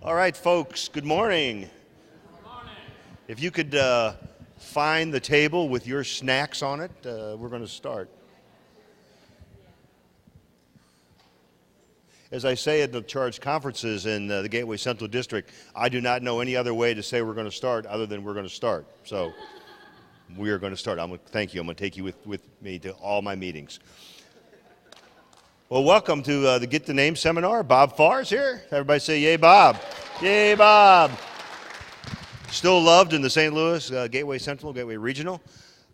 All right, folks, good morning. Good morning. If you could find the table with your snacks on it, we're going to start. As I say at the church conferences in the Gateway Central District, I do not know any other way to say we're going to start other than we're going to start. So we are going to start. Thank you. I'm going to take you with me to all my meetings. Well, welcome to the Get the Name seminar. Bob Farr is here. Everybody say, yay, Bob. Yay, Bob. Still loved in the St. Louis Gateway Central, Gateway Regional.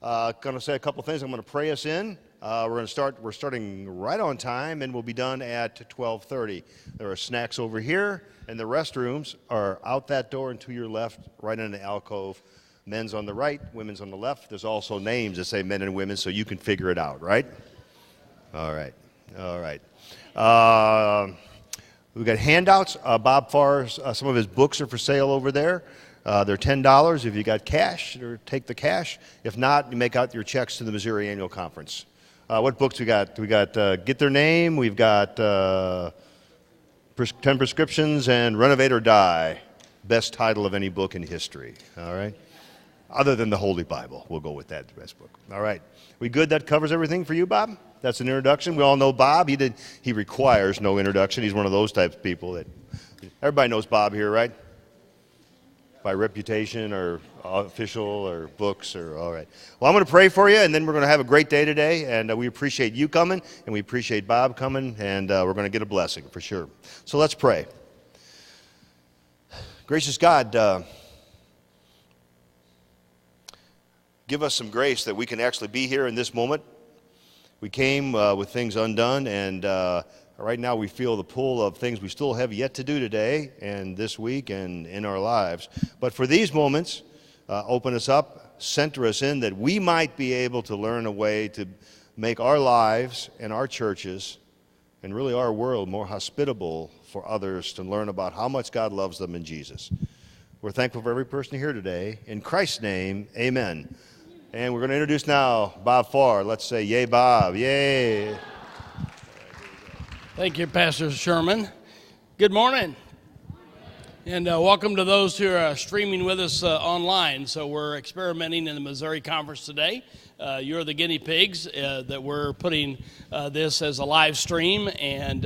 Going to say a couple things. I'm going to pray us in. We're starting right on time, and we'll be done at 12:30. There are snacks over here, and the restrooms are out that door and to your left, right in the alcove. Men's on the right, women's on the left. There's also names that say men and women, so you can figure it out, right? All right. We've got handouts. Bob Farr's, some of his books are for sale over there. They're $10 if you got cash, or take the cash. If not, you make out your checks to the Missouri Annual Conference. What books we got? We got Get Their Name. We've got 10 Prescriptions and Renovate or Die. Best title of any book in history. All right. Other than the Holy Bible. We'll go with that, the best book. All right. We good? That covers everything for you, Bob? That's an introduction. We all know Bob. He requires no introduction. He's one of those types of people that everybody knows Bob here, right? By reputation or official or books or all right. Well, I'm going to pray for you, and then we're going to have a great day today. And we appreciate you coming, and we appreciate Bob coming, and we're going to get a blessing for sure. So let's pray. Gracious God, give us some grace that we can actually be here in this moment. We came with things undone, and right now we feel the pull of things we still have yet to do today and this week and in our lives. But for these moments, open us up, center us in, that we might be able to learn a way to make our lives and our churches and really our world more hospitable for others to learn about how much God loves them in Jesus. We're thankful for every person here today. In Christ's name, amen. And we're going to introduce now Bob Farr. Let's say, yay, Bob, yay. Thank you, Pastor Sherman. Good morning. And welcome to those who are streaming with us online. So we're experimenting in the Missouri Conference today. You're the guinea pigs that we're putting this as a live stream and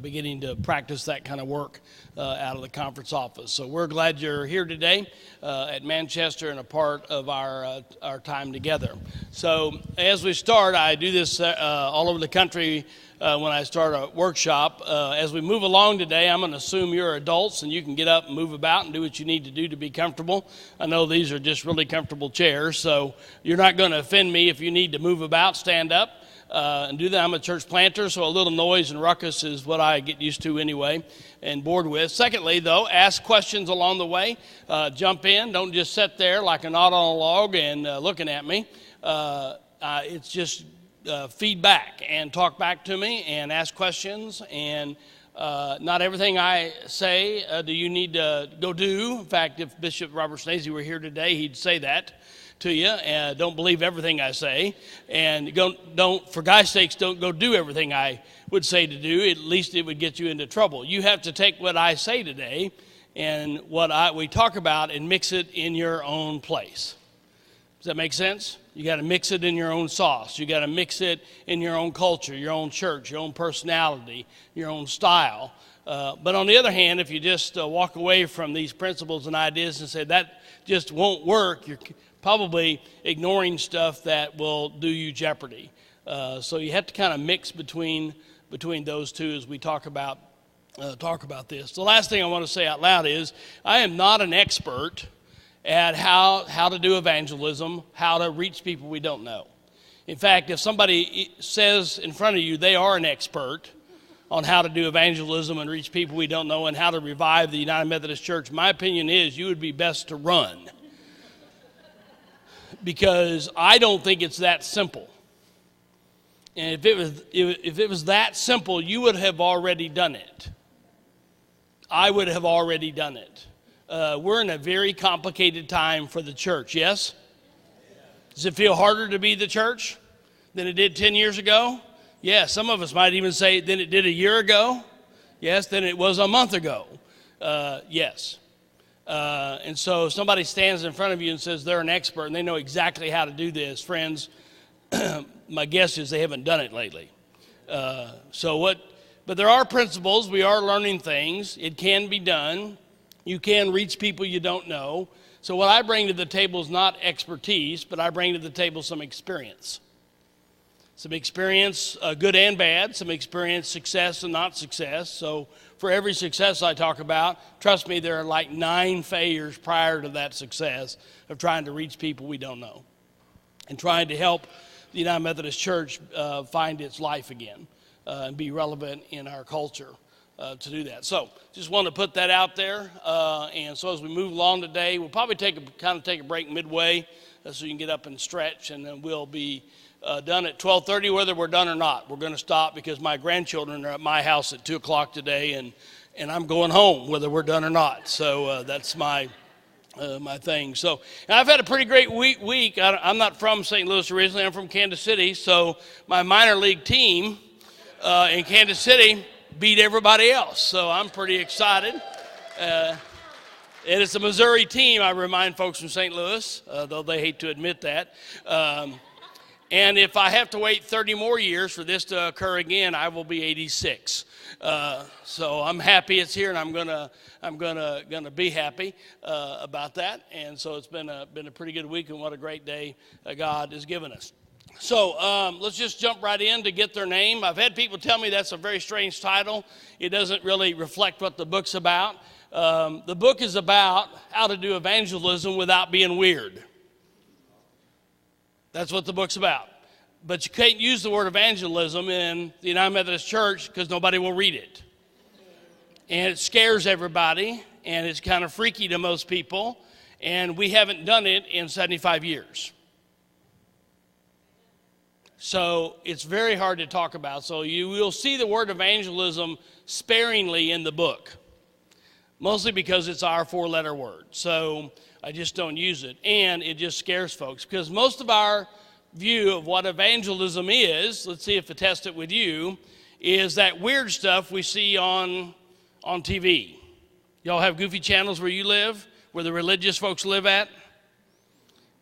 beginning to practice that kind of work out of the conference office. So we're glad you're here today at Manchester and a part of our time together. So as we start, I do this all over the country when I start a workshop. As we move along today, I'm going to assume you're adults and you can get up and move about and do what you need to do to be comfortable. I know these are just really comfortable chairs, so you're not going to offend me if you need to move about, stand up and do that. I'm a church planter, so a little noise and ruckus is what I get used to anyway and bored with. Secondly, though, ask questions along the way. Jump in. Don't just sit there like a knot on a log and looking at me. It's just feedback and talk back to me and ask questions. And not everything I say do you need to go do. In fact, if Bishop Robert Snazy were here today, he'd say that to you. And don't believe everything I say. And don't, for God's sakes, don't go do everything I would say to do. At least it would get you into trouble. You have to take what I say today and what we talk about and mix it in your own place. Does that make sense? You got to mix it in your own sauce. You got to mix it in your own culture, your own church, your own personality, your own style. But on the other hand, if you just walk away from these principles and ideas and say that just won't work, you're probably ignoring stuff that will do you jeopardy. So you have to kind of mix between those two as we talk about this. The last thing I want to say out loud is I am not an expert at how to do evangelism, how to reach people we don't know. In fact, if somebody says in front of you they are an expert on how to do evangelism and reach people we don't know and how to revive the United Methodist Church, my opinion is you would be best to run. Because I don't think it's that simple. And if it was that simple, you would have already done it. I would have already done it. We're in a very complicated time for the church, yes? Does it feel harder to be the church than it did 10 years ago? Yes, some of us might even say than it did a year ago. Yes, than it was a month ago. Yes. And so if somebody stands in front of you and says they're an expert and they know exactly how to do this, friends, my guess is they haven't done it lately. But there are principles. We are learning things. It can be done. You can reach people you don't know. So what I bring to the table is not expertise, but I bring to the table some experience. Some experience, good and bad, some experience, success and not success. So for every success I talk about, trust me, there are like 9 failures prior to that success of trying to reach people we don't know and trying to help the United Methodist Church find its life again and be relevant in our culture to do that. So just want to put that out there. And so as we move along today, we'll probably take a break midway so you can get up and stretch, and then we'll be done at 12:30, whether we're done or not. We're going to stop because my grandchildren are at my house at 2 o'clock today, and I'm going home whether we're done or not. So that's my thing. So I've had a pretty great week. I'm not from St. Louis originally. I'm from Kansas City. So my minor league team in Kansas City beat everybody else. So I'm pretty excited. And it's a Missouri team, I remind folks from St. Louis, though they hate to admit that. And if I have to wait 30 more years for this to occur again, I will be 86. So I'm happy it's here, and I'm gonna be happy about that. And so it's been a pretty good week, and what a great day God has given us. So let's just jump right in to get their name. I've had people tell me that's a very strange title. It doesn't really reflect what the book's about. The book is about how to do evangelism without being weird. That's what the book's about. But you can't use the word evangelism in the United Methodist Church because nobody will read it. And it scares everybody, and it's kind of freaky to most people, and we haven't done it in 75 years. So it's very hard to talk about. So you will see the word evangelism sparingly in the book, mostly because it's our 4-letter word. So I just don't use it, and it just scares folks because most of our view of what evangelism is, let's see if I test it with you, is that weird stuff we see on TV. Y'all have goofy channels where you live, where the religious folks live at?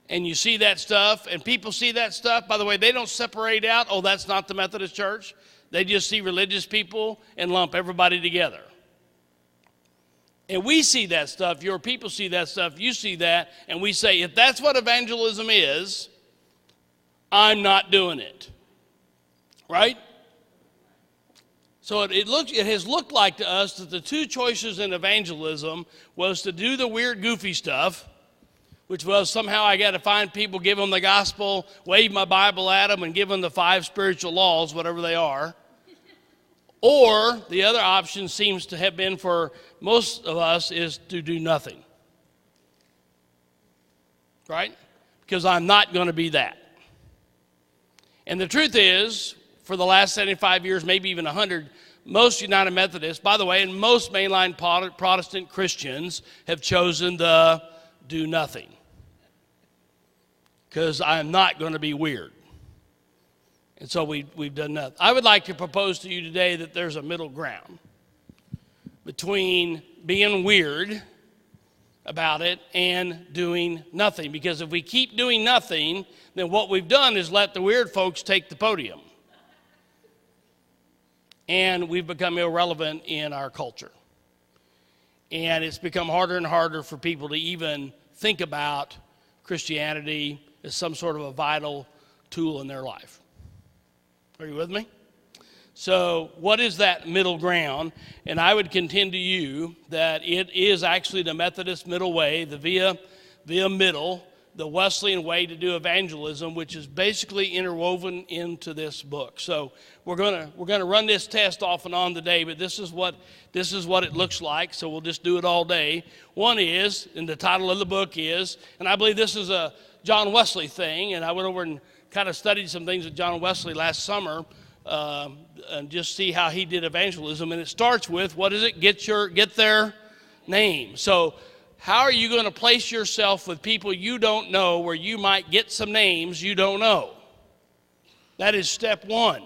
And you see that stuff, and people see that stuff. By the way, they don't separate out, oh, that's not the Methodist Church. They just see religious people and lump everybody together. And we see that stuff, your people see that stuff, you see that, and we say, if that's what evangelism is, I'm not doing it. Right? So it has looked like to us that the 2 choices in evangelism was to do the weird, goofy stuff, which was somehow I got to find people, give them the gospel, wave my Bible at them, and give them the 5 spiritual laws, whatever they are. Or the other option seems to have been for most of us is to do nothing. Right? Because I'm not going to be that. And the truth is, for the last 75 years, maybe even 100, most United Methodists, by the way, and most mainline Protestant Christians have chosen the do nothing. Because I'm not going to be weird. And so we've done nothing. I would like to propose to you today that there's a middle ground between being weird about it and doing nothing. Because if we keep doing nothing, then what we've done is let the weird folks take the podium. And we've become irrelevant in our culture. And it's become harder and harder for people to even think about Christianity as some sort of a vital tool in their life. Are you with me? So what is that middle ground? And I would contend to you that it is actually the Methodist middle way, the via middle, the Wesleyan way to do evangelism, which is basically interwoven into this book. So we're gonna run this test off and on today, but this is what it looks like. So we'll just do it all day. One is, and the title of the book is, and I believe this is a John Wesley thing, and I went over and kind of studied some things with John Wesley last summer, and just see how he did evangelism. And it starts with, what is it? Get their name. So how are you going to place yourself with people you don't know where you might get some names you don't know? That is step one.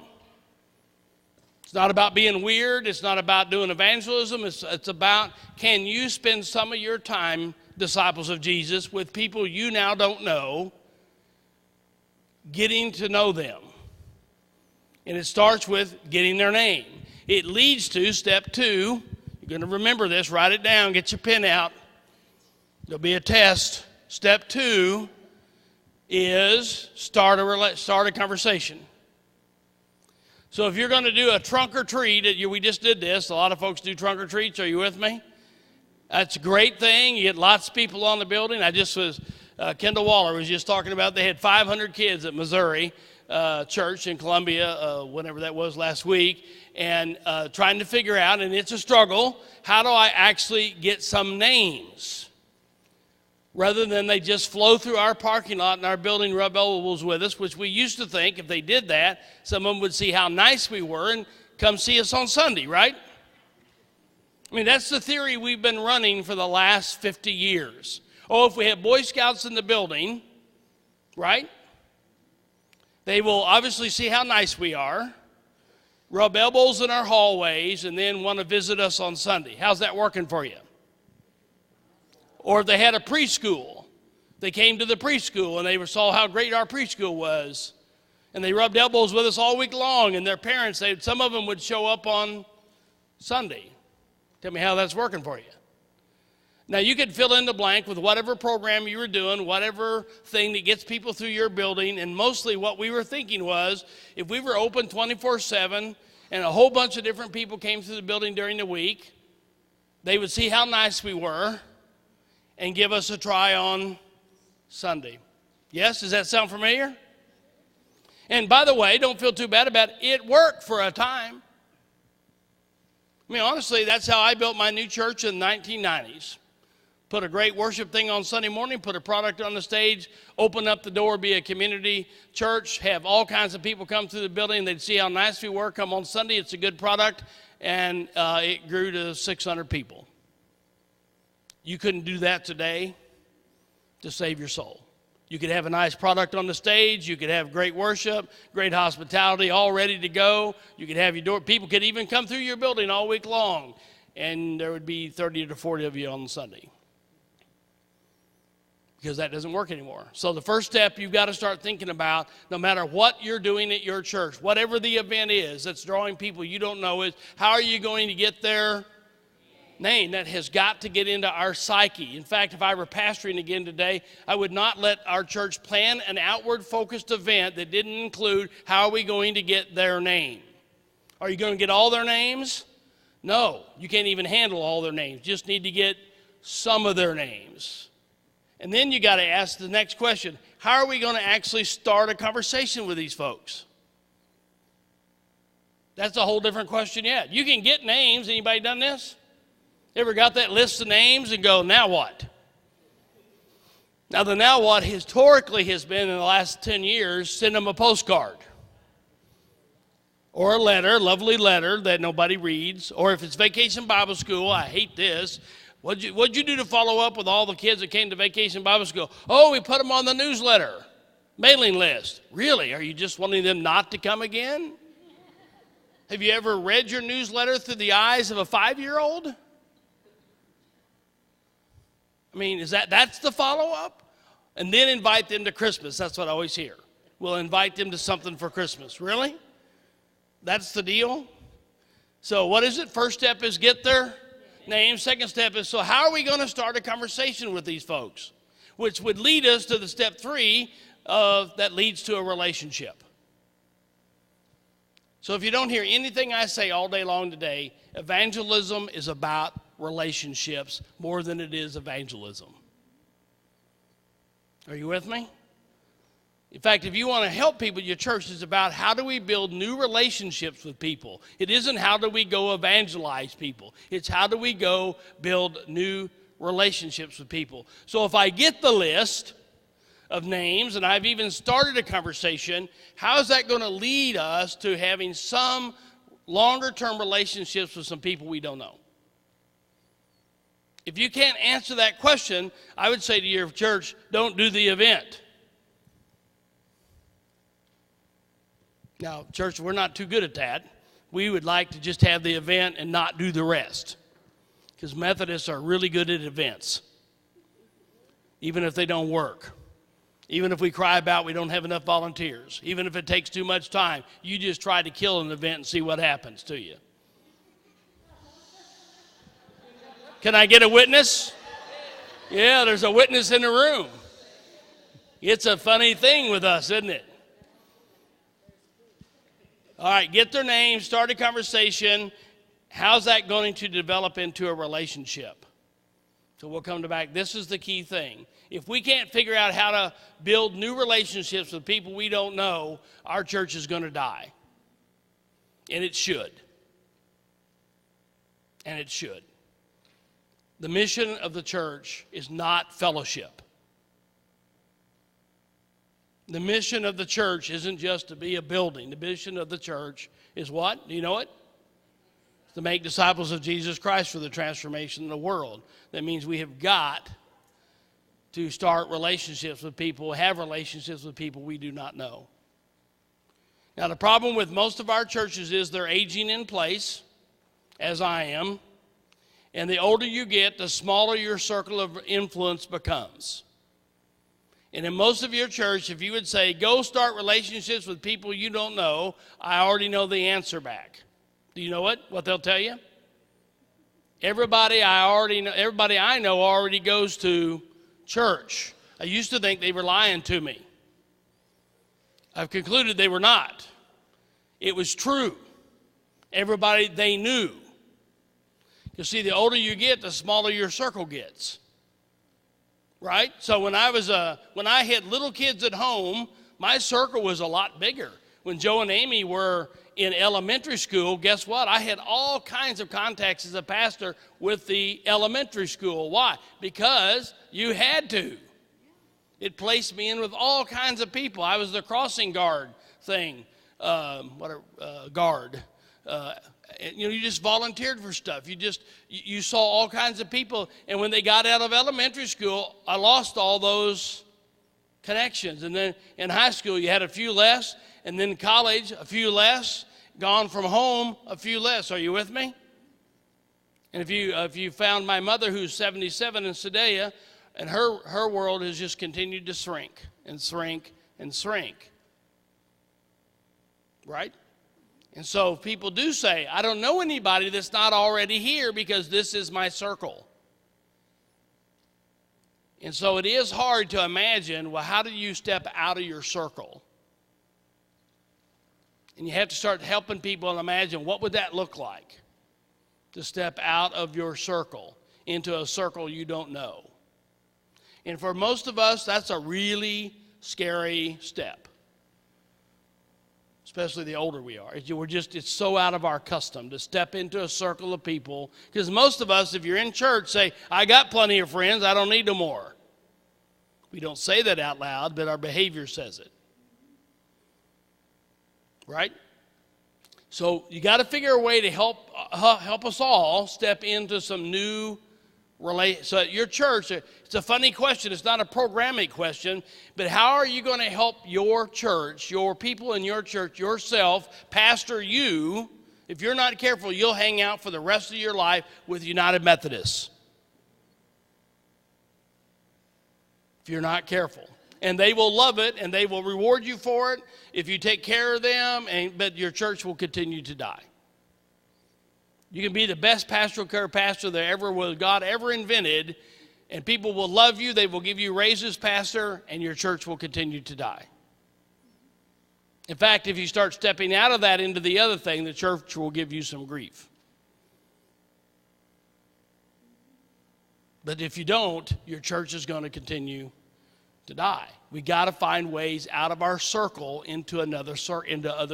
It's not about being weird. It's not about doing evangelism. It's about, can you spend some of your time, disciples of Jesus, with people you now don't know, getting to know them. And it starts with getting their name. It leads to step 2. You're going to remember this. Write it down. Get your pen out. There'll be a test. Step 2 is start a conversation. So if you're going to do a trunk or treat, we just did this. A lot of folks do trunk or treats. Are you with me? That's a great thing. You get lots of people on the building. Kendall Waller was just talking about they had 500 kids at Missouri Church in Columbia, whenever that was last week, and trying to figure out, and it's a struggle, how do I actually get some names? Rather than they just flow through our parking lot in our building, rub elbows with us, which we used to think if they did that, some of them would see how nice we were and come see us on Sunday, right? I mean, that's the theory we've been running for the last 50 years. Oh, if we have Boy Scouts in the building, right? They will obviously see how nice we are, rub elbows in our hallways, and then want to visit us on Sunday. How's that working for you? Or if they had a preschool, they came to the preschool and they saw how great our preschool was, and they rubbed elbows with us all week long, and their parents, some of them would show up on Sunday. Tell me how that's working for you. Now, you could fill in the blank with whatever program you were doing, whatever thing that gets people through your building, and mostly what we were thinking was, if we were open 24/7 and a whole bunch of different people came through the building during the week, they would see how nice we were and give us a try on Sunday. Yes, does that sound familiar? And by the way, don't feel too bad about it. It worked for a time. I mean, honestly, that's how I built my new church in the 1990s. Put a great worship thing on Sunday morning, put a product on the stage, open up the door, be a community church, have all kinds of people come through the building. They'd see how nice we were. Come on Sunday, it's a good product. And it grew to 600 people. You couldn't do that today to save your soul. You could have a nice product on the stage. You could have great worship, great hospitality, all ready to go. You could have your door. People could even come through your building all week long, and there would be 30 to 40 of you on Sunday. Because that doesn't work anymore. So the first step you've got to start thinking about, no matter what you're doing at your church, whatever the event is that's drawing people you don't know, is how are you going to get their name? That has got to get into our psyche. In fact, if I were pastoring again today, I would not let our church plan an outward-focused event that didn't include how are we going to get their name. Are you going to get all their names? No, you can't even handle all their names. You just need to get some of their names. And then you got to ask the next question. How are we going to actually start a conversation with these folks? That's a whole different question yet. You can get names. Anybody done this? Ever got that list of names and go, now what? Now, the now what historically has been in the last 10 years, send them a postcard. Or a letter, lovely letter that nobody reads. Or if it's Vacation Bible School, I hate this. What'd you do to follow up with all the kids that came to Vacation Bible School? Oh, we put them on the newsletter, mailing list. Really? Are you just wanting them not to come again? Have you ever read your newsletter through the eyes of a 5-year-old? I mean, that's the follow-up? And then invite them to Christmas. That's what I always hear. We'll invite them to something for Christmas. Really? That's the deal? So what is it? First step is get their name. Second step is, so how are we going to start a conversation with these folks? Which would lead us to the step 3 that leads to a relationship. So if you don't hear anything I say all day long today, evangelism is about relationships more than it is evangelism. Are you with me? In fact, if you want to help people, your church is about how do we build new relationships with people. It isn't how do we go evangelize people. It's how do we go build new relationships with people. So if I get the list of names and I've even started a conversation, how is that going to lead us to having some longer-term relationships with some people we don't know? If you can't answer that question, I would say to your church, don't do the event. Now, church, we're not too good at that. we would like to just have the event and not do the rest. Because Methodists are really good at events, even if they don't work. Even if we cry about we don't have enough volunteers. Even if it takes too much time. You just try to kill an event and see what happens to you. Can I get a witness? Yeah, there's a witness in the room. It's a funny thing with us, isn't it? All right, get their name, start a conversation. How's that going to develop into a relationship? So we'll come back. This is the key thing. If we can't figure out how to build new relationships with people we don't know, our church is going to die. And it should. And it should. The mission of the church is not fellowship. The mission of the church isn't just to be a building. The mission of the church is what? Do you know it? To make disciples of Jesus Christ for the transformation of the world. That means we have got to start relationships with people, have relationships with people we do not know. Now, the problem with most of our churches is they're aging in place, as I am. And the older you get, the smaller your circle of influence becomes. And in most of your church, if you would say, go start relationships with people you don't know, I already know the answer back. Do you know what they'll tell you? Everybody I know already goes to church. I used to think they were lying to me. I've concluded they were not. It was true. Everybody they knew. You see, the older you get, the smaller your circle gets. Right? So when I had little kids at home, my circle was a lot bigger. When Joe and Amy were in elementary school, guess what? I had all kinds of contacts as a pastor with the elementary school. Why? Because you had to. It placed me in with all kinds of people. I was the crossing guard thing, guard. You just volunteered for stuff. You saw all kinds of people. And when they got out of elementary school, I lost all those connections. And then in high school, you had a few less. And then in college, a few less. Gone from home, a few less. Are you with me? And if you found my mother, who's 77 in Sedea, and her world has just continued to shrink and shrink and shrink. Right? And so people do say, I don't know anybody that's not already here because this is my circle. And so it is hard to imagine, well, how do you step out of your circle? And you have to start helping people imagine what would that look like to step out of your circle into a circle you don't know. And for most of us, that's a really scary step. Especially the older we are. It's so out of our custom to step into a circle of people. Because most of us, if you're in church, say, I got plenty of friends, I don't need no more. We don't say that out loud, but our behavior says it. Right? So you got to figure a way to help us all step into some new So at your church, it's a funny question. It's not a programmatic question, but how are you going to help your church, your people in your church, yourself, pastor you? If you're not careful, you'll hang out for the rest of your life with United Methodists. If you're not careful. And they will love it, and they will reward you for it if you take care of them, but your church will continue to die. You can be the best pastoral care pastor God ever invented, and people will love you, they will give you raises, pastor, and your church will continue to die. In fact, if you start stepping out of that into the other thing, the church will give you some grief. But if you don't, your church is going to continue to die. We got to find ways out of our circle into other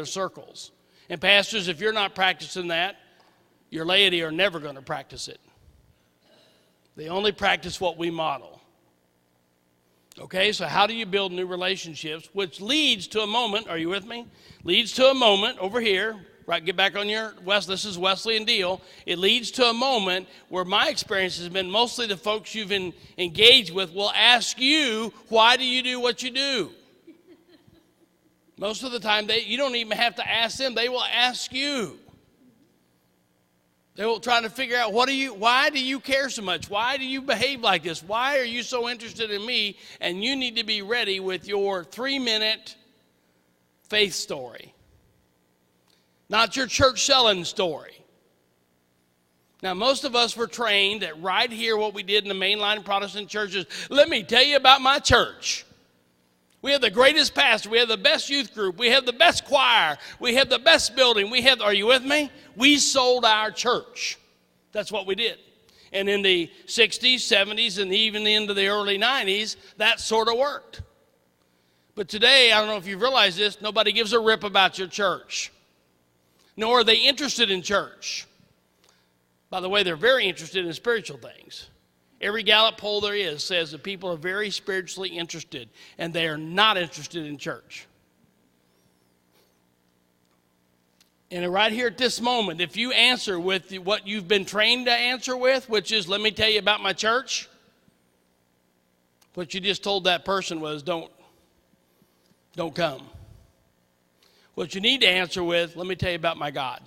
circles. And pastors, if you're not practicing that, your laity are never going to practice it. They only practice what we model. Okay, so how do you build new relationships? Which leads to a moment, are you with me? Leads to a moment over here, right? Get back on your this is Wesleyan deal. It leads to a moment where my experience has been mostly the folks you've engaged with will ask you, why do you do what you do? Most of the time, you don't even have to ask them. They will ask you. They will try to figure out, why do you care so much? Why do you behave like this? Why are you so interested in me? And you need to be ready with your 3-minute faith story. Not your church selling story. Now, most of us were trained that right here, what we did in the mainline Protestant churches, let me tell you about my church. We have the greatest pastor. We have the best youth group. We have the best choir. We have the best building. Are you with me? We sold our church. That's what we did. And in the 60s, 70s, and even into the early 90s, that sort of worked. But today, I don't know if you've realized this, nobody gives a rip about your church. Nor are they interested in church. By the way, they're very interested in spiritual things. Every Gallup poll there is says that people are very spiritually interested, and they are not interested in church. And right here at this moment, if you answer with what you've been trained to answer with, which is, let me tell you about my church, what you just told that person was, don't come. What you need to answer with, let me tell you about my God.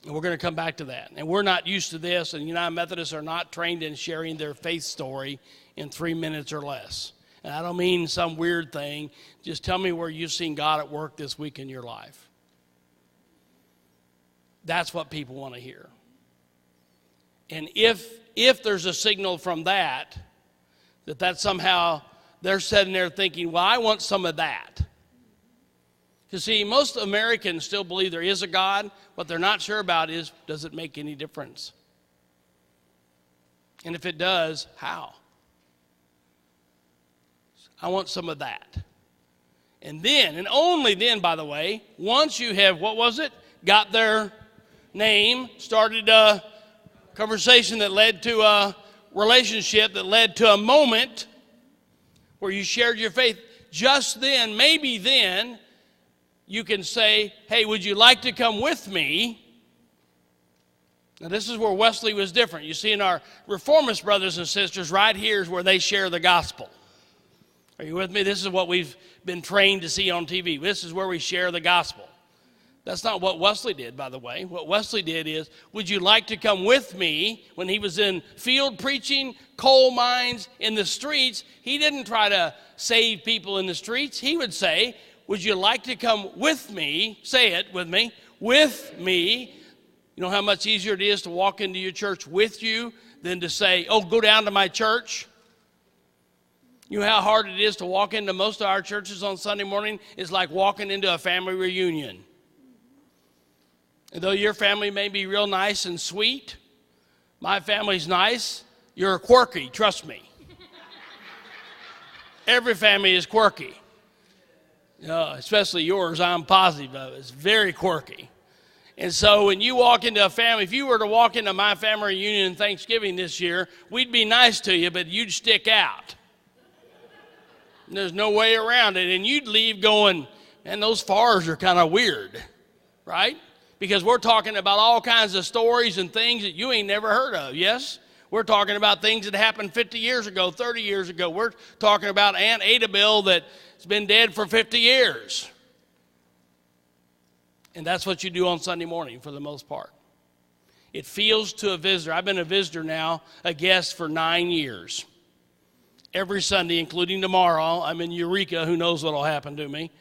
And we're going to come back to that. And we're not used to this, and United Methodists are not trained in sharing their faith story in 3 minutes or less. And I don't mean some weird thing. Just tell me where you've seen God at work this week in your life. That's what people want to hear. And if there's a signal from that somehow they're sitting there thinking, well, I want some of that. Because, see, most Americans still believe there is a God. What they're not sure about is, does it make any difference? And if it does, how? I want some of that. And then, and only then, by the way, once you have, got their name, started a conversation that led to a relationship, that led to a moment where you shared your faith, just then, maybe then, you can say, hey, would you like to come with me? Now, this is where Wesley was different. You see, in our Reformist brothers and sisters, right here is where they share the gospel. Are you with me? This is what we've been trained to see on TV. This is where we share the gospel. That's not what Wesley did, by the way. What Wesley did is, would you like to come with me? When he was in field preaching, coal mines, in the streets, he didn't try to save people in the streets. He would say, would you like to come with me? Say it with me. With me. You know how much easier it is to walk into your church with you than to say, oh, go down to my church? You know how hard it is to walk into most of our churches on Sunday morning? It's like walking into a family reunion. And though your family may be real nice and sweet, my family's nice, you're quirky, trust me. Every family is quirky. Especially yours, I'm positive of it. It's very quirky. And so when you walk into a family, if you were to walk into my family reunion in Thanksgiving this year, we'd be nice to you, but you'd stick out. And there's no way around it. And you'd leave going, man, those Farrs are kind of weird, right? Because we're talking about all kinds of stories and things that you ain't never heard of, yes? We're talking about things that happened 50 years ago, 30 years ago. We're talking about Aunt Adabel that's been dead for 50 years. And that's what you do on Sunday morning for the most part. It feels to a visitor. I've been a visitor now, a guest for 9 years. Every Sunday, including tomorrow, I'm in Eureka. Who knows what will happen to me?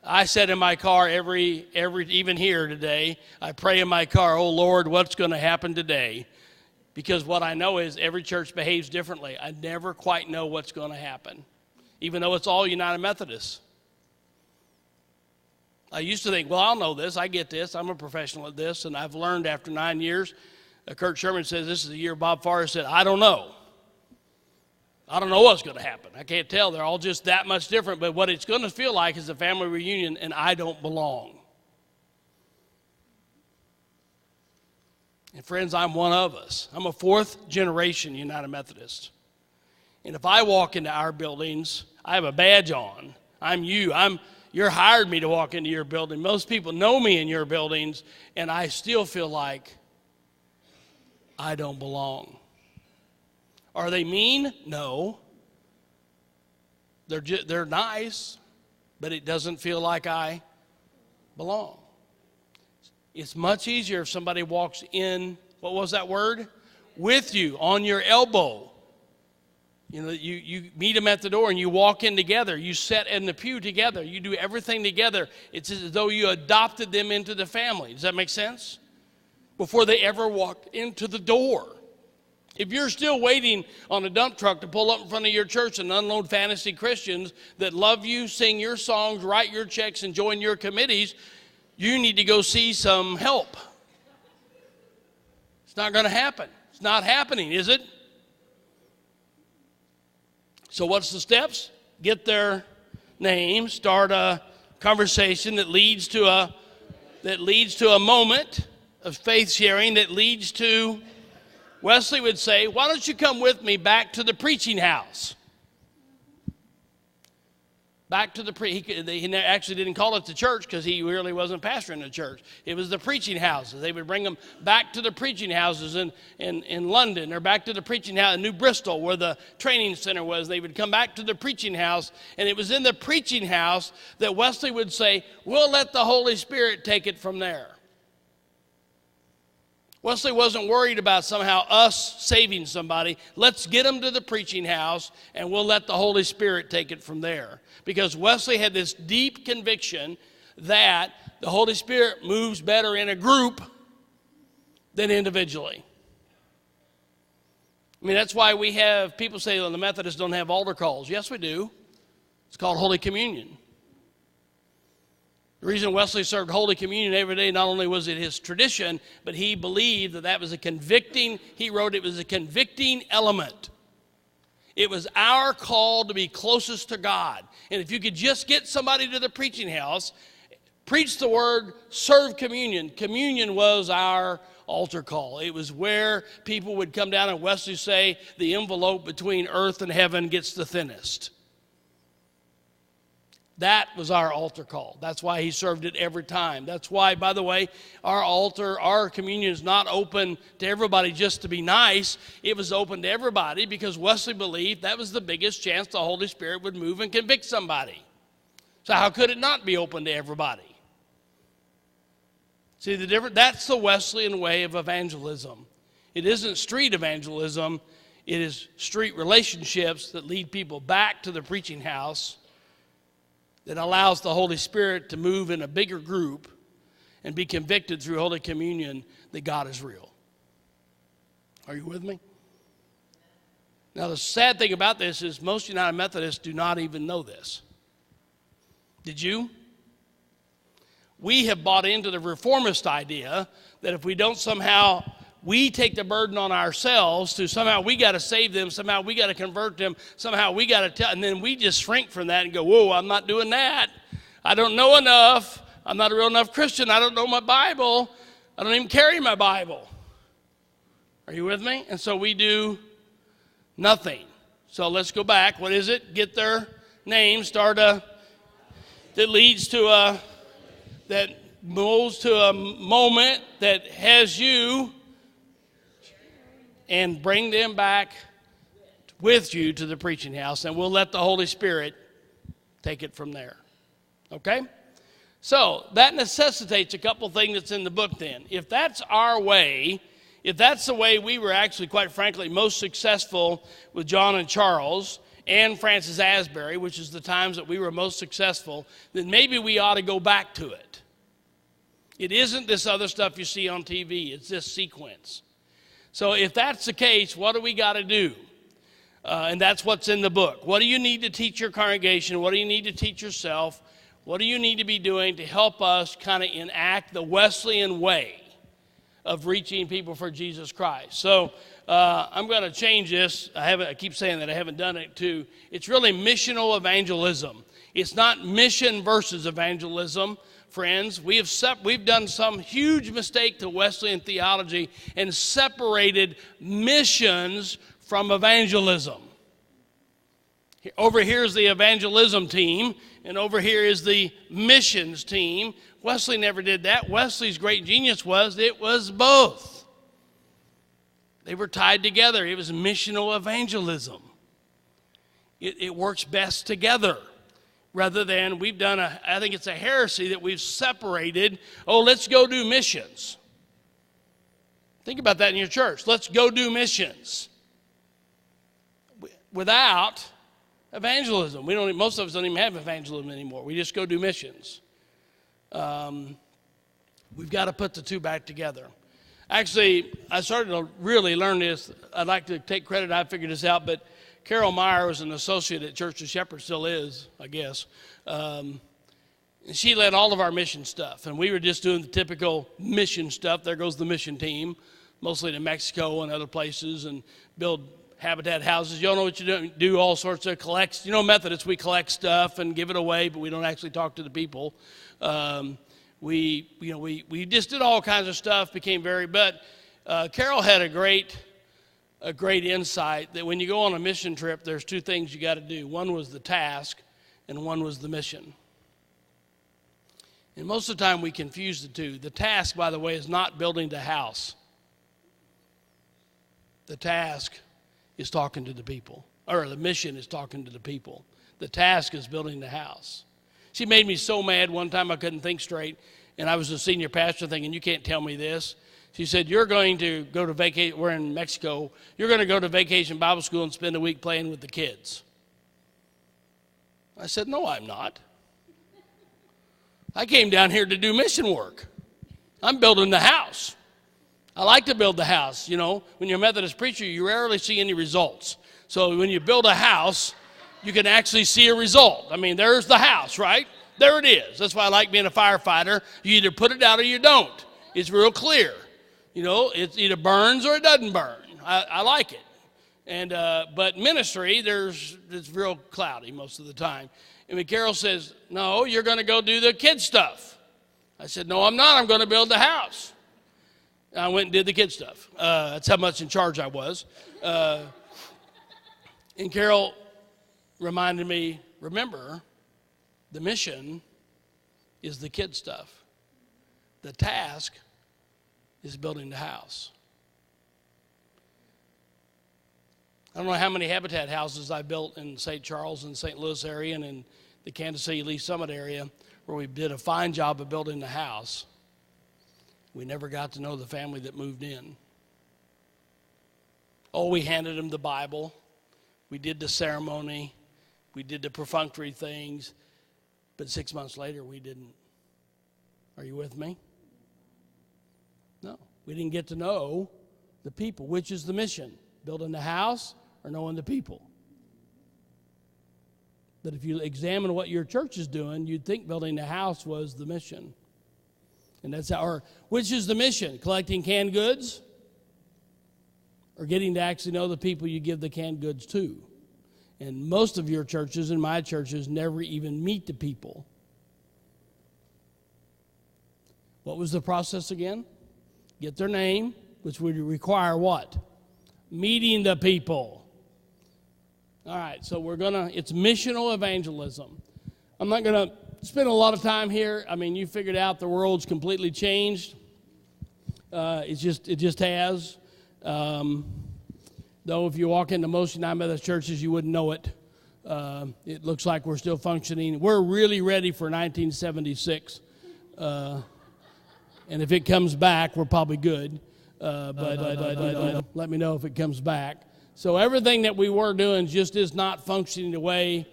I said in my car every even here today, I pray in my car, oh Lord, what's going to happen today? Because what I know is every church behaves differently. I never quite know what's going to happen, even though it's all United Methodists. I used to think, well, I'll know this. I get this. I'm a professional at this. And I've learned after 9 years. Kurt Sherman says this is the year Bob Farr said, I don't know. I don't know what's going to happen. I can't tell. They're all just that much different. But what it's going to feel like is a family reunion, and I don't belong. And friends, I'm one of us. I'm a fourth generation United Methodist. And if I walk into our buildings, I have a badge on. I'm you. You're hired me to walk into your building. Most people know me in your buildings, and I still feel like I don't belong. Are they mean? No. They're nice, but it doesn't feel like I belong. It's much easier if somebody walks in, what was that word? With you, on your elbow. You know, you meet them at the door and you walk in together. You sit in the pew together. You do everything together. It's as though you adopted them into the family. Does that make sense? Before they ever walk into the door. If you're still waiting on a dump truck to pull up in front of your church and unload fantasy Christians that love you, sing your songs, write your checks, and join your committees, you need to go see some help. It's not going to happen. It's not happening, is it? So what's the steps? Get their name, start a conversation that leads to a moment of faith sharing, that leads to, Wesley would say, why don't you come with me back to the preaching house? Back to the he actually didn't call it the church because he really wasn't pastoring the church. It was the preaching houses. They would bring them back to the preaching houses in London, or back to the preaching house in New Bristol where the training center was. They would come back to the preaching house, and it was in the preaching house that Wesley would say, we'll let the Holy Spirit take it from there. Wesley wasn't worried about somehow us saving somebody. Let's get them to the preaching house, and we'll let the Holy Spirit take it from there. Because Wesley had this deep conviction that the Holy Spirit moves better in a group than individually. I mean, that's why we have, people say, well, the Methodists don't have altar calls. Yes, we do. It's called Holy Communion. The reason Wesley served Holy Communion every day, not only was it his tradition, but he believed that that was a convicting, he wrote it was a convicting element. It was our call to be closest to God. And if you could just get somebody to the preaching house, preach the word, serve communion. Communion was our altar call. It was where people would come down, and Wesley say, the envelope between earth and heaven gets the thinnest. That was our altar call. That's why he served it every time. That's why, by the way, our altar, our communion is not open to everybody just to be nice. It was open to everybody because Wesley believed that was the biggest chance the Holy Spirit would move and convict somebody. So how could it not be open to everybody? See the difference? That's the Wesleyan way of evangelism. It isn't street evangelism. It is street relationships that lead people back to the preaching house, that allows the Holy Spirit to move in a bigger group and be convicted through Holy Communion that God is real. Are you with me? Now, the sad thing about this is most United Methodists do not even know this. Did you? We have bought into the reformist idea that if we don't somehow, we take the burden on ourselves to somehow we got to save them, somehow we got to convert them, somehow we got to tell, and then we just shrink from that and go, whoa, I'm not doing that. I don't know enough. I'm not a real enough Christian. I don't know my Bible. I don't even carry my Bible. Are you with me? And so we do nothing. So let's go back. What is it? Get their name, start that leads to that moves to a moment that has you, and bring them back with you to the preaching house, and we'll let the Holy Spirit take it from there. Okay? So that necessitates a couple things that's in the book then. If that's our way, if that's the way we were actually, quite frankly, most successful with John and Charles and Francis Asbury, which is the times that we were most successful, then maybe we ought to go back to it. It isn't this other stuff you see on TV. It's this sequence. So if that's the case, what do we got to do? And that's what's in the book. What do you need to teach your congregation? What do you need to teach yourself? What do you need to be doing to help us kind of enact the Wesleyan way of reaching people for Jesus Christ? So I'm going to change this. I keep saying that I haven't done it too. It's really missional evangelism. It's not mission versus evangelism. Friends, we've done some huge mistake to Wesleyan theology and separated missions from evangelism. Over here is the evangelism team, and over here is the missions team. Wesley never did that. Wesley's great genius was it was both. They were tied together. It was missional evangelism. It works best together. rather than we've done I think it's a heresy that we've separated, let's go do missions. Think about that in your church. Let's go do missions. Without evangelism. Most of us don't even have evangelism anymore. We just go do missions. We've got to put the two back together. Actually, I started to really learn this. I'd like to take credit. I figured this out, but Carol Meyer was an associate at Church of Shepherd, still is, I guess. She led all of our mission stuff, and we were just doing the typical mission stuff. There goes the mission team, mostly to Mexico and other places, and build habitat houses. You all know what you do all sorts of collects. Methodists, we collect stuff and give it away, but we don't actually talk to the people. We just did all kinds of stuff, but Carol had a great insight that when you go on a mission trip, there's two things you got to do. One was the task, and one was the mission. And most of the time we confuse the two. The task, by the way, is not building the house. The task is talking to the people, or the mission is talking to the people. The task is building the house. She made me so mad one time I couldn't think straight, and I was a senior pastor thinking, you can't tell me this. She said, you're going to go to vacation, we're in Mexico, you're going to go to vacation Bible school and spend a week playing with the kids. I said, no, I'm not. I came down here to do mission work. I'm building the house. I like to build the house. When you're a Methodist preacher, you rarely see any results. So when you build a house, you can actually see a result. There's the house, right? There it is. That's why I like being a firefighter. You either put it out or you don't. It's real clear. It either burns or it doesn't burn. I like it. But ministry, it's real cloudy most of the time. And when Carol says, no, you're going to go do the kid stuff. I said, no, I'm not. I'm going to build the house. I went and did the kid stuff. That's how much in charge I was. And Carol reminded me, remember, the mission is the kid stuff. The task is building the house. I don't know how many habitat houses I built in St. Charles and St. Louis area and in the Kansas City, Lee Summit area where we did a fine job of building the house. We never got to know the family that moved in. We handed them the Bible. We did the ceremony. We did the perfunctory things. But 6 months later, we didn't. Are you with me? No. We didn't get to know the people, which is the mission. Building the house or knowing the people. But if you examine what your church is doing, you'd think building the house was the mission. And that's which is the mission? Collecting canned goods? Or getting to actually know the people you give the canned goods to? And most of your churches and my churches never even meet the people. What was the process again? Get their name, which would require what? Meeting the people. All right, so it's missional evangelism. I'm not going to spend a lot of time here. You figured out the world's completely changed. It just has. Though if you walk into most United Methodist churches, you wouldn't know it. It looks like we're still functioning. We're really ready for 1976. And if it comes back, we're probably good. But let me know if it comes back. So everything that we were doing just is not functioning the way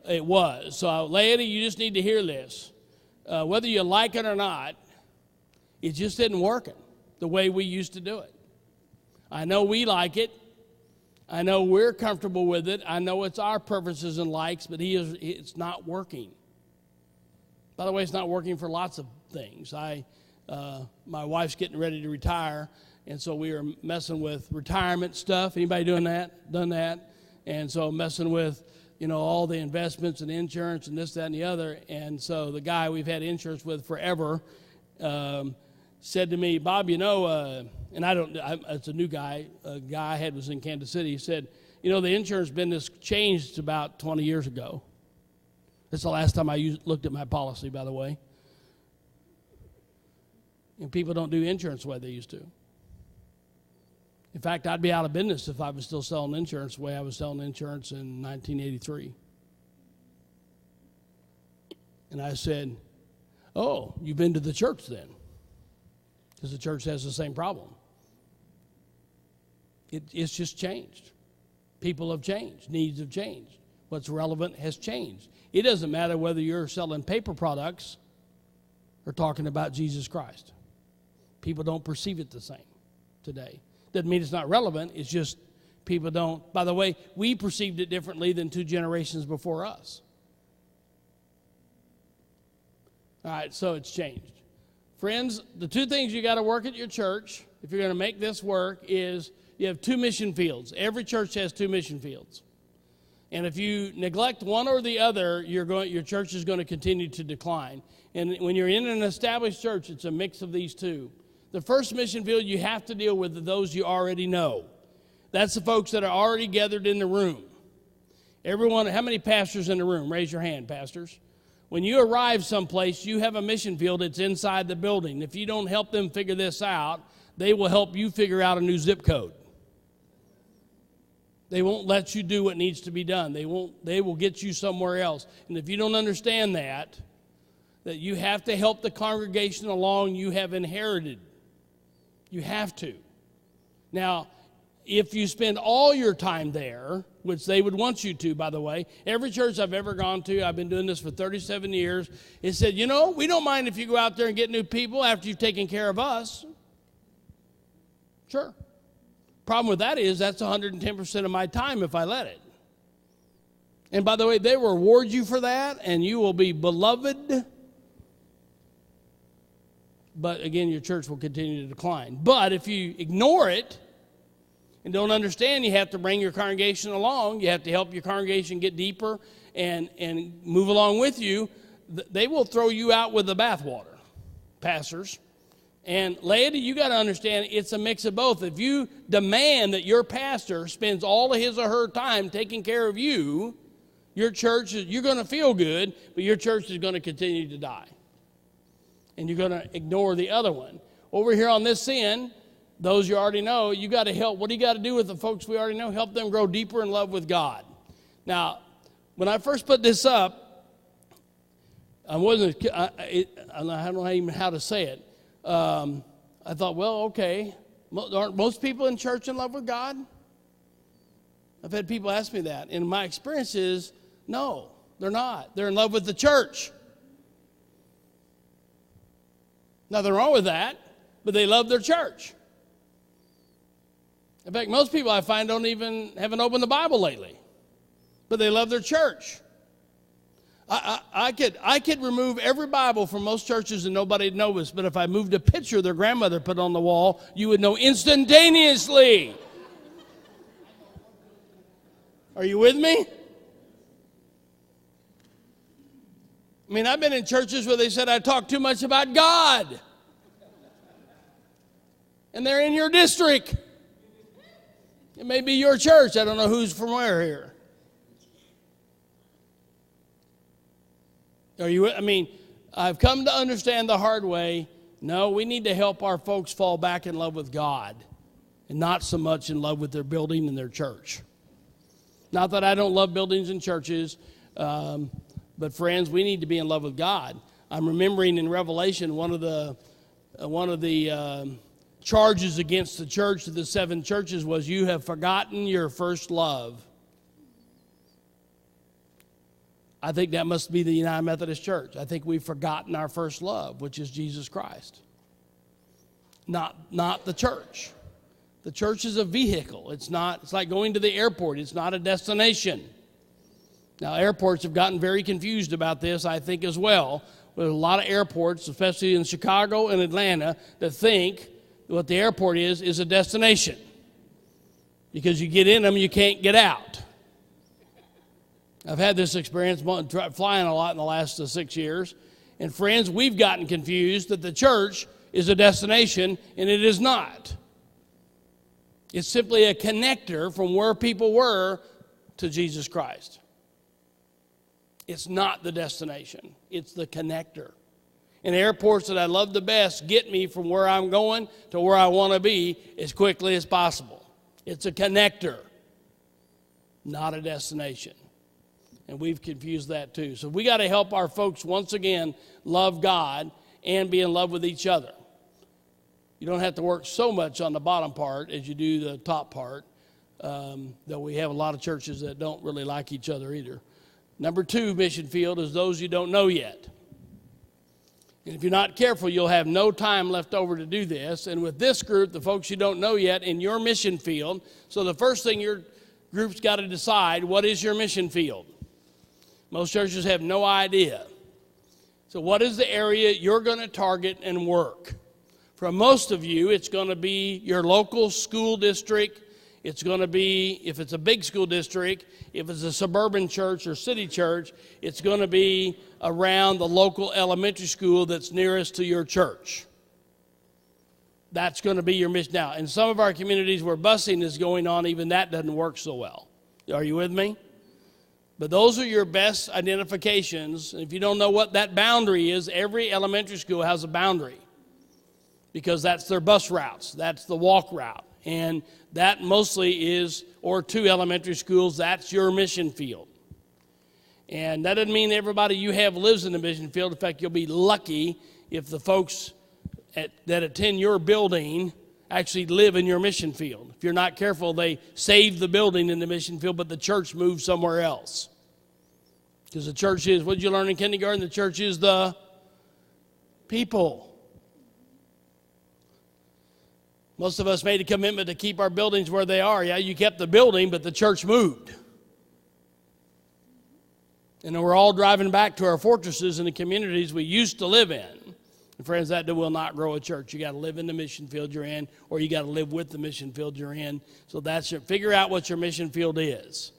it was. So laity, you just need to hear this. Whether you like it or not, it just isn't working the way we used to do it. I know we like it. I know we're comfortable with it. I know it's our preferences and likes, but it's not working. By the way, it's not working for lots of things. My wife's getting ready to retire, and so we are messing with retirement stuff. Anybody doing that? Done that? And so messing with, all the investments and insurance and this, that, and the other. And so the guy we've had insurance with forever said to me, Bob, and it's a new guy. A guy I had was in Kansas City. He said, the insurance business changed about 20 years ago. That's the last time I looked at my policy, by the way. And people don't do insurance the way they used to. In fact, I'd be out of business if I was still selling insurance the way I was selling insurance in 1983. And I said, oh, you've been to the church then? Because the church has the same problem. It's just changed. People have changed. Needs have changed. What's relevant has changed. It doesn't matter whether you're selling paper products or talking about Jesus Christ. People don't perceive it the same today. Doesn't mean it's not relevant. It's just people don't. By the way, we perceived it differently than 2 generations before us. All right, so it's changed. Friends, the 2 things you got to work at your church, if you're going to make this work, is you have 2 mission fields. Every church has 2 mission fields. And if you neglect one or the other, your church is going to continue to decline. And when you're in an established church, it's a mix of these 2. The first mission field, you have to deal with those you already know. That's the folks that are already gathered in the room. Everyone, how many pastors in the room? Raise your hand, pastors. When you arrive someplace, you have a mission field that's inside the building. If you don't help them figure this out, they will help you figure out a new zip code. They won't let you do what needs to be done. They will get you somewhere else. And if you don't understand that you have to help the congregation along you have inherited. You have to. Now, if you spend all your time there, which they would want you to, by the way, every church I've ever gone to, I've been doing this for 37 years, it said, we don't mind if you go out there and get new people after you've taken care of us. Sure. Problem with that is that's 110% of my time if I let it. And by the way, they will reward you for that, and you will be beloved. But again, your church will continue to decline. But if you ignore it and don't understand, you have to bring your congregation along. You have to help your congregation get deeper and move along with you. They will throw you out with the bathwater, pastors. And laity, you got to understand it's a mix of both. If you demand that your pastor spends all of his or her time taking care of you, your church, you're going to feel good, but your church is going to continue to die. And you're going to ignore the other one. Over here on this end, those you already know, you got to help. What do you got to do with the folks we already know? Help them grow deeper in love with God. Now, when I first put this up, I don't know even how to say it. I thought, well, okay, aren't most people in church in love with God? I've had people ask me that. And my experience is, no, they're not. They're in love with the church. Nothing wrong with that, but they love their church. In fact, most people I find haven't opened the Bible lately, but they love their church. I could remove every Bible from most churches and nobody'd notice, but if I moved a picture their grandmother put on the wall, you would know instantaneously. Are you with me? I mean, I've been in churches where they said I talk too much about God. And they're in your district. It may be your church. I don't know who's from where here. I've come to understand the hard way. No, we need to help our folks fall back in love with God and not so much in love with their building and their church. Not that I don't love buildings and churches, but friends, we need to be in love with God. I'm remembering in Revelation one of the charges against the church of the 7 churches was you have forgotten your first love. I think that must be the United Methodist Church. I think we've forgotten our first love, which is Jesus Christ. Not the church. The church is a vehicle. It's like going to the airport. It's not a destination. Now, airports have gotten very confused about this, I think, as well. There's a lot of airports, especially in Chicago and Atlanta, that think what the airport is a destination. Because you get in them, you can't get out. I've had this experience flying a lot in the last 6 years. And friends, we've gotten confused that the church is a destination, and it is not. It's simply a connector from where people were to Jesus Christ. It's not the destination. It's the connector. And airports that I love the best get me from where I'm going to where I want to be as quickly as possible. It's a connector, not a destination. And we've confused that too. So we got to help our folks once again love God and be in love with each other. You don't have to work so much on the bottom part as you do the top part, though we have a lot of churches that don't really like each other either. Number 2 mission field is those you don't know yet. And if you're not careful, you'll have no time left over to do this. And with this group, the folks you don't know yet in your mission field, so the first thing your group's got to decide, what is your mission field? Most churches have no idea. So what is the area you're going to target and work? For most of you, it's going to be your local school district. It's going to be, if it's a big school district, if it's a suburban church or city church, it's going to be around the local elementary school that's nearest to your church. That's going to be your mission. Now, in some of our communities where busing is going on, even that doesn't work so well. Are you with me? But those are your best identifications. If you don't know what that boundary is, every elementary school has a boundary because that's their bus routes. That's the walk route. And that mostly is, or 2 elementary schools, that's your mission field. And that doesn't mean everybody you have lives in the mission field. In fact, you'll be lucky if the folks that attend your building actually live in your mission field. If you're not careful, they save the building in the mission field, but the church moves somewhere else. Because the church is, what did you learn in kindergarten? The church is the people. Most of us made a commitment to keep our buildings where they are. Yeah, you kept the building, but the church moved. And then we're all driving back to our fortresses in the communities we used to live in. And friends, that will not grow a church. You got to live in the mission field you're in, or you got to live with the mission field you're in. So that's your, figure out what your mission field is.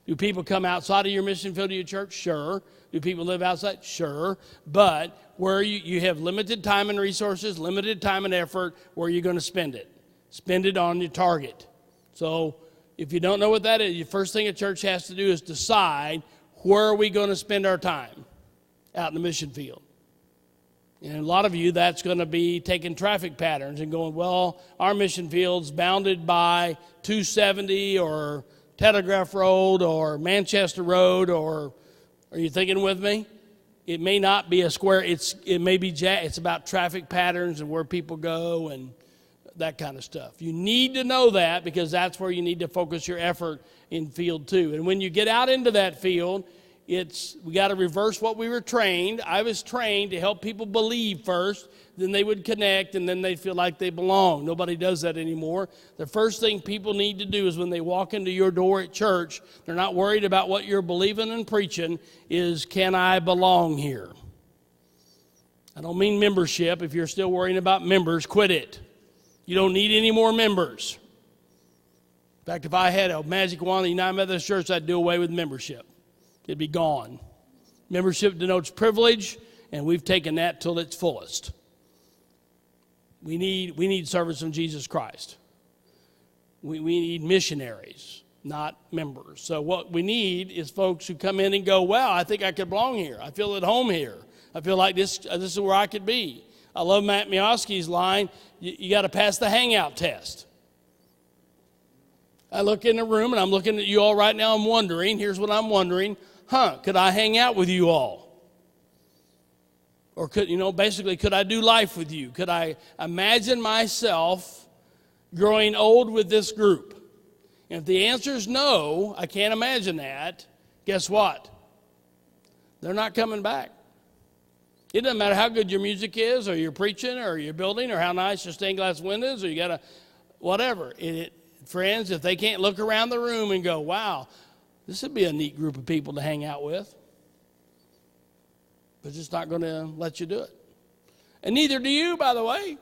Do people come outside of your mission field of your church? Sure. Do people live outside? Sure. But where you have limited time and resources, limited time and effort, where are you going to spend it? Spend it on your target. So if you don't know what that is, the first thing a church has to do is decide, where are we going to spend our time out in the mission field? And a lot of you, that's going to be taking traffic patterns and going, well, our mission field's bounded by 270 or Telegraph Road or Manchester Road, or are you thinking with me? It may not be a square. It may be it's about traffic patterns and where people go and that kind of stuff. You need to know that because that's where you need to focus your effort in field 2. And when you get out into that field, we got to reverse what we were trained. I was trained to help people believe first, then they would connect, and then they'd feel like they belong. Nobody does that anymore. The first thing people need to do is when they walk into your door at church, they're not worried about what you're believing and preaching, is can I belong here? I don't mean membership. If you're still worrying about members, quit it. You don't need any more members. In fact, if I had a magic wand in the United Methodist Church, I'd do away with membership. It'd be gone. Membership denotes privilege, and we've taken that till its fullest. We need servants of Jesus Christ. We need missionaries, not members. So what we need is folks who come in and go, wow, I think I could belong here. I feel at home here. I feel like this is where I could be. I love Matt Miosky's line, you got to pass the hangout test. I look in the room, and I'm looking at you all right now. I'm wondering, here's what I'm wondering. Could I hang out with you all? Or could I do life with you? Could I imagine myself growing old with this group? And if the answer is no, I can't imagine that, guess what? They're not coming back. It doesn't matter how good your music is, or your preaching, or your building, or how nice your stained glass windows, or you got whatever. Friends, if they can't look around the room and go, wow, this would be a neat group of people to hang out with, they're just not going to let you do it. And neither do you, by the way.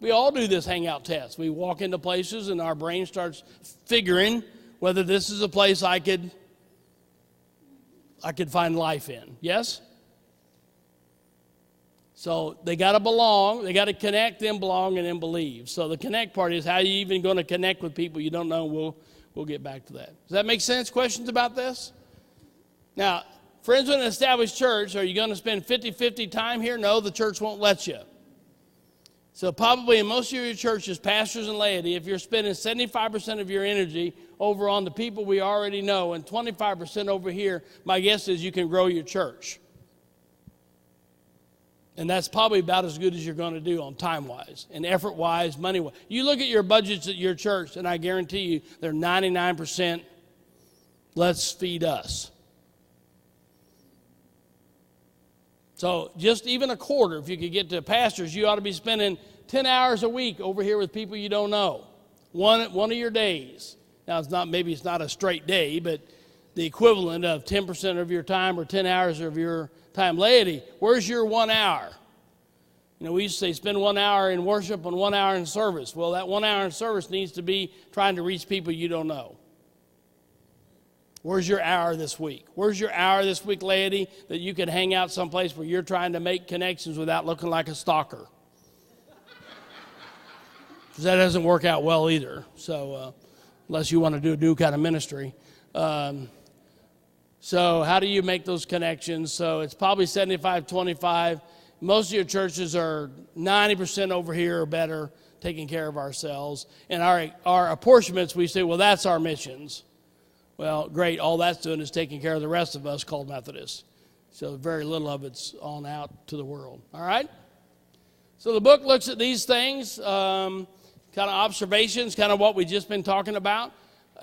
We all do this hangout test. We walk into places and our brain starts figuring whether this is a place I could find life in. Yes? So they got to belong. They got to connect, then belong, and then believe. So the connect part is how you even going to connect with people you don't know. We'll get back to that. Does that make sense? Questions about this? Now, friends in an established church, are you going to spend 50-50 time here? No, the church won't let you. So probably in most of your churches, pastors and laity, if you're spending 75% of your energy over on the people we already know and 25% over here, my guess is you can grow your church. And that's probably about as good as you're going to do on time-wise and effort-wise, money-wise. You look at your budgets at your church, and I guarantee you they're 99%, let's feed us. So just even a quarter, if you could get to pastors, you ought to be spending 10 hours a week over here with people you don't know. One of your days. Now, maybe it's not a straight day, but the equivalent of 10% of your time or 10 hours of your time. Laity, where's your 1 hour? You know, we used to say spend 1 hour in worship and 1 hour in service. Well, that 1 hour in service needs to be trying to reach people you don't know. Where's your hour this week? Where's your hour this week, laity, that you can hang out someplace where you're trying to make connections without looking like a stalker? Because that doesn't work out well either, so unless you want to do a new kind of ministry. So how do you make those connections? So it's probably 75-25. Most of your churches are 90% over here or better, taking care of ourselves. And our apportionments, we say, well, that's our missions. Well, great. All that's doing is taking care of the rest of us called Methodists. So very little of it's on out to the world. All right? So the book looks at these things, kind of observations, kind of what we've just been talking about.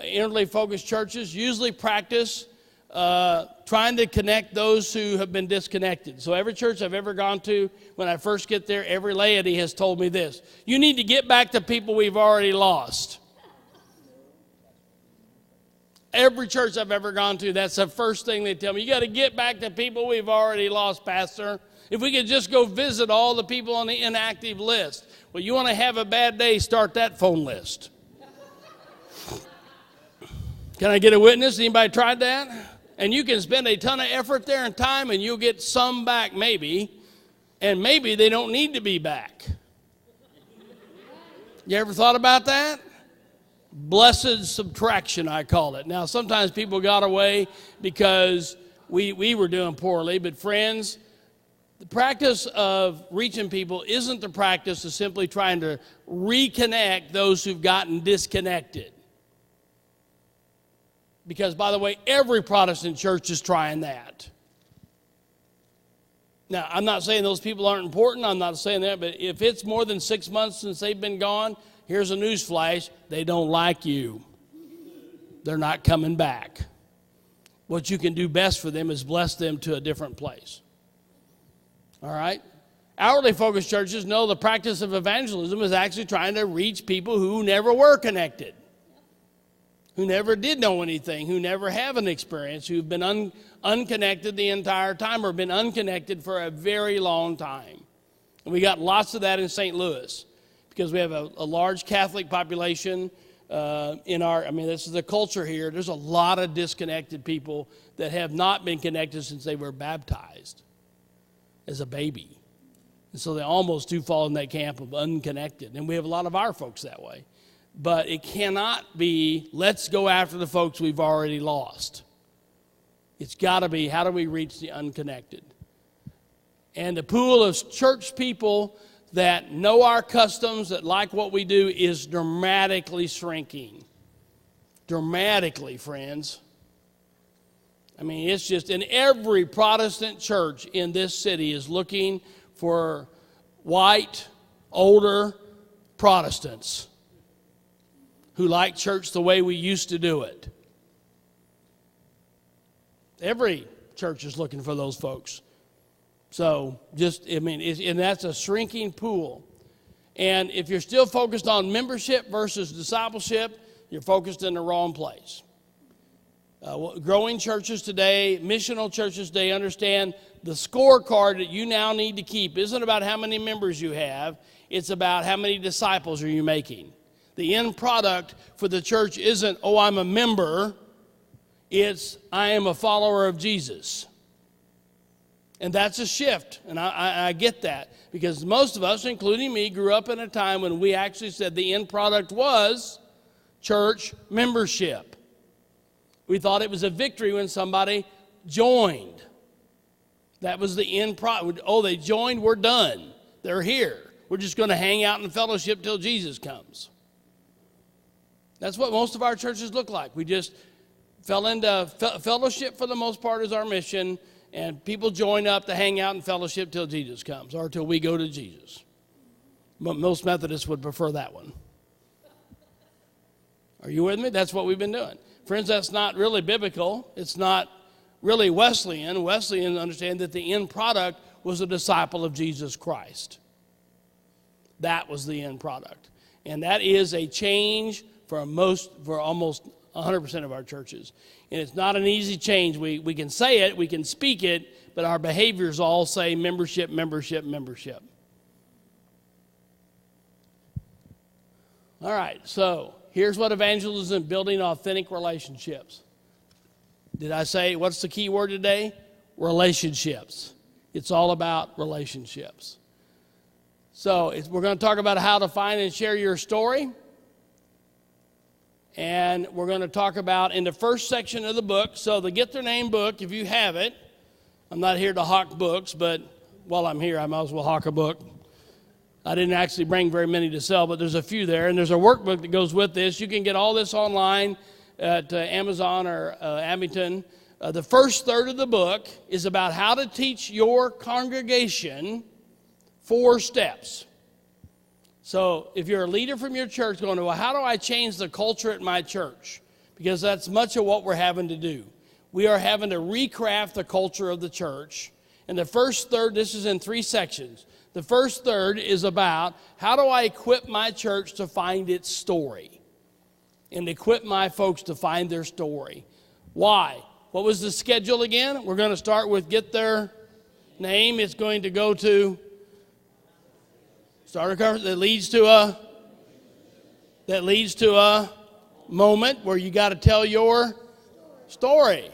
Inwardly focused churches usually practice trying to connect those who have been disconnected. So every church I've ever gone to, when I first get there, every laity has told me this: you need to get back to people we've already lost. Every church I've ever gone to, that's the first thing they tell me. You got to get back to people we've already lost, Pastor. If we could just go visit all the people on the inactive list. Well, you want to have a bad day, start that phone list. Can I get a witness? Anybody tried that? And you can spend a ton of effort there and time, and you'll get some back maybe, and maybe they don't need to be back. You ever thought about that? Blessed subtraction, I call it. Now, sometimes people got away because we were doing poorly, but friends, the practice of reaching people isn't the practice of simply trying to reconnect those who've gotten disconnected. Because, by the way, every Protestant church is trying that. Now, I'm not saying those people aren't important. I'm not saying that. But if it's more than 6 months since they've been gone, here's a news flash: they don't like you. They're not coming back. What you can do best for them is bless them to a different place. All right? Outwardly focused churches know the practice of evangelism is actually trying to reach people who never were connected, who never did know anything, who never have an experience, who've been unconnected the entire time or been unconnected for a very long time. And we got lots of that in St. Louis because we have a large Catholic population this is the culture here. There's a lot of disconnected people that have not been connected since they were baptized as a baby. And so they almost do fall in that camp of unconnected. And we have a lot of our folks that way. But it cannot be, let's go after the folks we've already lost. It's got to be, how do we reach the unconnected? And the pool of church people that know our customs, that like what we do, is dramatically shrinking. Dramatically, friends. I mean, it's just, in every Protestant church in this city is looking for white, older Protestants who like church the way we used to do it. Every church is looking for those folks. So and that's a shrinking pool. And if you're still focused on membership versus discipleship, you're focused in the wrong place. Growing churches today, missional churches today, understand the scorecard that you now need to keep isn't about how many members you have. It's about how many disciples are you making. The end product for the church isn't, oh, I'm a member. It's, I am a follower of Jesus. And that's a shift, and I get that. Because most of us, including me, grew up in a time when we actually said the end product was church membership. We thought it was a victory when somebody joined. That was the end product. Oh, they joined, we're done. They're here. We're just going to hang out and fellowship till Jesus comes. That's what most of our churches look like. We just fell into fellowship for the most part is our mission, and people join up to hang out and fellowship till Jesus comes or till we go to Jesus. But most Methodists would prefer that one. Are you with me? That's what we've been doing. Friends, that's not really biblical. It's not really Wesleyan. Wesleyans understand that the end product was a disciple of Jesus Christ. That was the end product. And that is a change for almost 100% of our churches. And it's not an easy change. We can say it, we can speak it, but our behaviors all say membership, membership, membership. All right, so here's what evangelism, building authentic relationships. Did I say, what's the key word today? Relationships. It's all about relationships. So we're going to talk about how to find and share your story. And we're going to talk about in the first section of the book, so the Get Their Name book, if you have it. I'm not here to hawk books, but while I'm here, I might as well hawk a book. I didn't actually bring very many to sell, but there's a few there. And there's a workbook that goes with this. You can get all this online at Amazon or Abington. The first third of the book is about how to teach your congregation 4 steps. So if you're a leader from your church going, well, how do I change the culture at my church? Because that's much of what we're having to do. We are having to recraft the culture of the church. And the first third, this is in 3 sections. The first third is about how do I equip my church to find its story and equip my folks to find their story. Why? What was the schedule again? We're going to start with Get Their Name. It's going to go to start a conference that leads to a moment where you got to tell your story.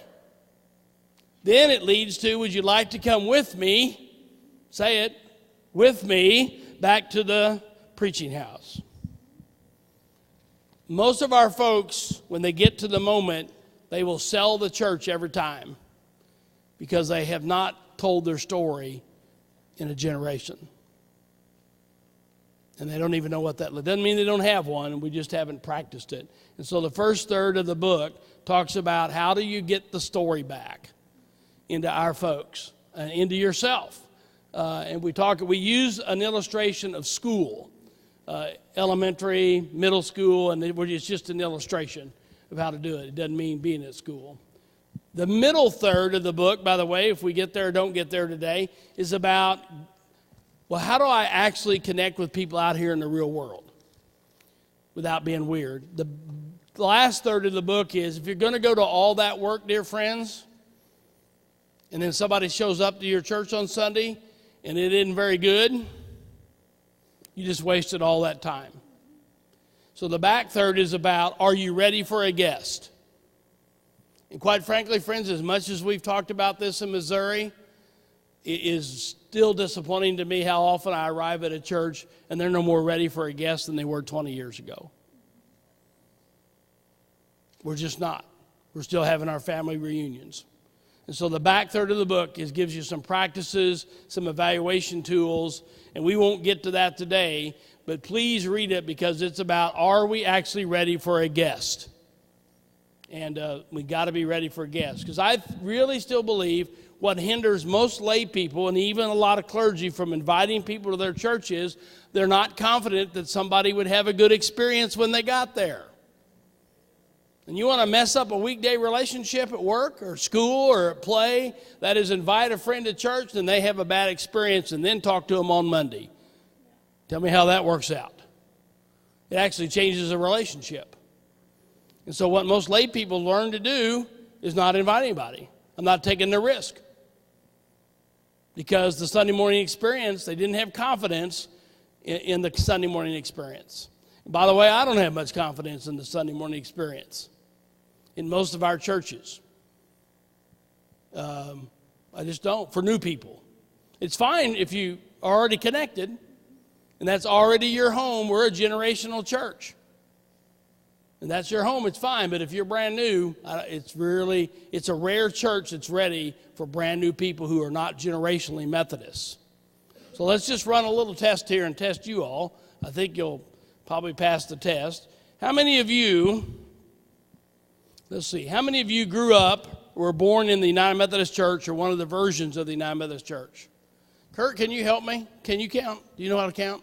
Then it leads to, would you like to come with me? Say it. With me back to the preaching house. Most of our folks, when they get to the moment, they will sell the church every time because they have not told their story in a generation. And they don't even know what that doesn't mean they don't have one, we just haven't practiced it. And so the first third of the book talks about how do you get the story back into our folks, into yourself. And we use an illustration of school, elementary, middle school, and it's just an illustration of how to do it. It doesn't mean being at school. The middle third of the book, by the way, if we get there or don't get there today, is about, well, how do I actually connect with people out here in the real world without being weird? The last third of the book is, if you're going to go to all that work, dear friends, and then somebody shows up to your church on Sunday and it isn't very good, you just wasted all that time. So the back third is about, are you ready for a guest? And quite frankly, friends, as much as we've talked about this in Missouri, it is still disappointing to me how often I arrive at a church and they're no more ready for a guest than they were 20 years ago. We're just not. We're still having our family reunions. And so the back third of the book gives you some practices, some evaluation tools, and we won't get to that today, but please read it because it's about, are we actually ready for a guest? And we got to be ready for guests. Because I really still believe what hinders most lay people and even a lot of clergy from inviting people to their church is they're not confident that somebody would have a good experience when they got there. And you want to mess up a weekday relationship at work or school or at play, that is, invite a friend to church and they have a bad experience and then talk to them on Monday. Tell me how that works out. It actually changes a relationship. And so what most lay people learn to do is not invite anybody. I'm not taking the risk. Because the Sunday morning experience, they didn't have confidence in the Sunday morning experience. And by the way, I don't have much confidence in the Sunday morning experience in most of our churches. I just don't, for new people. It's fine if you are already connected, and that's already your home. We're a generational church. And that's your home, it's fine. But if you're brand new, it's a rare church that's ready for brand new people who are not generationally Methodists. So let's just run a little test here and test you all. I think you'll probably pass the test. How many of you, let's see, how many of you grew up, were born in the United Methodist Church or one of the versions of the United Methodist Church? Kurt, can you help me? Can you count? Do you know how to count?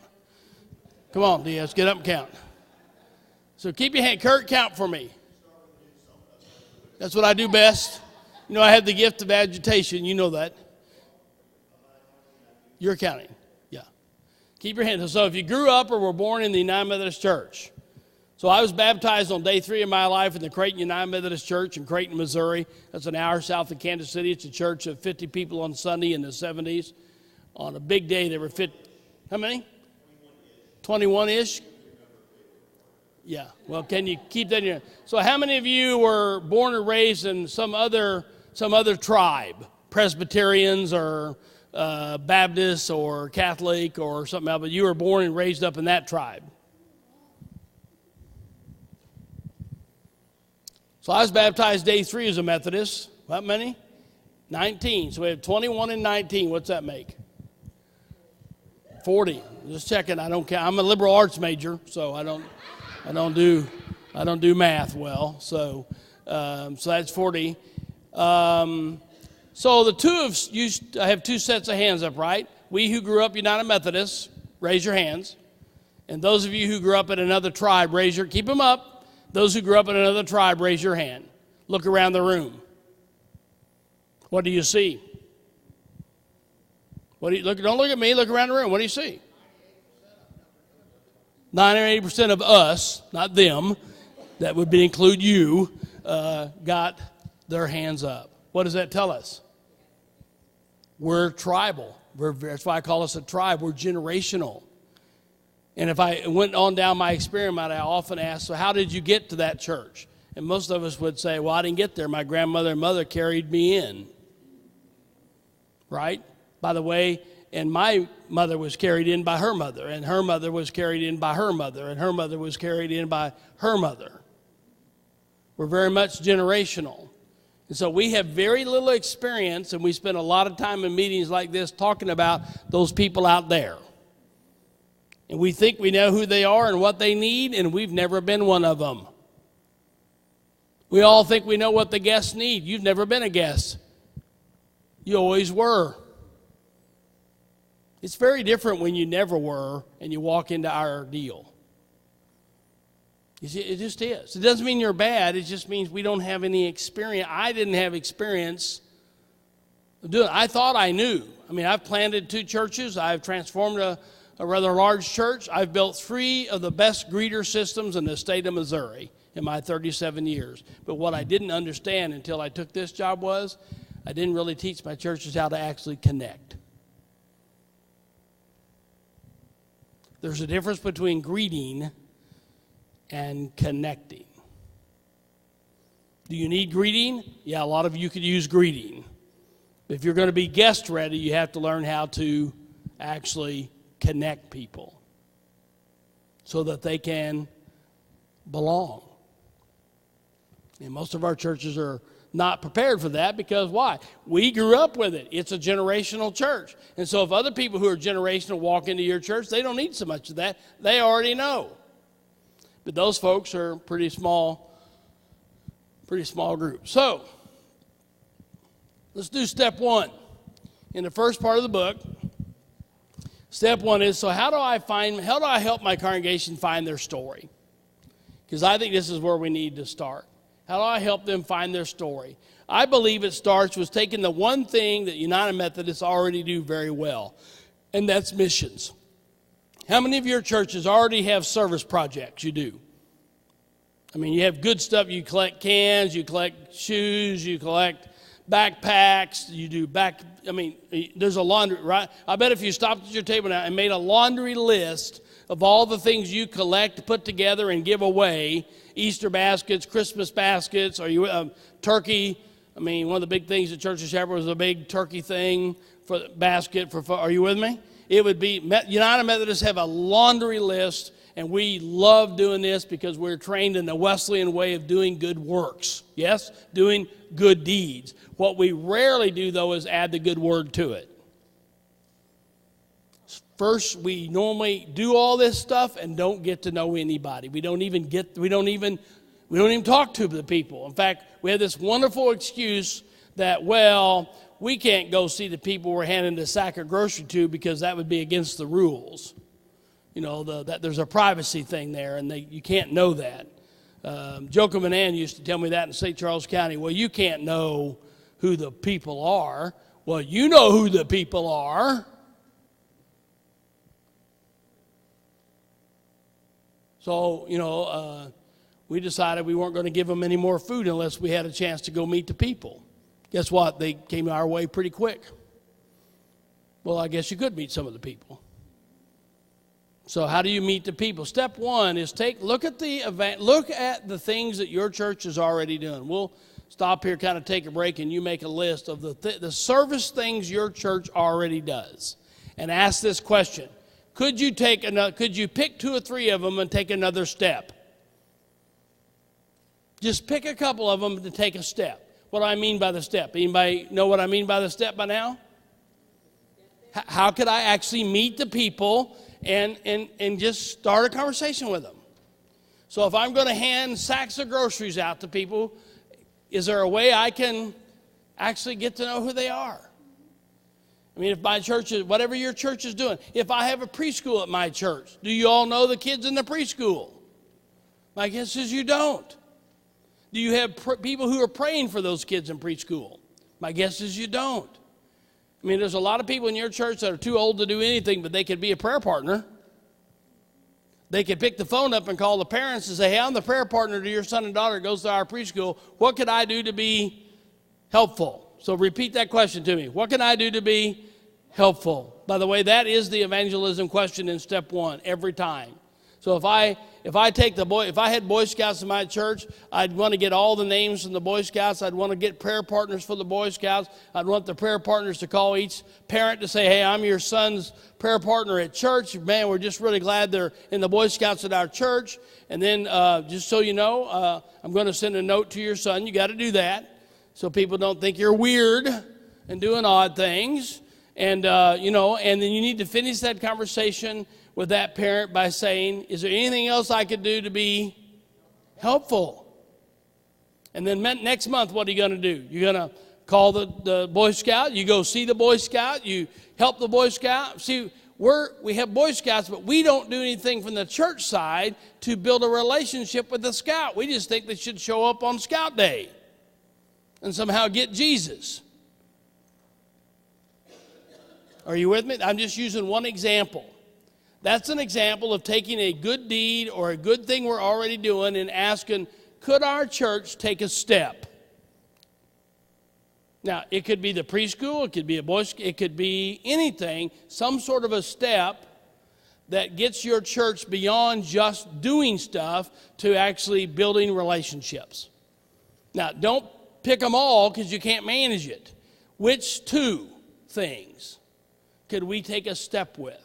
Come on, Diaz, get up and count. So keep your hand. Kurt, count for me. That's what I do best. You know, I have the gift of agitation. You know that. You're counting. Yeah. Keep your hand. So if you grew up or were born in the United Methodist Church. So I was baptized on day 3 of my life in the Creighton United Methodist Church in Creighton, Missouri. That's an hour south of Kansas City. It's a church of 50 people on Sunday in the 70s. On a big day, there were 50. How many? 21-ish? Yeah. Well, can you keep that in your... So how many of you were born or raised in some other tribe? Presbyterians or Baptists or Catholic or something else, but you were born and raised up in that tribe. So I was baptized day 3 as a Methodist. How many? 19. So we have 21 and 19. What's that make? 40. Just checking. I don't count. I'm a liberal arts major, so I don't do math well. So that's 40. So the two of you, I have 2 sets of hands up, right? We who grew up United Methodists, raise your hands. And those of you who grew up in another tribe, keep them up. Those who grew up in another tribe, raise your hand. Look around the room. What do you see? Don't look at me, look around the room. What do you see? 98% of us, not them, that would include you, got their hands up. What does that tell us? We're tribal. That's why I call us a tribe. We're generational. And if I went on down my experiment, I often ask, so how did you get to that church? And most of us would say, well, I didn't get there. My grandmother and mother carried me in. Right? By the way, and my mother was carried in by her mother, and her mother was carried in by her mother, and her mother was carried in by her mother. We're very much generational. And so we have very little experience, and we spend a lot of time in meetings like this talking about those people out there. And we think we know who they are and what they need, and we've never been one of them. We all think we know what the guests need. You've never been a guest. You always were. It's very different when you never were and you walk into our deal. You see, it just is. It doesn't mean you're bad. It just means we don't have any experience. I didn't have experience of doing it. I thought I knew. I mean, I've planted 2 churches. I've transformed a rather large church. I've built 3 of the best greeter systems in the state of Missouri in my 37 years. But what I didn't understand until I took this job was I didn't really teach my churches how to actually connect. There's a difference between greeting and connecting. Do you need greeting? Yeah, a lot of you could use greeting. If you're going to be guest ready, you have to learn how to actually connect people so that they can belong. And most of our churches are not prepared for that because why? We grew up with it. It's a generational church. And so if other people who are generational walk into your church, they don't need so much of that. They already know. But those folks are pretty small group. So let's do step 1. In the first part of the book, step 1 is, so how do I help my congregation find their story? Because I think this is where we need to start. How do I help them find their story? I believe it starts with taking the one thing that United Methodists already do very well, and that's missions. How many of your churches already have service projects? You do. I mean, you have good stuff. You collect cans, you collect shoes, you collect backpacks, you do there's a laundry, right? I bet if you stopped at your table now and made a laundry list of all the things you collect, put together, and give away, Easter baskets, Christmas baskets, turkey. I mean, one of the big things at Church of Shepherd was a big turkey thing for the basket. Are you with me? It would be, United Methodists have a laundry list, and we love doing this because we're trained in the Wesleyan way of doing good works. Yes? Doing good deeds. What we rarely do, though, is add the good word to it. First, we normally do all this stuff and don't get to know anybody. We don't even talk to the people. In fact, we have this wonderful excuse that, well, we can't go see the people we're handing the sack of grocery to because that would be against the rules. You know, that there's a privacy thing there, and you can't know that. Joachim and Ann used to tell me that in St. Charles County. Well, you can't know who the people are. Well, you know who the people are. So, we decided we weren't going to give them any more food unless we had a chance to go meet the people. Guess what? They came our way pretty quick. Well, I guess you could meet some of the people. So how do you meet the people? Step one is look at the things that your church is already doing. We'll stop here, kind of take a break, and you make a list of the service things your church already does. And ask this question. Could you pick 2 or 3 of them and take another step? Just pick a couple of them to take a step. What do I mean by the step? Anybody know what I mean by the step by now? How could I actually meet the people and just start a conversation with them? So if I'm going to hand sacks of groceries out to people, is there a way I can actually get to know who they are? I mean, if my church is, whatever your church is doing, if I have a preschool at my church, do you all know the kids in the preschool? My guess is you don't. Do you have people who are praying for those kids in preschool? My guess is you don't. I mean, there's a lot of people in your church that are too old to do anything, but they could be a prayer partner. They could pick the phone up and call the parents and say, hey, I'm the prayer partner to your son and daughter who goes to our preschool. What could I do to be helpful? So repeat that question to me. What can I do to be helpful? By the way, that is the evangelism question in step 1 every time. So if I had Boy Scouts in my church, I'd want to get all the names from the Boy Scouts. I'd want to get prayer partners for the Boy Scouts. I'd want the prayer partners to call each parent to say, hey, I'm your son's prayer partner at church. Man, we're just really glad they're in the Boy Scouts at our church. And then just so you know, I'm going to send a note to your son. You got to do that so people don't think you're weird and doing odd things. And, and then you need to finish that conversation with that parent by saying, is there anything else I could do to be helpful? And then next month, what are you going to do? You're going to call the Boy Scout. You go see the Boy Scout. You help the Boy Scout. See, we have Boy Scouts, but we don't do anything from the church side to build a relationship with the Scout. We just think they should show up on Scout Day and somehow get Jesus. Are you with me? I'm just using one example. That's an example of taking a good deed or a good thing we're already doing and asking, could our church take a step? Now, it could be the preschool, it could be a boy, it could be anything, some sort of a step that gets your church beyond just doing stuff to actually building relationships. Now, don't pick them all because you can't manage it. Which 2 things could we take a step with?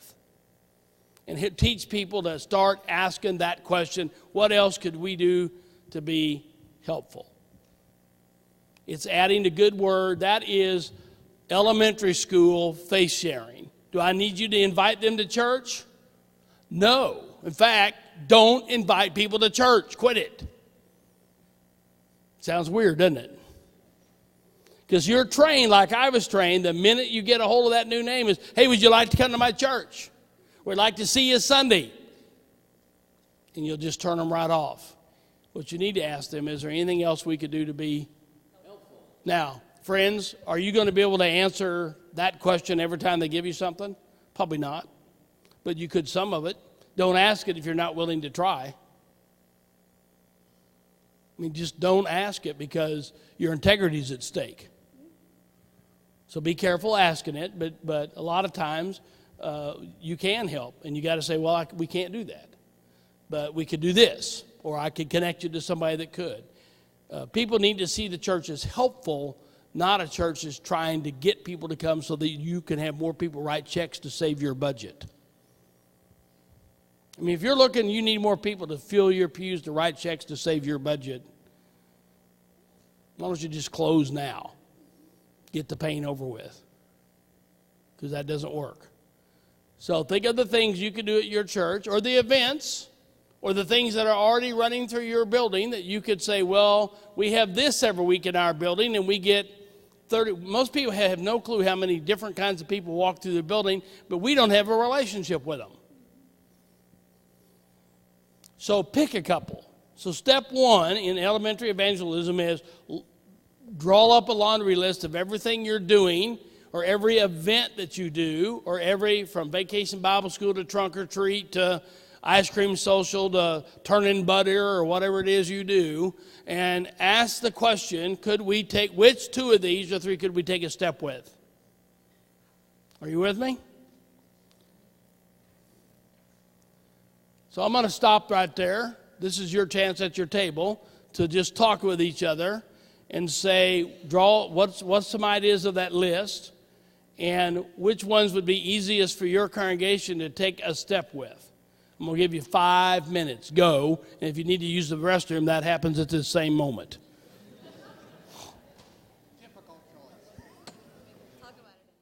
And teach people to start asking that question, what else could we do to be helpful? It's adding the good word. That is elementary school faith sharing. Do I need you to invite them to church? No. In fact, don't invite people to church. Quit it. Sounds weird, doesn't it? Because you're trained like I was trained. The minute you get a hold of that new name is, hey, would you like to come to my church? We'd like to see you Sunday. And you'll just turn them right off. What you need to ask them, is there anything else we could do to be helpful? Now, friends, are you going to be able to answer that question every time they give you something? Probably not. But you could some of it. Don't ask it if you're not willing to try. I mean, just don't ask it because your integrity is at stake. So be careful asking it, but a lot of times you can help, and you got to say, well, we can't do that, but we could do this, or I could connect you to somebody that could. People need to see the church as helpful, not a church that's trying to get people to come so that you can have more people write checks to save your budget. I mean, if you're looking, you need more people to fill your pews to write checks to save your budget, why don't you just close now? Get the pain over with, because that doesn't work. So think of the things you could do at your church, or the events, or the things that are already running through your building that you could say, well, we have this every week in our building, and we get 30. Most people have no clue how many different kinds of people walk through the building, but we don't have a relationship with them. So pick a couple. So step one in elementary evangelism is draw up a laundry list of everything you're doing, or every event that you do, or from vacation Bible school to trunk or treat to ice cream social to turning butter or whatever it is you do, and ask the question, which two of these or three could we take a step with? Are you with me? So I'm going to stop right there. This is your chance at your table to just talk with each other and say, what's some ideas of that list, and which ones would be easiest for your congregation to take a step with. I'm going to give you 5 minutes. Go. And if you need to use the restroom, that happens at the same moment. Typical choice. Talk about it.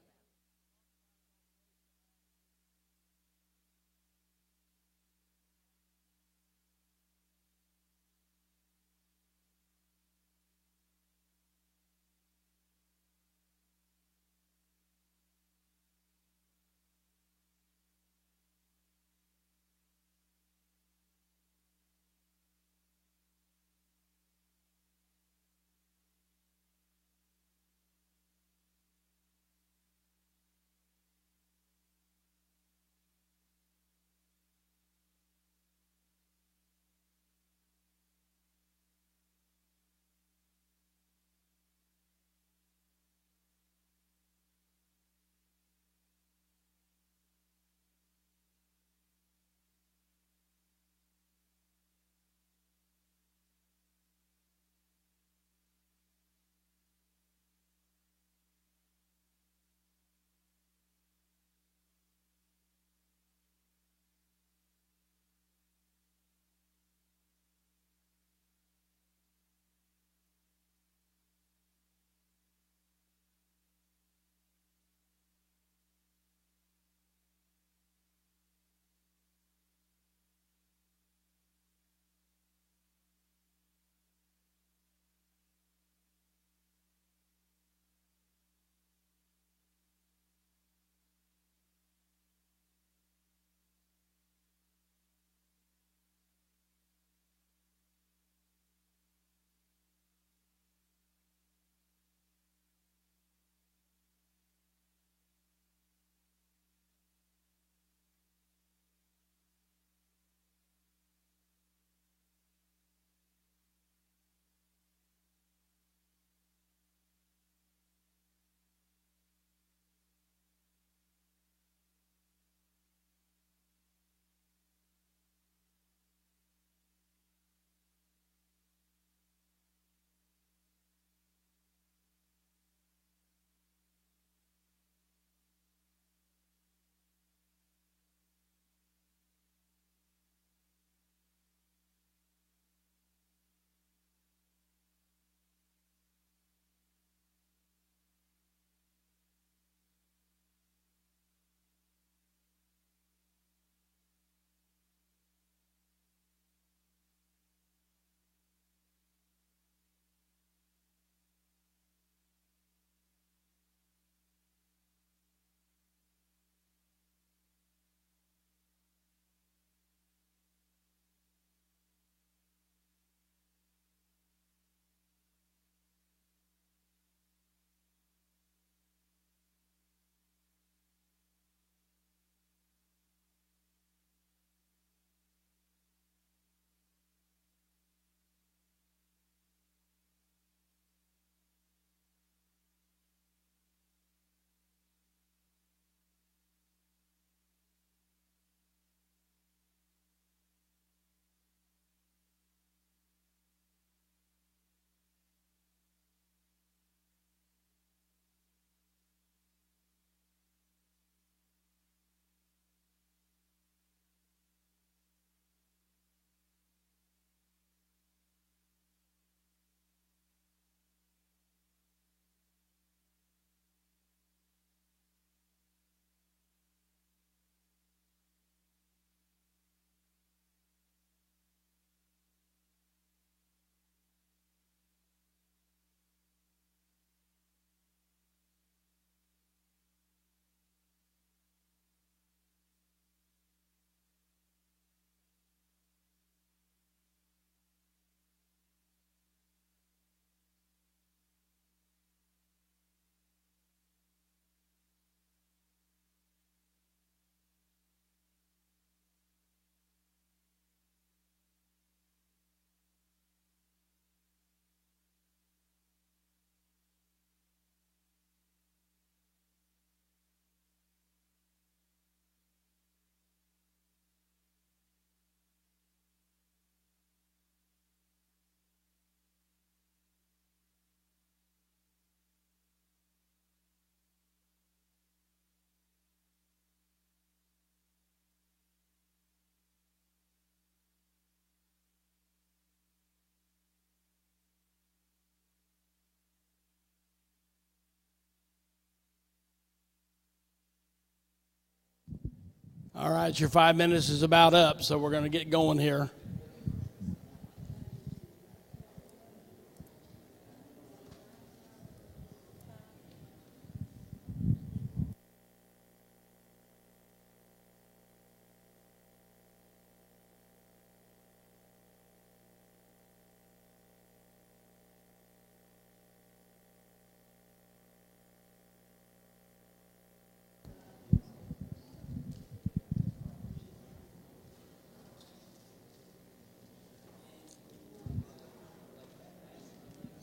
All right, your 5 minutes is about up, so we're going to get going here.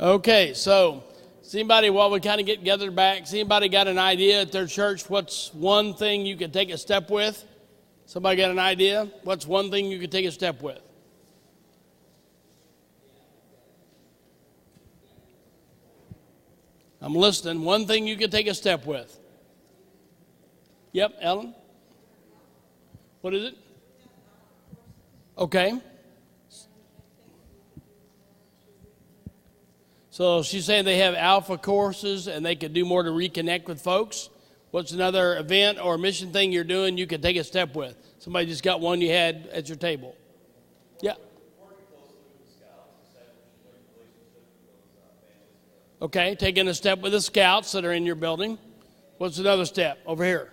Okay, so does anybody, while we kind of get gathered back, has anybody got an idea at their church what's one thing you could take a step with? Somebody got an idea? What's one thing you could take a step with? I'm listening. One thing you could take a step with. Yep, Ellen? What is it? Okay. So she's saying they have alpha courses and they could do more to reconnect with folks. What's another event or mission thing you're doing you could take a step with? Somebody just got one you had at your table. Yeah. Okay, taking a step with the scouts that are in your building. What's another step over here?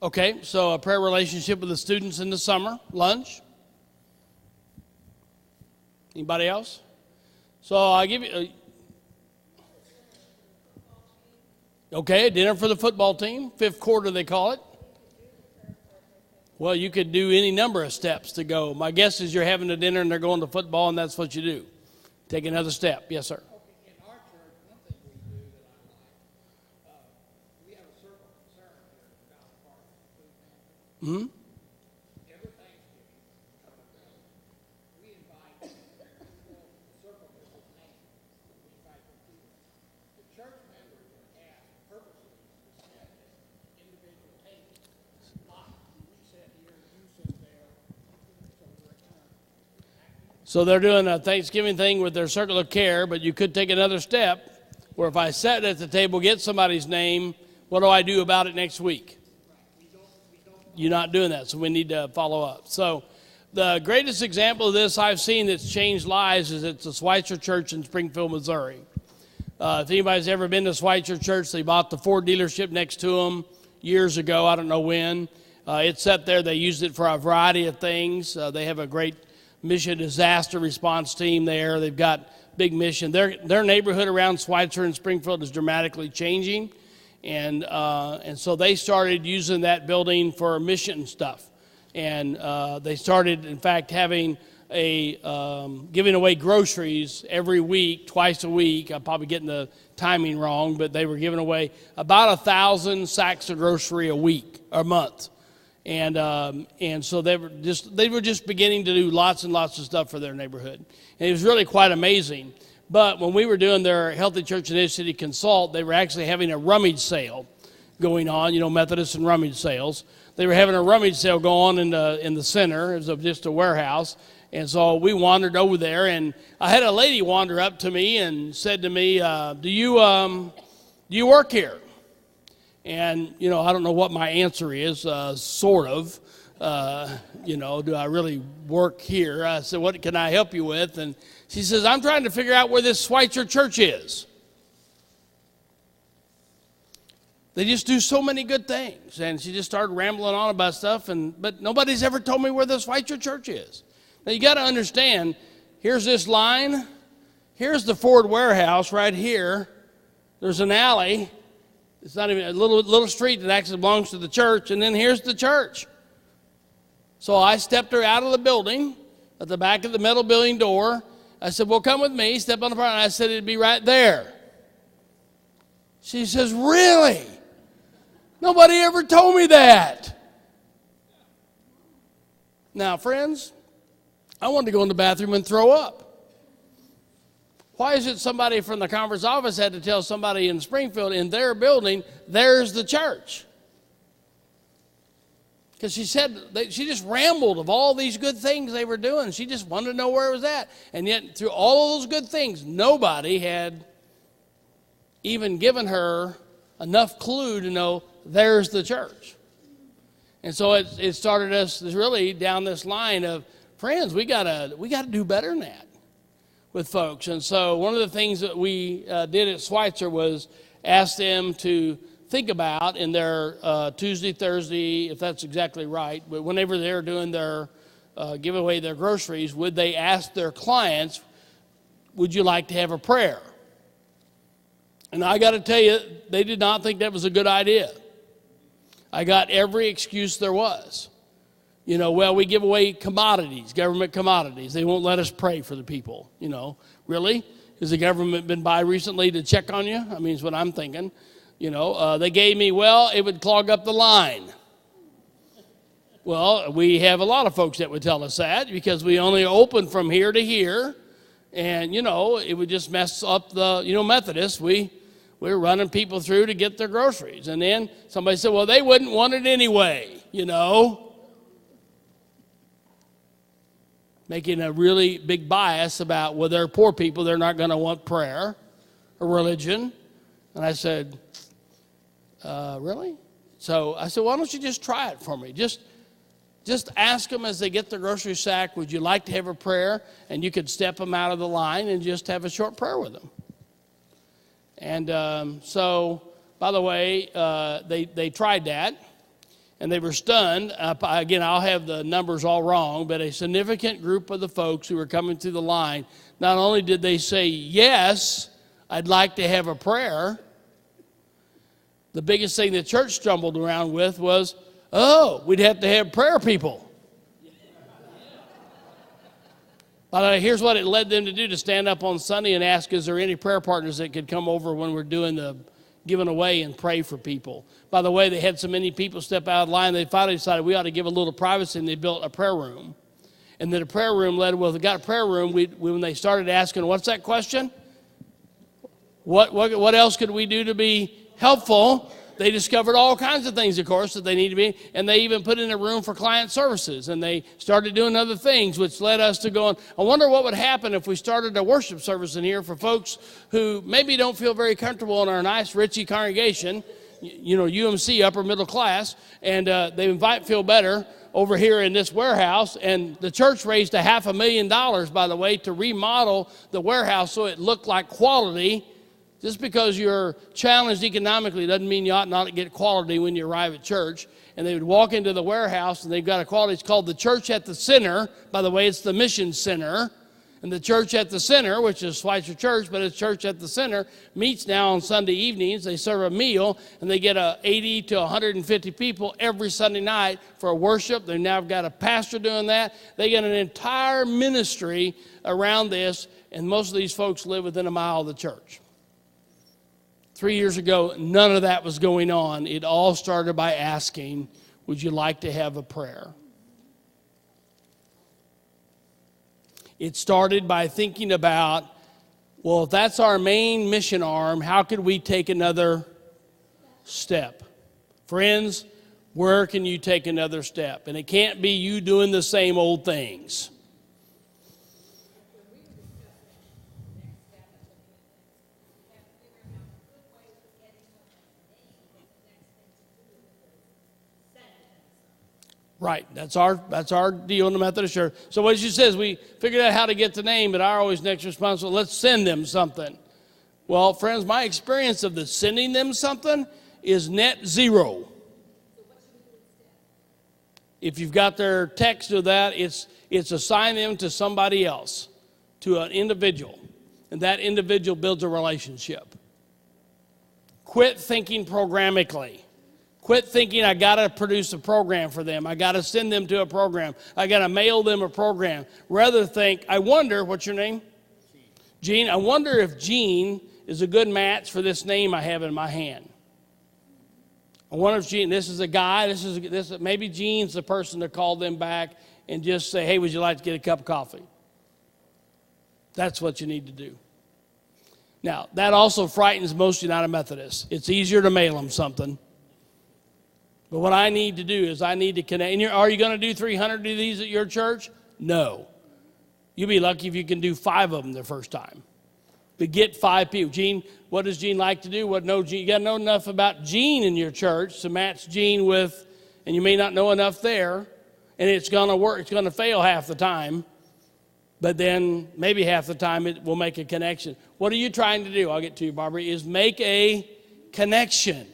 Okay, so a prayer relationship with the students in the summer, lunch. Anybody else? So I'll give you, okay, a dinner for the football team, fifth quarter they call it. Well, you could do any number of steps to go. My guess is you're having a dinner and they're going to football and that's what you do. Take another step. Yes, sir. In our church, one thing we do that I like, we have a circle of concern here about Farr food pantry. Every Thanksgiving, we invite people, the circle with his name. We invite them to it. The church members are asked purposely to set individual tables. Like we sit here, you sit there, so we're kind of So they're doing a Thanksgiving thing with their circle of care, but you could take another step where if I sat at the table, get somebody's name, what do I do about it next week? You're not doing that, so we need to follow up. So the greatest example of this I've seen that's changed lives is it's the Schweitzer Church in Springfield, Missouri. If anybody's ever been to Schweitzer Church, they bought the Ford dealership next to them years ago, I don't know when. It's set there. They used it for a variety of things. They have a great mission disaster response team there. They've got big mission. Their neighborhood around Schweitzer and Springfield is dramatically changing. And so they started using that building for mission stuff. And they started, in fact, having giving away groceries every week, twice a week. I'm probably getting the timing wrong, but they were giving away about 1,000 sacks of grocery a week, or a month. And so they were just beginning to do lots and lots of stuff for their neighborhood. And it was really quite amazing. But when we were doing their Healthy Church Initiative Consult, they were actually having a rummage sale going on, Methodist and rummage sales. They were having a rummage sale go on in the center. It was just a warehouse. And so we wandered over there, and I had a lady wander up to me and said to me, do you work here? And, I don't know what my answer is, sort of. Do I really work here? I said, what can I help you with? And she says, I'm trying to figure out where this Schweitzer Church is. They just do so many good things. And she just started rambling on about stuff, but nobody's ever told me where the Schweitzer Church is. Now, you got to understand, here's this line. Here's the Ford warehouse right here. There's an alley. It's not even a little street that actually belongs to the church. And then here's the church. So I stepped her out of the building at the back of the metal building door. I said, well, come with me. Step on the front. And I said, it'd be right there. She says, really? Nobody ever told me that. Now, friends, I wanted to go in the bathroom and throw up. Why is it somebody from the conference office had to tell somebody in Springfield in their building, there's the church? Because she said, she just rambled of all these good things they were doing. She just wanted to know where it was at. And yet, through all of those good things, nobody had even given her enough clue to know there's the church. And so it started us really down this line of, friends, we gotta do better than that with folks. And so one of the things that we did at Schweitzer was ask them to think about in their Tuesday, Thursday, if that's exactly right, but whenever they're doing their give away their groceries, would they ask their clients, would you like to have a prayer? And I got to tell you, they did not think that was a good idea. I got every excuse there was. You know, well, we give away commodities, government commodities. They won't let us pray for the people. You know, really? Has the government been by recently to check on you? I mean, it's what I'm thinking. You know, they gave me, well, it would clog up the line. Well, we have a lot of folks that would tell us that because we only open from here to here. And, you know, it would just mess up the, you know, Methodists. We're running people through to get their groceries. And then somebody said, well, they wouldn't want it anyway, you know. Making a really big bias about, well, they're poor people, they're not going to want prayer or religion. And I said, really? So I said, why don't you just try it for me? Just ask them as they get their grocery sack, would you like to have a prayer? And you could step them out of the line and just have a short prayer with them. And so, by the way, they tried that, and they were stunned. Again, I'll have the numbers all wrong, but a significant group of the folks who were coming through the line, not only did they say, yes, I'd like to have a prayer, the biggest thing the church stumbled around with was, oh, we'd have to have prayer people. By the way, here's what it led them to do, to stand up on Sunday and ask, is there any prayer partners that could come over when we're doing the giving away and pray for people? By the way, they had so many people step out of line, they finally decided we ought to give a little privacy, and they built a prayer room. And then the prayer room led, well, if we got a prayer room, when they started asking, what's that question? What else could we do to be helpful? They discovered all kinds of things, of course, that they need to be, and they even put in a room for client services, and they started doing other things, which led us to going, I wonder what would happen if we started a worship service in here for folks who maybe don't feel very comfortable in our nice, richy congregation, you know, UMC, upper middle class, and they feel better over here in this warehouse, and the church raised $500,000, by the way, to remodel the warehouse so it looked like quality. Just because you're challenged economically doesn't mean you ought not to get quality when you arrive at church. And they would walk into the warehouse, and they've got a quality. It's called the Church at the Center. By the way, it's the Mission Center. And the Church at the Center, which is Schweitzer Church, but it's Church at the Center, meets now on Sunday evenings. They serve a meal, and they get 80 to 150 people every Sunday night for worship. They've now got a pastor doing that. They get an entire ministry around this, and most of these folks live within a mile of the church. 3 years ago, none of that was going on. It all started by asking, would you like to have a prayer? It started by thinking about, well, if that's our main mission arm, how could we take another step? Friends, where can you take another step? And it can't be you doing the same old things. Right, that's our deal in the Methodist Church. So what she says, we figured out how to get the name, but our always next response was, let's send them something. Well, friends, my experience of the sending them something is net zero. If you've got their text or that, it's assign them to somebody else, to an individual, and that individual builds a relationship. Quit thinking programmatically. Quit thinking I got to produce a program for them. I got to send them to a program. I got to mail them a program. Rather think, I wonder, what's your name? Gene. I wonder if Gene is a good match for this name I have in my hand. I wonder if Gene, this is a guy, maybe Gene's the person to call them back and just say, hey, would you like to get a cup of coffee? That's what you need to do. Now, that also frightens most United Methodists. It's easier to mail them something. But what I need to do is I need to connect. And are you going to do 300 of these at your church? No. You'll be lucky if you can do 5 of them the first time. But get 5 people. Gene, what does Gene like to do? You got to know enough about Gene in your church to match Gene with, and you may not know enough there, and it's going to work. It's going to fail half the time, but then maybe half the time it will make a connection. What are you trying to do? I'll get to you, Barbara, is make a connection.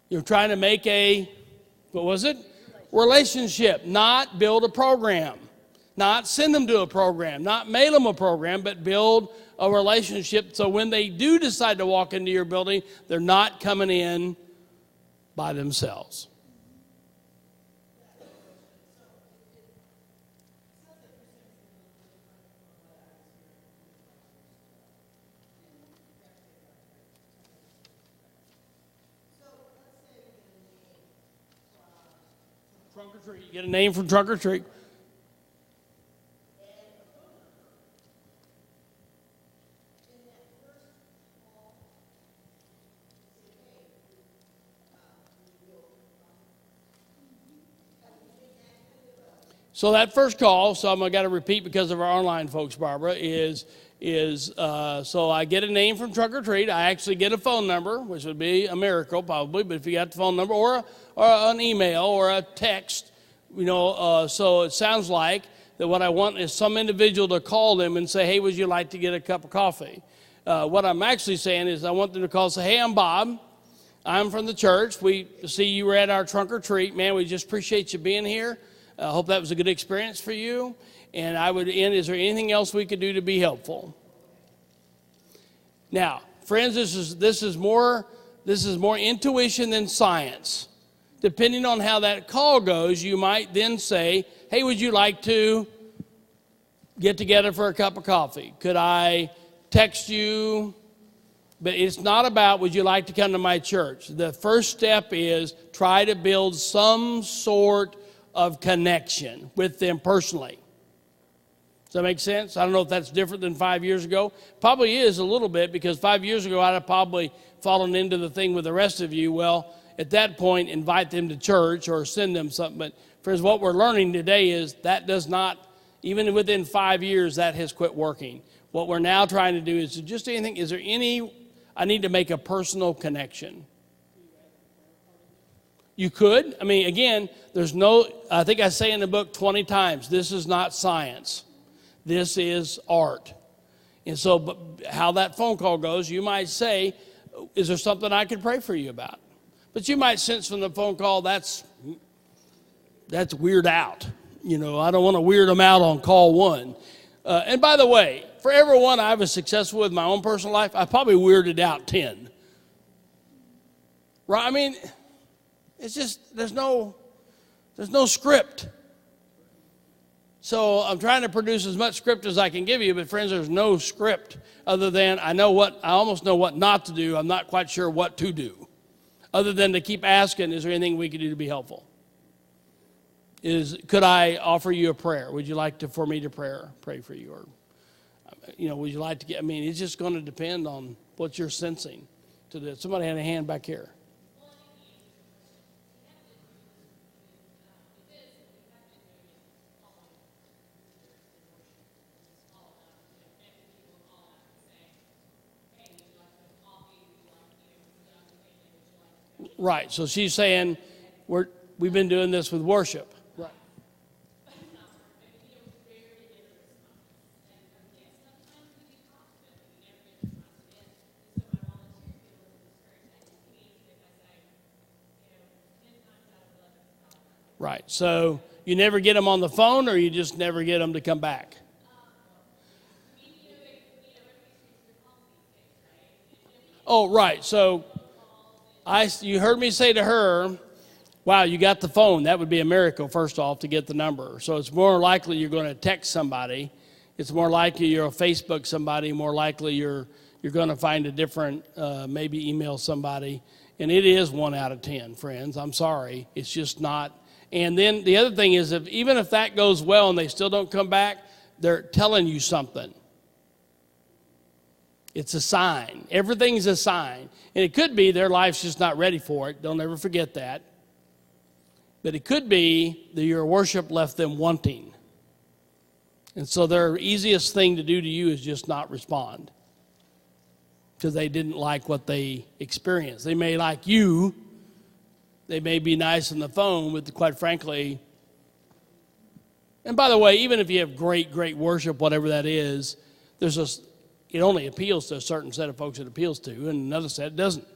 You're trying to make relationship, not build a program. Not send them to a program, not mail them a program, but build a relationship so when they do decide to walk into your building, they're not coming in by themselves. Trunk or treat. You get a name from Trunk or Treat. So that first call, so I'm going to repeat because of our online folks, Barbara, so I get a name from Trunk or Treat. I actually get a phone number, which would be a miracle probably, but if you got the phone number or an email or a text, so it sounds like that what I want is some individual to call them and say, hey, would you like to get a cup of coffee? What I'm actually saying is I want them to call and say, hey, I'm Bob. I'm from the church. We see you were at our Trunk or Treat. Man, we just appreciate you being here. I hope that was a good experience for you. And I would end, is there anything else we could do to be helpful? Now, friends, this is more intuition than science. Depending on how that call goes, you might then say, hey, would you like to get together for a cup of coffee? Could I text you? But it's not about, would you like to come to my church? The first step is try to build some sort of connection with them personally. Does that make sense? I don't know if that's different than 5 years ago. Probably is a little bit, because 5 years ago I'd have probably fallen into the thing with the rest of you. Well, at that point, invite them to church or send them something. But friends, what we're learning today is that does not, even within 5 years, that has quit working. What we're now trying to do is just anything, is there any, I need to make a personal connection. You could. I mean, again, I think I say in the book 20 times, this is not science. This is art. And so, but how that phone call goes, you might say, is there something I could pray for you about? But you might sense from the phone call, that's weird out. I don't want to weird them out on call one. And by the way, for everyone I was successful with in my own personal life, I probably weirded out 10. Right? I mean, it's just, there's no script. So I'm trying to produce as much script as I can give you, but friends, there's no script other than I almost know what not to do. I'm not quite sure what to do, other than to keep asking, is there anything we could do to be helpful? Could I offer you a prayer? Would you like for me to pray for you? Or, would you like to it's just going to depend on what you're sensing. Somebody had a hand back here. Right, so she's saying we've been doing this with worship. Right. Right, so you never get them on the phone, or you just never get them to come back? Oh, right, so you heard me say to her, wow, you got the phone. That would be a miracle, first off, to get the number. So it's more likely you're going to text somebody. It's more likely you're going to Facebook somebody. More likely you're going to find a different, maybe email somebody. And it is 1 out of 10, friends. I'm sorry. It's just not. And then the other thing is, even if that goes well and they still don't come back, they're telling you something. It's a sign. Everything's a sign. And it could be their life's just not ready for it. Don't ever forget that. But it could be that your worship left them wanting. And so their easiest thing to do to you is just not respond. because they didn't like what they experienced. They may like you. They may be nice on the phone, but quite frankly, and by the way, even if you have great worship, whatever that is, it only appeals to a certain set of folks it appeals to, and another set doesn't.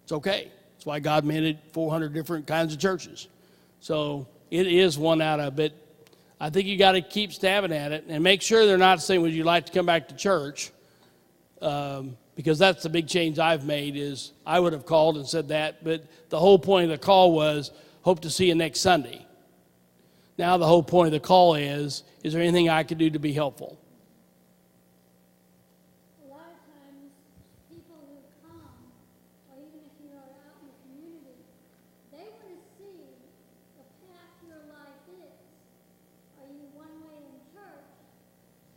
It's okay. That's why God made it 400 different kinds of churches. So it is one out of it. I think you got to keep stabbing at it and make sure they're not saying, would you like to come back to church? Because that's the big change I've made is I would have called and said that, but the whole point of the call was, hope to see you next Sunday. Now the whole point of the call is there anything I could do to be helpful? A lot of times, people who come, or even if you are out in the community, they want to see the path your life is. Are you one way in church?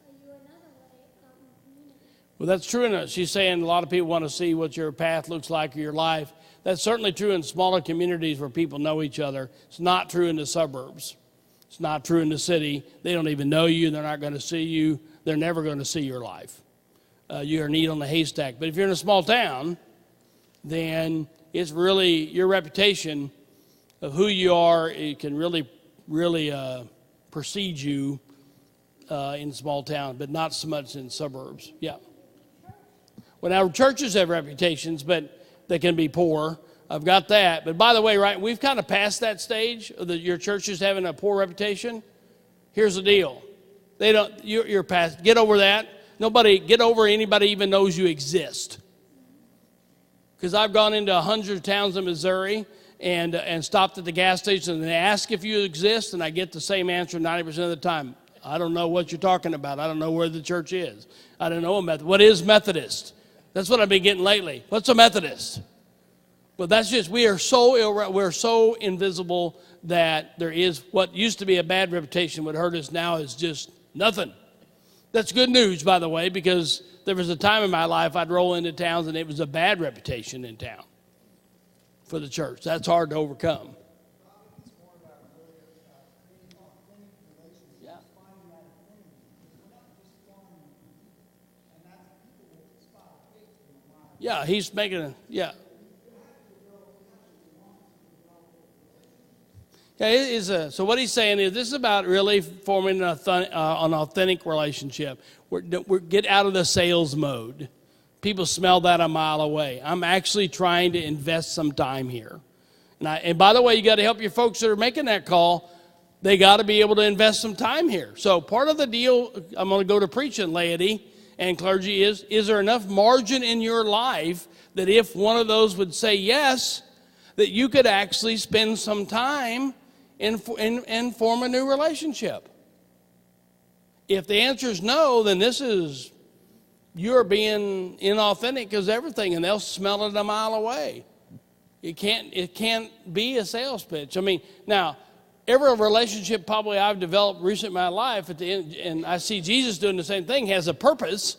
Are you another way out in the community? Well, that's true. She's saying a lot of people want to see what your path looks like or your life. That's certainly true in smaller communities where people know each other. It's not true in the suburbs. It's not true in the city. They don't even know you. They're not going to see you. They're never going to see your life. You're a needle in a haystack. But if you're in a small town, then it's really your reputation of who you are. It can really precede you in small town, but not so much in suburbs. Yeah. Well, now churches have reputations, but they can be poor. I've got that. But by the way, right, we've kind of passed that stage of your church is having a poor reputation. Here's the deal. You're past, get over that. Get over anybody even knows you exist. Because I've gone into 100 towns in Missouri and stopped at the gas station and they ask if you exist, and I get the same answer 90% of the time. I don't know what you're talking about. I don't know where the church is. I don't know a Methodist. What is Methodist? That's what I've been getting lately. What's a Methodist? But that's just, we're so invisible that there is what used to be a bad reputation would hurt us now is just nothing. That's good news, by the way, because there was a time in my life I'd roll into towns and it was a bad reputation in town for the church. That's hard to overcome. Yeah. Yeah, he's making yeah. Yeah, so what he's saying is this is about really forming an authentic relationship. Get out of the sales mode. People smell that a mile away. I'm actually trying to invest some time here. And by the way, you got to help your folks that are making that call. They got to be able to invest some time here. So part of the deal, I'm going to go to preaching, laity and clergy, is there enough margin in your life that if one of those would say yes, that you could actually spend some time and form a new relationship? If the answer is no, then you're being inauthentic because everything, and they'll smell it a mile away. It can't be a sales pitch. I mean, now, every relationship probably I've developed recently in my life at the end, and I see Jesus doing the same thing, has a purpose.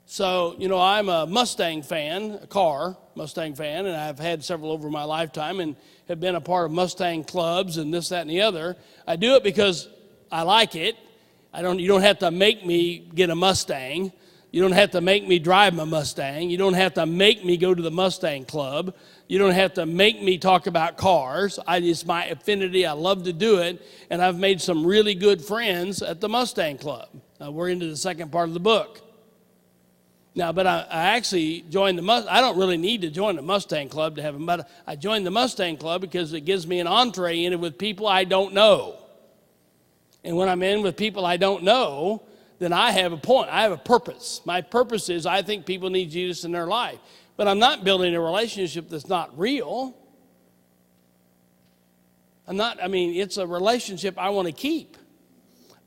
So, I'm a Mustang fan, and I've had several over my lifetime and have been a part of Mustang clubs and this, that, and the other. I do it because I like it. You don't have to make me get a Mustang. You don't have to make me drive my Mustang. You don't have to make me go to the Mustang club. You don't have to make me talk about cars. It's my affinity. I love to do it. And I've made some really good friends at the Mustang club. We're into the second part of the book. Now, but I actually joined I don't really need to join the Mustang club to have them, but I joined the Mustang club because it gives me an entree in it with people I don't know. And when I'm in with people I don't know, then I have a point. I have a purpose. My purpose is I think people need Jesus in their life. But I'm not building a relationship that's not real. It's a relationship I want to keep.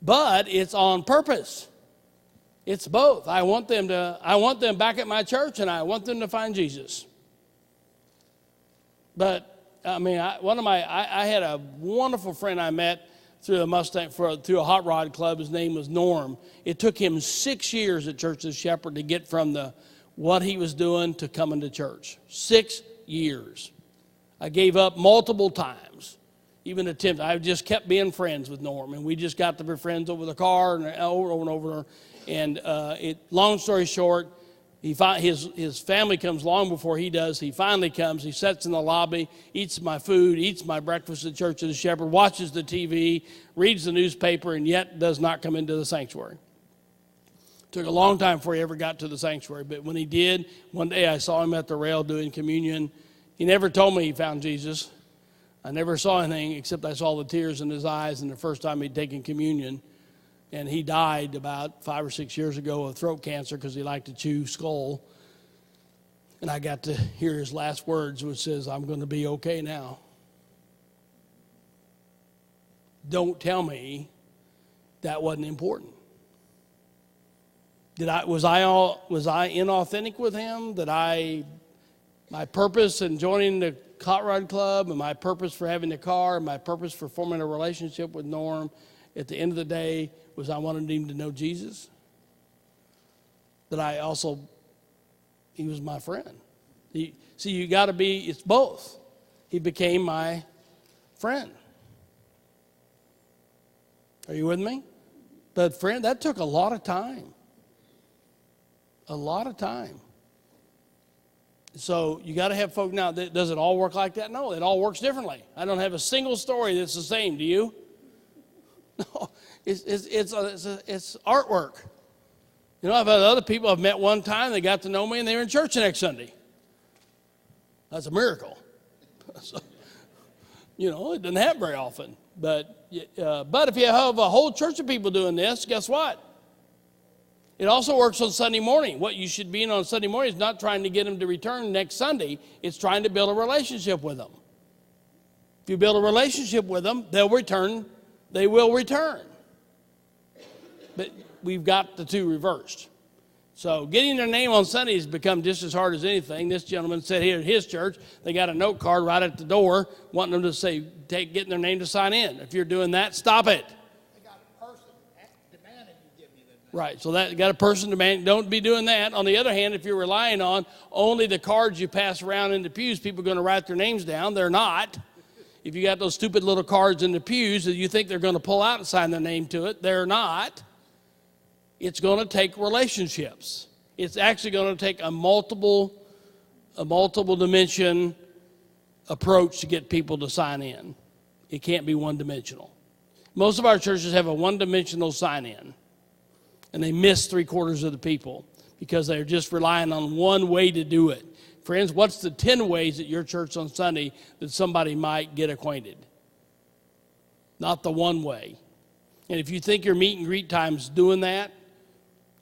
But it's on purpose. It's both. I want them back at my church, and I want them to find Jesus. But I had a wonderful friend I met through a hot rod club. His name was Norm. It took him 6 years at Church of the Shepherd to get from what he was doing to coming to church. 6 years. I gave up multiple times, even attempted. I just kept being friends with Norm, and we just got to be friends over the car and over and over. And long story short, His family comes long before he does. He finally comes. He sits in the lobby, eats my food, eats my breakfast at Church of the Shepherd, watches the TV, reads the newspaper, and yet does not come into the sanctuary. Took a long time before he ever got to the sanctuary, but when he did, one day I saw him at the rail doing communion. He never told me he found Jesus. I never saw anything except I saw the tears in his eyes and the first time he'd taken communion. And he died about 5 or 6 years ago of throat cancer because he liked to chew skull. And I got to hear his last words, which says, "I'm going to be okay now." Don't tell me that wasn't important. Was I inauthentic with him? My purpose in joining the Hot Rod Club and my purpose for having the car and my purpose for forming a relationship with Norm, at the end of the day, was I wanted him to know Jesus. He was my friend. You got to be, it's both. He became my friend. Are you with me? But friend, that took a lot of time. A lot of time. So you got to have folk. Now, does it all work like that? No, it all works differently. I don't have a single story that's the same. Do you? No, it's artwork. You know, I've had other people I've met one time, they got to know me, and they were in church the next Sunday. That's a miracle. So, you know, it doesn't happen very often. But if you have a whole church of people doing this, guess what? It also works on Sunday morning. What you should be in on Sunday morning is not trying to get them to return next Sunday. It's trying to build a relationship with them. If you build a relationship with them, they'll return. They will return. But we've got the two reversed. So getting their name on Sunday has become just as hard as anything. This gentleman said here at his church, they got a note card right at the door wanting them to say, getting their name to sign in. If you're doing that, stop it. They got a person demanding you give me the name. Right, so that got a person demanding, don't be doing that. On the other hand, if you're relying on only the cards you pass around in the pews, people are going to write their names down. They're not. If you got those stupid little cards in the pews that you think they're going to pull out and sign their name to it, they're not. It's going to take relationships. It's actually going to take a multiple dimension approach to get people to sign in. It can't be one dimensional. Most of our churches have a one-dimensional sign in, and they miss 3/4 of the people because they're just relying on one way to do it. Friends, what's the 10 ways at your church on Sunday that somebody might get acquainted? Not the one way. And if you think your meet and greet time's doing that,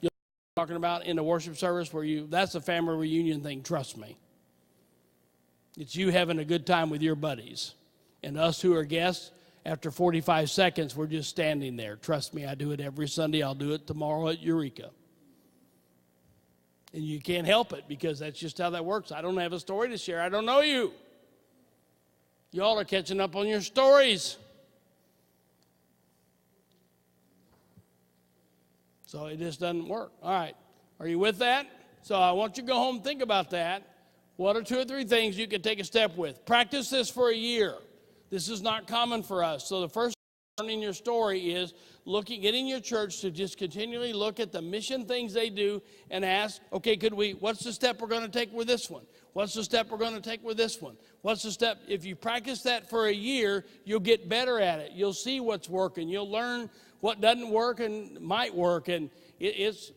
you're talking about in the worship service that's a family reunion thing, trust me. It's you having a good time with your buddies. And us who are guests, after 45 seconds, we're just standing there. Trust me, I do it every Sunday. I'll do it tomorrow at Eureka. And you can't help it because that's just how that works. I don't have a story to share. I don't know you. Y'all are catching up on your stories. So it just doesn't work. All right. Are you with that? So I want you to go home and think about that. What are 2 or 3 things you can take a step with? Practice this for a year. This is not common for us. So the first learning your story is getting your church to just continually look at the mission things they do and ask, okay, what's the step we're going to take with this one? What's the step we're going to take with this one? What's the step? If you practice that for a year, you'll get better at it. You'll see what's working. You'll learn what doesn't work and might work. And it's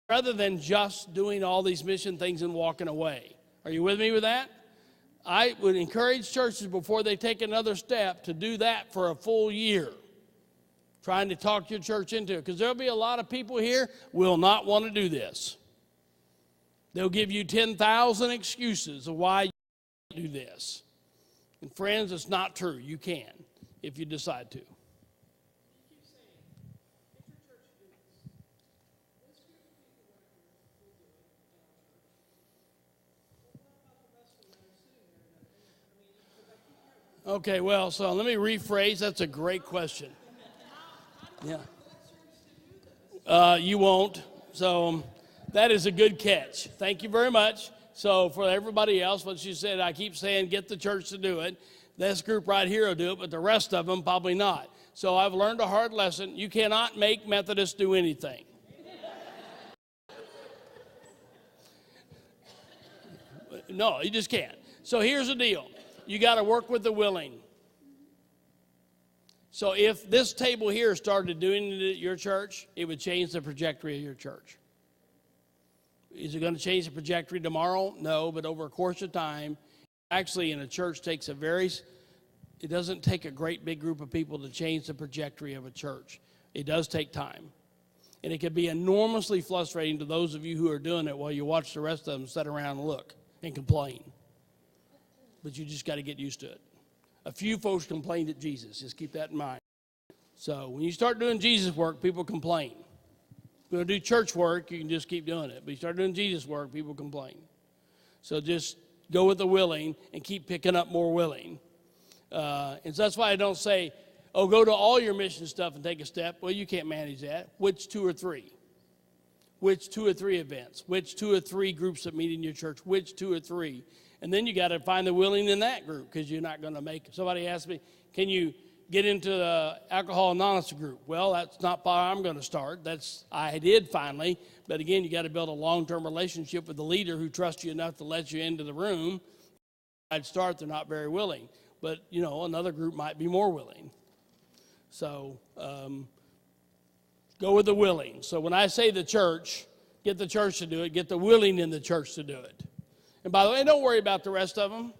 rather than just doing all these mission things and walking away. Are you with me with that? I would encourage churches before they take another step to do that for a full year. Trying to talk your church into it. Because there'll be a lot of people here who will not want to do this. They'll give you 10,000 excuses of why you can't do this. And friends, it's not true. You can if you decide to. Okay, well, so let me rephrase. That's a great question. Yeah. You won't. So that is a good catch. Thank you very much. So for everybody else, what you said, I keep saying get the church to do it. This group right here will do it, but the rest of them probably not. So I've learned a hard lesson. You cannot make Methodists do anything. No, you just can't. So here's the deal. You got to work with the willing. So if this table here started doing it at your church, it would change the trajectory of your church. Is it going to change the trajectory tomorrow? No, but over a course of time, actually in a church it doesn't take a great big group of people to change the trajectory of a church. It does take time. And it can be enormously frustrating to those of you who are doing it while you watch the rest of them sit around and look and complain. But you just got to get used to it. A few folks complained at Jesus. Just keep that in mind. So when you start doing Jesus work, people complain. If you're going to do church work, you can just keep doing it. But you start doing Jesus work, people complain. So just go with the willing and keep picking up more willing. And so that's why I don't say, oh, go to all your mission stuff and take a step. Well, you can't manage that. Which 2 or 3? Which 2 or 3 events? Which 2 or 3 groups that meet in your church? Which 2 or 3? And then you got to find the willing in that group because you're not going to make it. Somebody asked me, can you get into the Alcohol Anonymous group? Well, that's not how I'm going to start. I did finally. But again, you got to build a long-term relationship with the leader who trusts you enough to let you into the room. I'd start, they're not very willing. But, another group might be more willing. So go with the willing. So when I say the church, get the church to do it. Get the willing in the church to do it. And by the way, don't worry about the rest of them.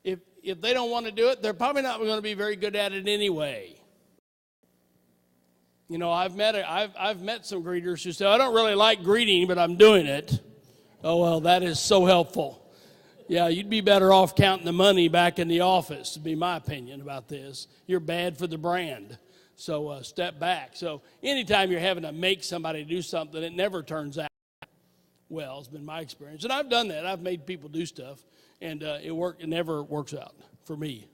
If they don't want to do it, they're probably not going to be very good at it anyway. I've met some greeters who say, I don't really like greeting, but I'm doing it. Oh, well, that is so helpful. Yeah, you'd be better off counting the money back in the office, to be my opinion about this. You're bad for the brand. So step back. So anytime you're having to make somebody do something, it never turns out well. It's been my experience. And I've done that. I've made people do stuff, and it never works out for me.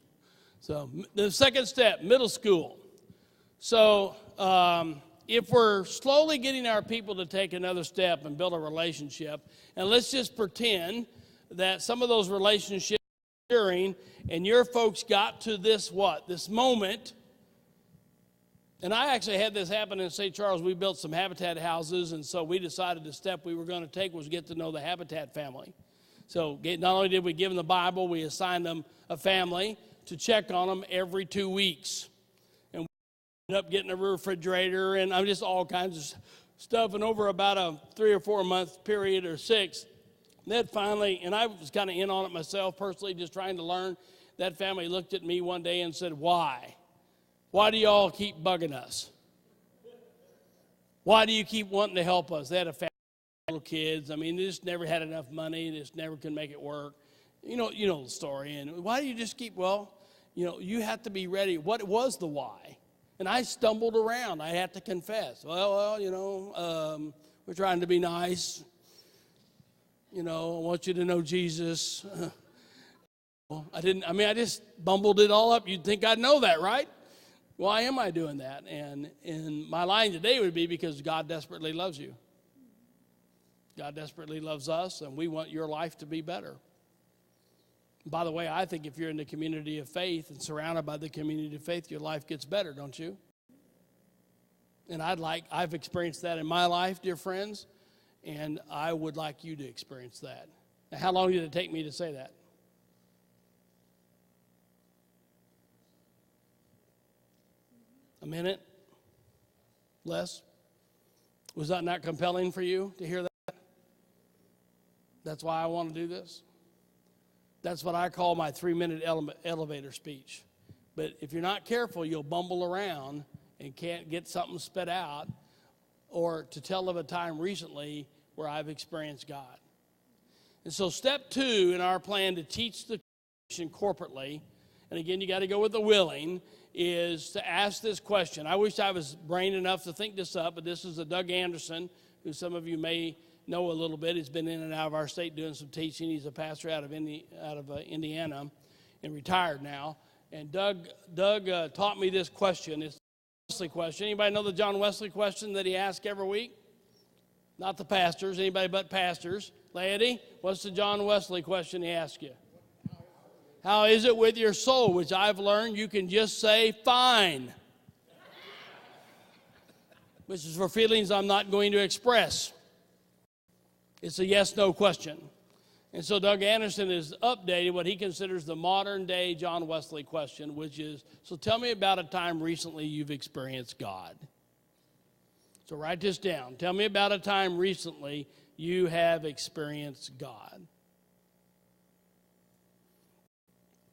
So the second step, middle school. So if we're slowly getting our people to take another step and build a relationship, and let's just pretend that some of those relationships are maturing, and your folks got to this moment. And I actually had this happen in St. Charles. We built some Habitat houses, and so we decided the step we were going to take was get to know the Habitat family. So not only did we give them the Bible, we assigned them a family to check on them every 2 weeks. And we ended up getting a refrigerator and just all kinds of stuff. And over about a 3 or 4 month period or 6, that finally, and I was kind of in on it myself personally, just trying to learn, that family looked at me one day and said, why? Why do y'all keep bugging us? Why do you keep wanting to help us? They had a family, little kids. I mean, they just never had enough money. They just never could make it work. You know the story. And why do you just keep, you have to be ready. What was the why? And I stumbled around. I had to confess. We're trying to be nice. I want you to know Jesus. I just bumbled it all up. You'd think I'd know that, right? Why am I doing that? And my line today would be because God desperately loves you. God desperately loves us, and we want your life to be better. By the way, I think if you're in the community of faith and surrounded by the community of faith, your life gets better, don't you? And I've experienced that in my life, dear friends, and I would like you to experience that. Now, how long did it take me to say that? A minute? Less? Was that not compelling for you to hear that? That's why I want to do this. That's what I call my 3-minute elevator speech. But if you're not careful, you'll bumble around and can't get something spit out, or to tell of a time recently where I've experienced God. And so step 2 in our plan to teach the Christian corporately, and again, you got to go with the willing, is to ask this question. I wish I was brain enough to think this up, but this is a Doug Anderson, who some of you may know a little bit. He's been in and out of our state doing some teaching. He's a pastor out of Indiana and retired now. And Doug taught me this question. It's the Wesley question. Anybody know the John Wesley question that he asks every week? Not the pastors, anybody but pastors. Laity, what's the John Wesley question he asks you? How is it with your soul? Which I've learned you can just say, fine. Which is for feelings I'm not going to express. It's a yes-no question. And so Doug Anderson has updated what he considers the modern day John Wesley question, which is, so tell me about a time recently you've experienced God. So write this down. Tell me about a time recently you have experienced God.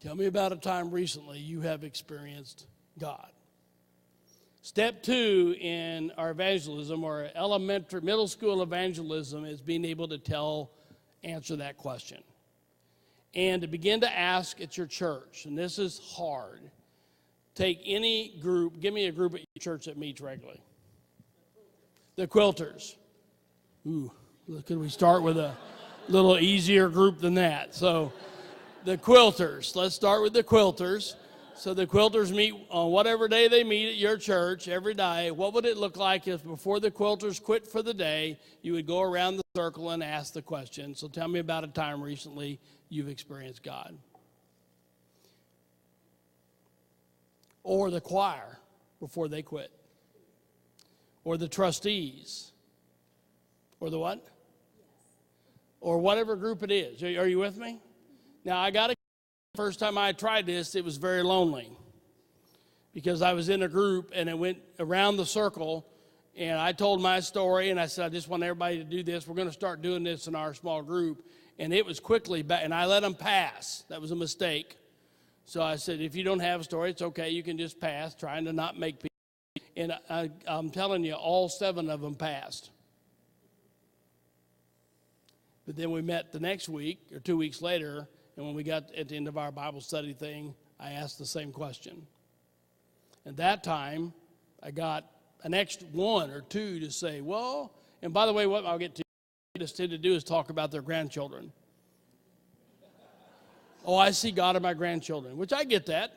Tell me about a time recently you have experienced God. Step 2 in our evangelism, or middle school evangelism, is being able to answer that question. And to begin to ask at your church, and this is hard. Take any group, give me a group at your church that meets regularly. The Quilters. Ooh, could we start with a little easier group than that? So the Quilters, let's start with the Quilters. So the Quilters meet on whatever day they meet at your church every day. What would it look like if before the Quilters quit for the day, you would go around the circle and ask the question, so tell me about a time recently you've experienced God. Or the choir before they quit. Or the trustees. Or the what? Or whatever group it is. Are you with me? Now, I got to. First time I tried this, it was very lonely because I was in a group and it went around the circle and I told my story and I said, I just want everybody to do this. We're going to start doing this in our small group. And it was quickly back, and I let them pass. That was a mistake. So I said, if you don't have a story, it's okay. You can just pass, trying to not make people. And I'm telling you, all 7 of them passed. But then we met the next week or 2 weeks later. And when we got at the end of our Bible study thing, I asked the same question. And that time, I got an extra 1 or 2 to say, well, and by the way, what I'll get to just tend to do is talk about their grandchildren. Oh, I see God in my grandchildren, which I get that.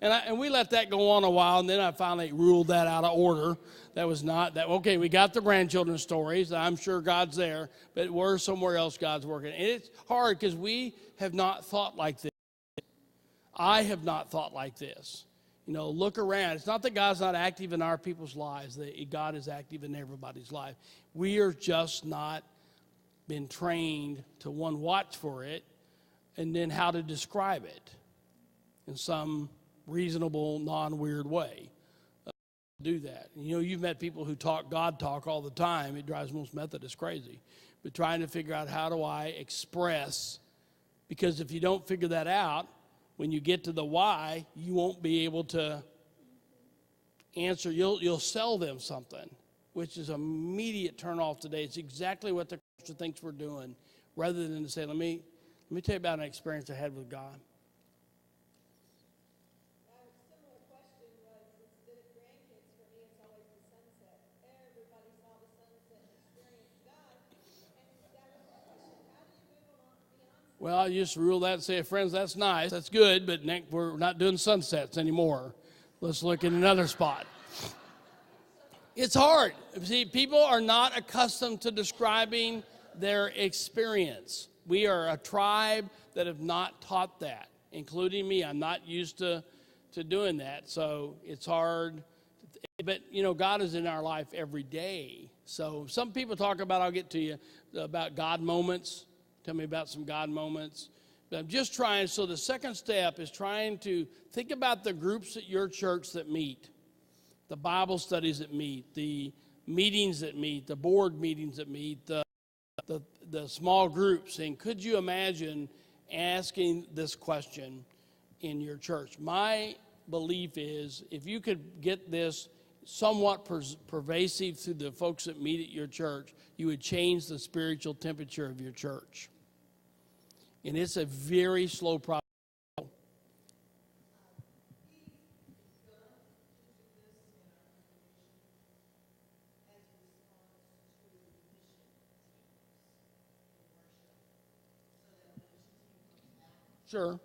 And we let that go on a while, and then I finally ruled that out of order. That was not that. Okay, we got the grandchildren stories. I'm sure God's there, but we're somewhere else God's working. And it's hard because we have not thought like this. I have not thought like this. You know, look around. It's not that God's not active in our people's lives. That God is active in everybody's life. We are just not been trained to, one, watch for it, and then how to describe it in some reasonable, non-weird way. Do that. You know, you've met people who talk God talk all the time. It drives most Methodists crazy. But trying to figure out, how do I express? Because if you don't figure that out, when you get to the why, you won't be able to answer. You'll sell them something, which is an immediate turnoff today. It's exactly what the culture thinks we're doing, rather than to say, let me tell you about an experience I had with God. A similar question was, instead of grandkids, for me, it's always the sunset. Everybody saw the sunset and experienced God. And that was the question, how do you move along beyond? Well, you just rule that and say, friends, that's nice, that's good, but we're not doing sunsets anymore. Let's look at another spot. It's hard. See, people are not accustomed to describing their experience. We are a tribe that have not taught that, including me. I'm not used to doing that, so it's hard. But, you know, God is in our life every day. So some people talk about, I'll get to you, about God moments. Tell me about some God moments. But I'm just trying, so the second step is trying to think about the groups at your church that meet, the Bible studies that meet, the meetings that meet, the board meetings that meet, the small groups. And could you imagine asking this question in your church? My belief is, if you could get this somewhat pervasive through the folks that meet at your church, you would change the spiritual temperature of your church. And it's a very slow process. Sure.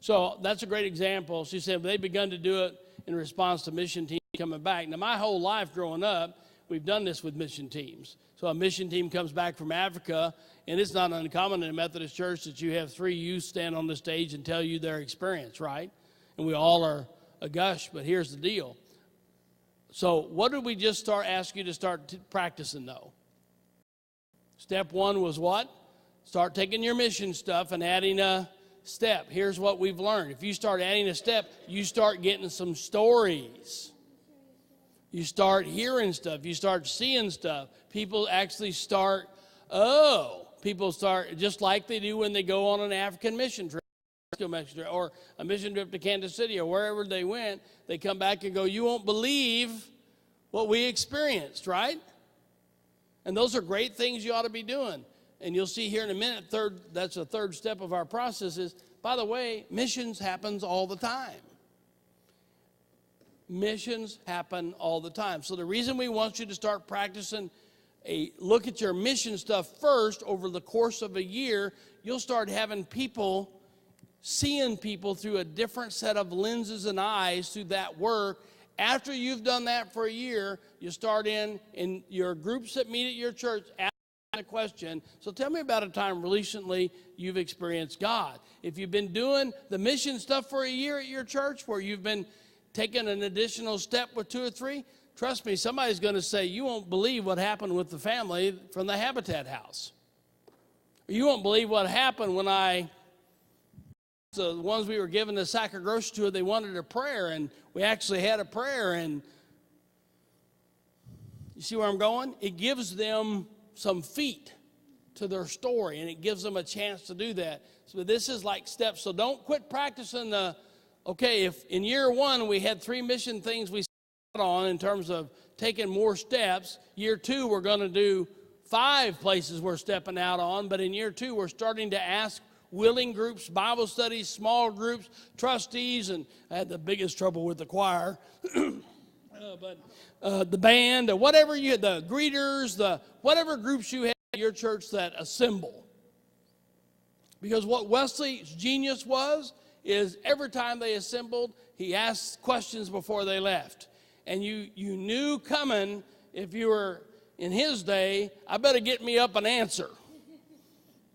So that's a great example. She said they've begun to do it in response to mission teams coming back. Now, my whole life growing up, we've done this with mission teams. So a mission team comes back from Africa, and it's not uncommon in a Methodist church that you have 3 youth stand on the stage and tell you their experience, right? And we all are agush, but here's the deal. So what did we just ask you to start practicing, though? Step 1 was what? Start taking your mission stuff and adding a step. Here's what we've learned. If you start adding a step, you start getting some stories. You start hearing stuff. You start seeing stuff. People actually start, people start just like they do when they go on an African mission trip or a mission trip to Kansas City or wherever they went. They come back and go, you won't believe what we experienced, right? And those are great things you ought to be doing. And you'll see here in a minute, that's the third step of our process is, by the way, missions happens all the time. Missions happen all the time. So the reason we want you to start practicing look at your mission stuff first over the course of a year, you'll start having people, seeing people through a different set of lenses and eyes through that work. After you've done that for a year, you start in your groups that meet at your church, ask a question. So tell me about a time recently you've experienced God. If you've been doing the mission stuff for a year at your church where you've been taking an additional step with 2 or 3, trust me, somebody's going to say, you won't believe what happened with the family from the Habitat House. You won't believe what happened when the ones we were given the sack of groceries to, they wanted a prayer, and we actually had a prayer, and you see where I'm going? It gives them some feet to their story, and it gives them a chance to do that. So this is like steps. So don't quit practicing if in year 1 we had 3 mission things we set on in terms of taking more steps, year 2 we're going to do 5 places we're stepping out on, but in year 2 we're starting to ask willing groups, Bible studies, small groups, trustees, and I had the biggest trouble with the choir, the band, the greeters, whatever groups you have at your church that assemble. Because what Wesley's genius is every time they assembled, he asked questions before they left. And you knew coming, if you were in his day, I better get me up an answer.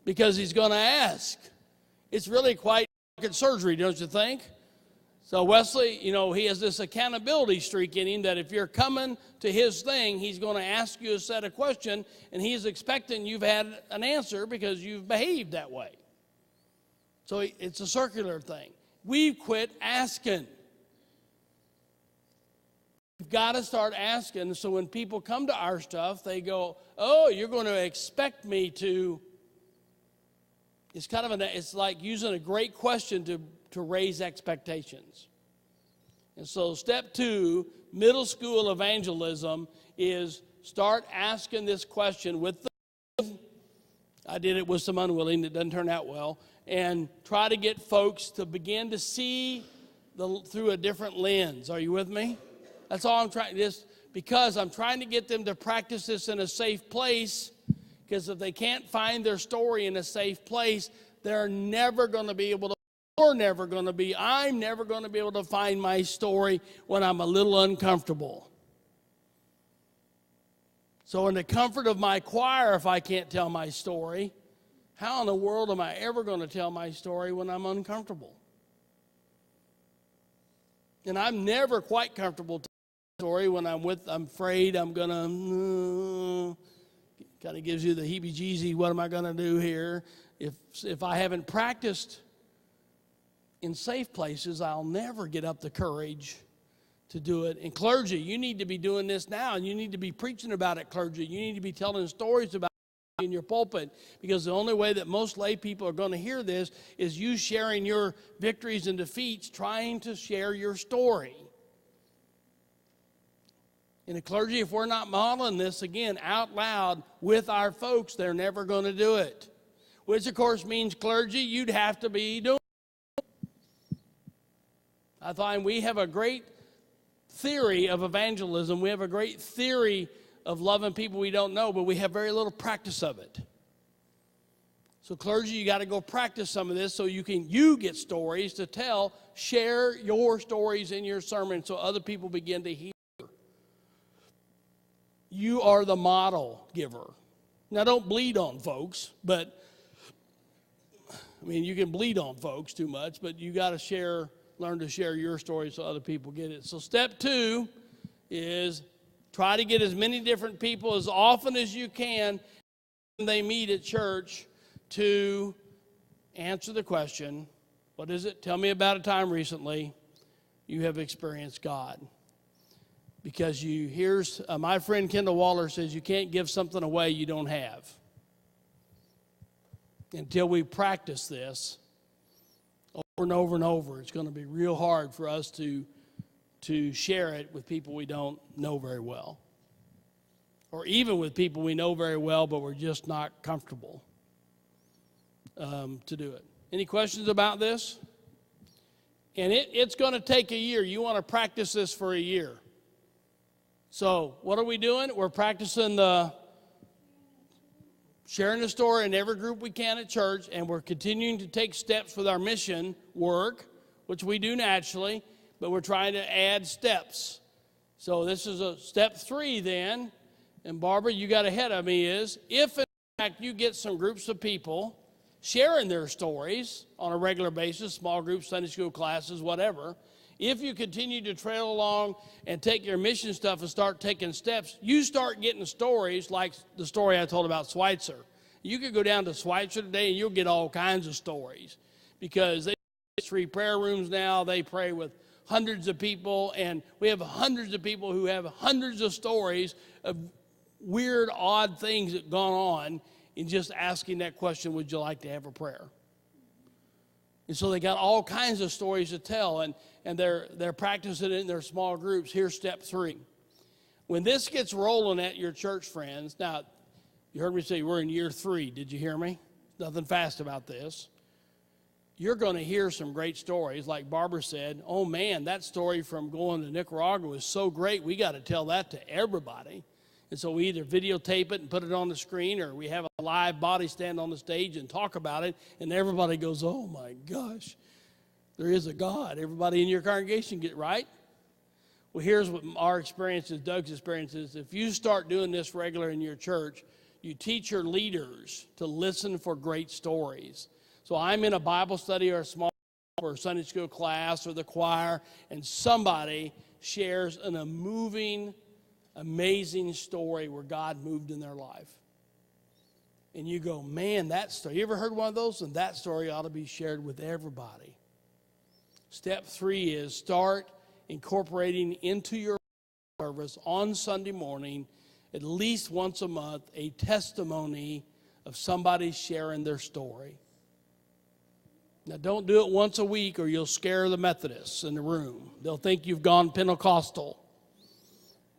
Because he's going to ask. It's really quite like surgery, don't you think? So Wesley, he has this accountability streak in him that if you're coming to his thing, he's going to ask you a set of questions, and he's expecting you've had an answer because you've behaved that way. So it's a circular thing. We've quit asking. We've got to start asking, so when people come to our stuff, they go, oh, you're going to expect me to. It's like using a great question to raise expectations. And so step 2, middle school evangelism, is start asking this question with I did it with some unwilling, it doesn't turn out well, and try to get folks to begin to see through a different lens. Are you with me? That's all I'm trying, because I'm trying to get them to practice this in a safe place. Because if they can't find their story in a safe place, I'm never going to be able to find my story when I'm a little uncomfortable. So in the comfort of my choir, if I can't tell my story, how in the world am I ever going to tell my story when I'm uncomfortable? And I'm never quite comfortable telling my story when I'm afraid I'm going to... Kind of gives you the heebie-jeezy, what am I going to do here? If I haven't practiced in safe places, I'll never get up the courage to do it. And clergy, you need to be doing this now, and you need to be preaching about it, clergy. You need to be telling stories about it in your pulpit, because the only way that most lay people are going to hear this is you sharing your victories and defeats, trying to share your story. In the clergy, if we're not modeling this, again, out loud with our folks, they're never going to do it. Which, of course, means clergy, you'd have to be doing it. I find we have a great theory of evangelism. We have a great theory of loving people we don't know, but we have very little practice of it. So clergy, you got to go practice some of this so you get stories to tell. Share your stories in your sermon so other people begin to hear. You are the model giver. Now, don't bleed on folks, you can bleed on folks too much, but you got to learn to share your story so other people get it. So step 2 is try to get as many different people as often as you can when they meet at church to answer the question, what is it? Tell me about a time recently you have experienced God. Because here's my friend Kendall Waller says you can't give something away you don't have. Until we practice this over and over and over, it's going to be real hard for us to share it with people we don't know very well. Or even with people we know very well, but we're just not comfortable to do it. Any questions about this? And it's going to take a year. You want to practice this for a year. So what are we doing? We're practicing sharing the story in every group we can at church, and we're continuing to take steps with our mission work, which we do naturally, but we're trying to add steps. So this is a step 3 then, and Barbara, you got ahead of me, is if in fact you get some groups of people sharing their stories on a regular basis, small groups, Sunday school classes, whatever, if you continue to trail along and take your mission stuff and start taking steps, you start getting stories like the story I told about Schweitzer. You could go down to Schweitzer today and you'll get all kinds of stories because they have 3 prayer rooms now. They pray with hundreds of people, and we have hundreds of people who have hundreds of stories of weird, odd things that gone on in just asking that question, would you like to have a prayer? And so they got all kinds of stories to tell, and they're practicing it in their small groups. Here's step 3. When this gets rolling at your church, friends, now, you heard me say we're in year 3. Did you hear me? Nothing fast about this. You're going to hear some great stories. Like Barbara said, oh, man, that story from going to Nicaragua was so great, we got to tell that to everybody. And so we either videotape it and put it on the screen, or we have a live body stand on the stage and talk about it, and everybody goes, oh, my gosh, there is a God. Everybody in your congregation get right? Well, here's what our experience is, Doug's experience is. If you start doing this regular in your church, you teach your leaders to listen for great stories. So I'm in a Bible study or a small or a Sunday school class or the choir, and somebody shares a moving, amazing story where God moved in their life. And you go, man, that story. You ever heard one of those? And that story ought to be shared with everybody. Step 3 is start incorporating into your service on Sunday morning, at least once a month, a testimony of somebody sharing their story. Now, don't do it once a week or you'll scare the Methodists in the room. They'll think you've gone Pentecostal.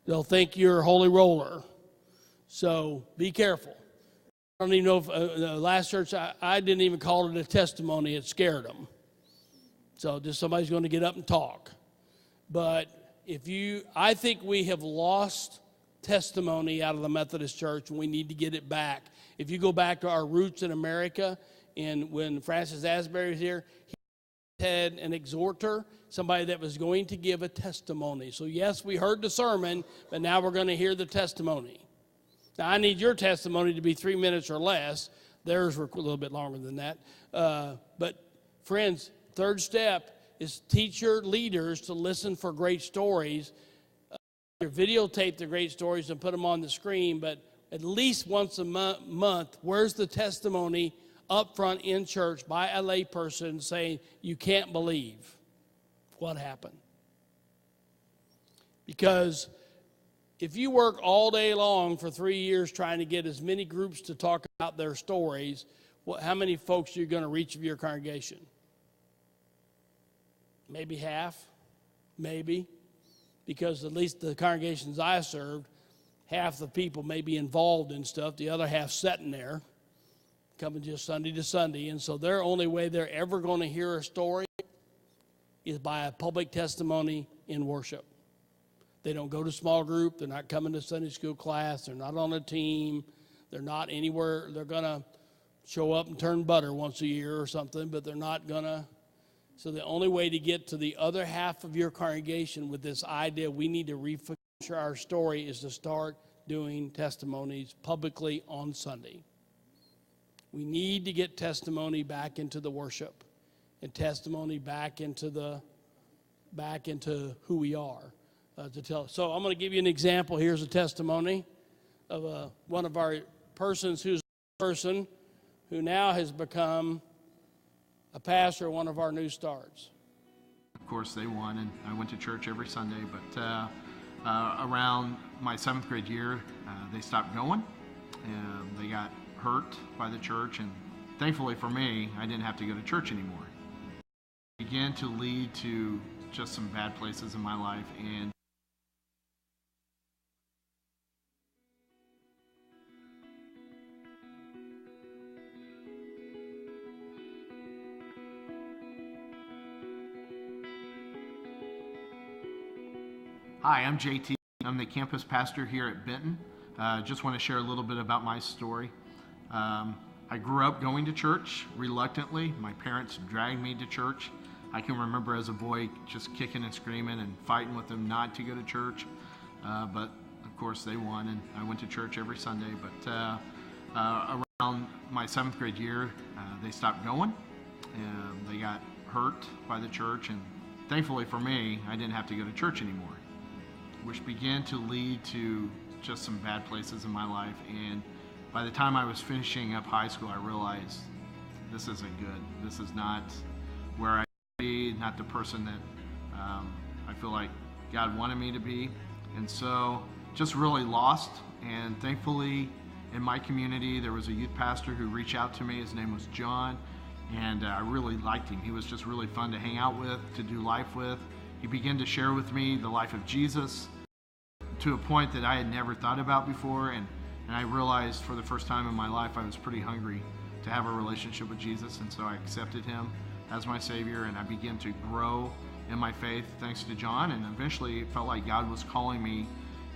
They'll think you're a holy roller. So be careful. I don't even know if the last church, I didn't even call it a testimony. It scared them. So just somebody's going to get up and talk. But I think we have lost testimony out of the Methodist Church, and we need to get it back. If you go back to our roots in America, and when Francis Asbury was here, he had an exhorter, somebody that was going to give a testimony. So yes, we heard the sermon, but now we're going to hear the testimony. Now, I need your testimony to be 3 minutes or less. Theirs were a little bit longer than that. But friends, third step is teach your leaders to listen for great stories. Videotape the great stories and put them on the screen, but at least once a month, where's the testimony up front in church by a lay person saying, you can't believe what happened. Because if you work all day long for 3 years trying to get as many groups to talk about their stories, how many folks are you going to reach of your congregation? Maybe half, maybe, because at least the congregations I served, half the people may be involved in stuff, the other half sitting there, coming just Sunday to Sunday, and so their only way they're ever going to hear a story is by a public testimony in worship. They don't go to small group, they're not coming to Sunday school class, they're not on a team, they're not anywhere, they're going to show up and turn butter once a year or something, but they're not going to. So the only way to get to the other half of your congregation with this idea we need to refocus our story is to start doing testimonies publicly on Sunday. We need to get testimony back into the worship and testimony back into who we are to tell. So I'm going to give you an example. Here's a testimony of one of our persons who's a person who now has become a pastor, one of our new starts. Of course, they won, and I went to church every Sunday, but around my 7th grade year, they stopped going. They got hurt by the church, and thankfully for me, I didn't have to go to church anymore. It began to lead to just some bad places in my life, and Hi, I'm JT. I'm the campus pastor here at Benton. Just want to share a little bit about my story. I grew up going to church reluctantly. My parents dragged me to church. I can remember as a boy just kicking and screaming and fighting with them not to go to church. But of course they won, and I went to church every Sunday. But around my 7th grade year, they stopped going. They got hurt by the church, and thankfully for me, I didn't have to go to church anymore, which began to lead to just some bad places in my life. And by the time I was finishing up high school, I realized this isn't good. This is not where I should be, not the person that I feel like God wanted me to be. And so just really lost. And thankfully in my community, there was a youth pastor who reached out to me. His name was John. And I really liked him. He was just really fun to hang out with, to do life with. He began to share with me the life of Jesus to a point that I had never thought about before, and I realized for the first time in my life I was pretty hungry to have a relationship with Jesus, and so I accepted him as my Savior, and I began to grow in my faith thanks to John, and eventually it felt like God was calling me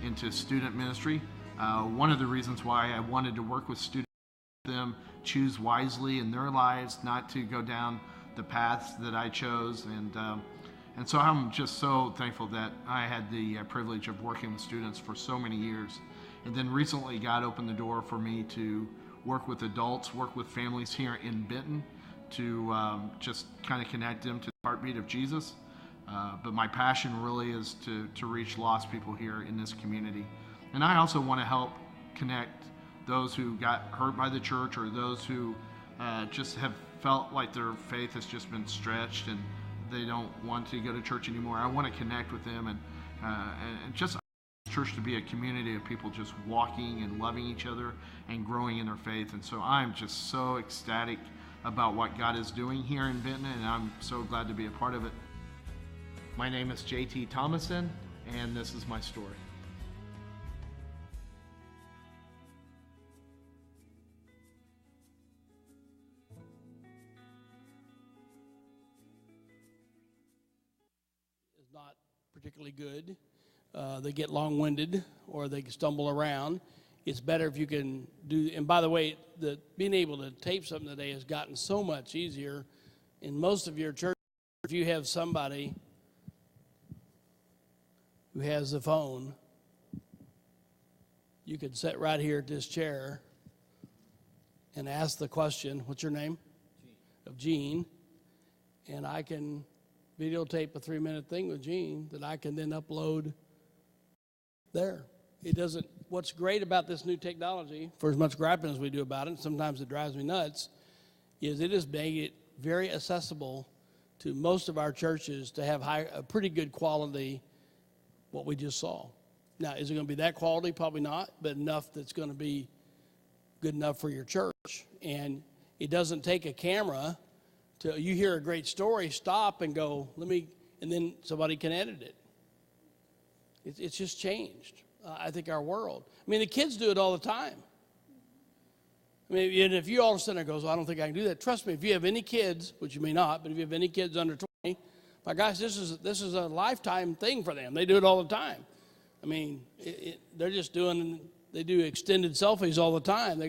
into student ministry. One of the reasons why I wanted to work with students, them choose wisely in their lives, not to go down the paths that I chose, and so I'm just so thankful that I had the privilege of working with students for so many years. And then recently God opened the door for me to work with adults, work with families here in Benton to just kind of connect them to the heartbeat of Jesus. But my passion really is to reach lost people here in this community. And I also want to help connect those who got hurt by the church, or those who just have felt like their faith has just been stretched and they don't want to go to church anymore. I want to connect with them and just church to be a community of people just walking and loving each other and growing in their faith. And so I'm just so ecstatic about what God is doing here in Benton, and I'm so glad to be a part of it. My name is JT Thomason, and this is my story. Not particularly good. They get long-winded or they stumble around. It's better if you can do, and by the way, being able to tape something today has gotten so much easier. In most of your churches, if you have somebody who has the phone, you could sit right here at this chair and ask the question, what's your name? Gene. Of Gene, and I can videotape a 3-minute thing with Gene that I can then upload there. It doesn't, what's great about this new technology, for as much griping as we do about it, sometimes it drives me nuts, is it has made it very accessible to most of our churches to have a pretty good quality, what we just saw. Now, is it going to be that quality? Probably not, but enough that's going to be good enough for your church. And it doesn't take a camera till you hear a great story, stop and go, and then somebody can edit it. It's just changed, I think, our world. I mean, the kids do it all the time. I mean, and if you all of a sudden goes, well, I don't think I can do that. Trust me, if you have any kids, which you may not, but if you have any kids under 20, my gosh, this is a lifetime thing for them. They do it all the time. I mean, they're just they do extended selfies all the time.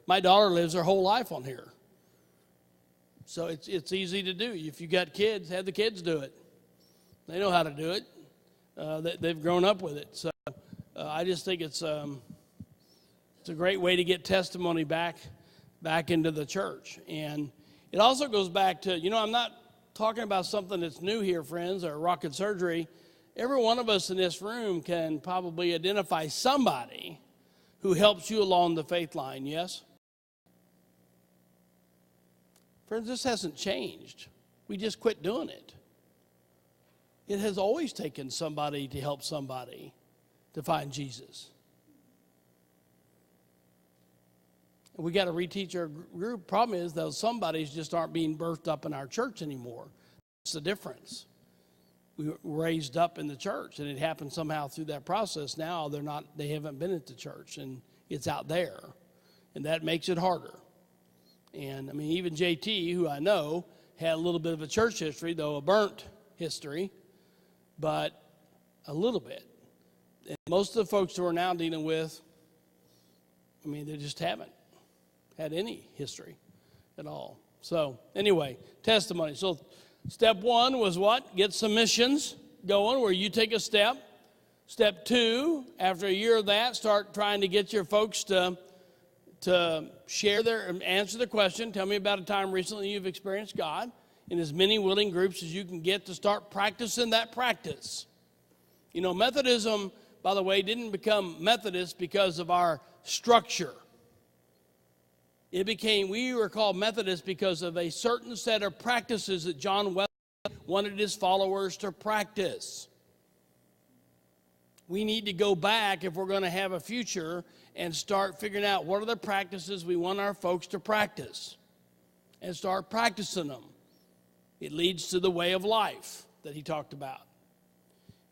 My daughter lives her whole life on here. So it's easy to do. If you got kids, have the kids do it. They know how to do it. They've grown up with it. So I just think it's a great way to get testimony back into the church. And it also goes back to, I'm not talking about something that's new here, friends, or rocket surgery. Every one of us in this room can probably identify somebody who helps you along the faith line, yes? Friends, this hasn't changed. We just quit doing it. It has always taken somebody to help somebody to find Jesus. And we got to reteach our group. Problem is, those somebodies just aren't being birthed up in our church anymore. That's the difference. We were raised up in the church, and it happened somehow through that process. Now they haven't been at the church, and it's out there, and that makes it harder. And I mean, even JT, who I know, had a little bit of a church history, though a burnt history, but a little bit. And most of the folks who are now dealing with, I mean, they just haven't had any history at all. So anyway, testimony. So step one was what? Get some missions going where you take a step. Step two, after a year of that, start trying to get your folks to share answer the question, tell me about a time recently you've experienced God, in as many willing groups as you can get to start practicing that practice. You know, Methodism, by the way, didn't become Methodist because of our structure. We were called Methodist because of a certain set of practices that John Wesley wanted his followers to practice. We need to go back if we're going to have a future and start figuring out what are the practices we want our folks to practice and start practicing them. It leads to the way of life that he talked about.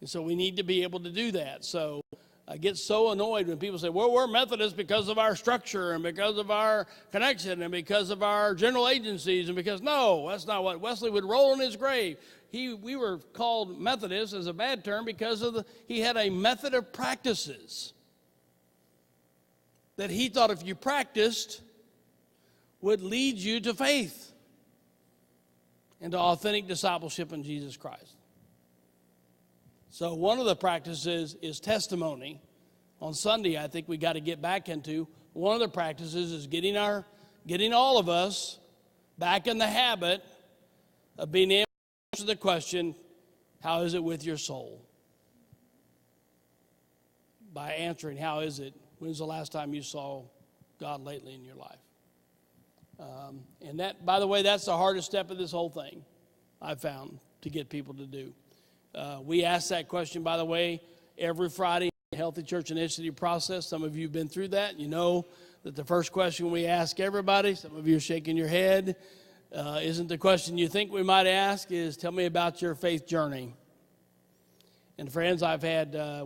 And so we need to be able to do that. So I get so annoyed when people say, well, we're Methodist because of our structure and because of our connection and because of our general agencies and because, no, that's not what Wesley would roll in his grave. We were called Methodist as a bad term because he had a method of practices that he thought if you practiced would lead you to faith and to authentic discipleship in Jesus Christ. So one of the practices is testimony. On Sunday, I think we got to get back into. One of the practices is getting all of us back in the habit of being able to answer the question, how is it with your soul? By answering, how is it? When's the last time you saw God lately in your life? And that, by the way, that's the hardest step of this whole thing, I've found, to get people to do. We ask that question, by the way, every Friday in the Healthy Church Initiative process. Some of you have been through that. You know that the first question we ask everybody, some of you are shaking your head, isn't the question you think we might ask, is tell me about your faith journey. And friends,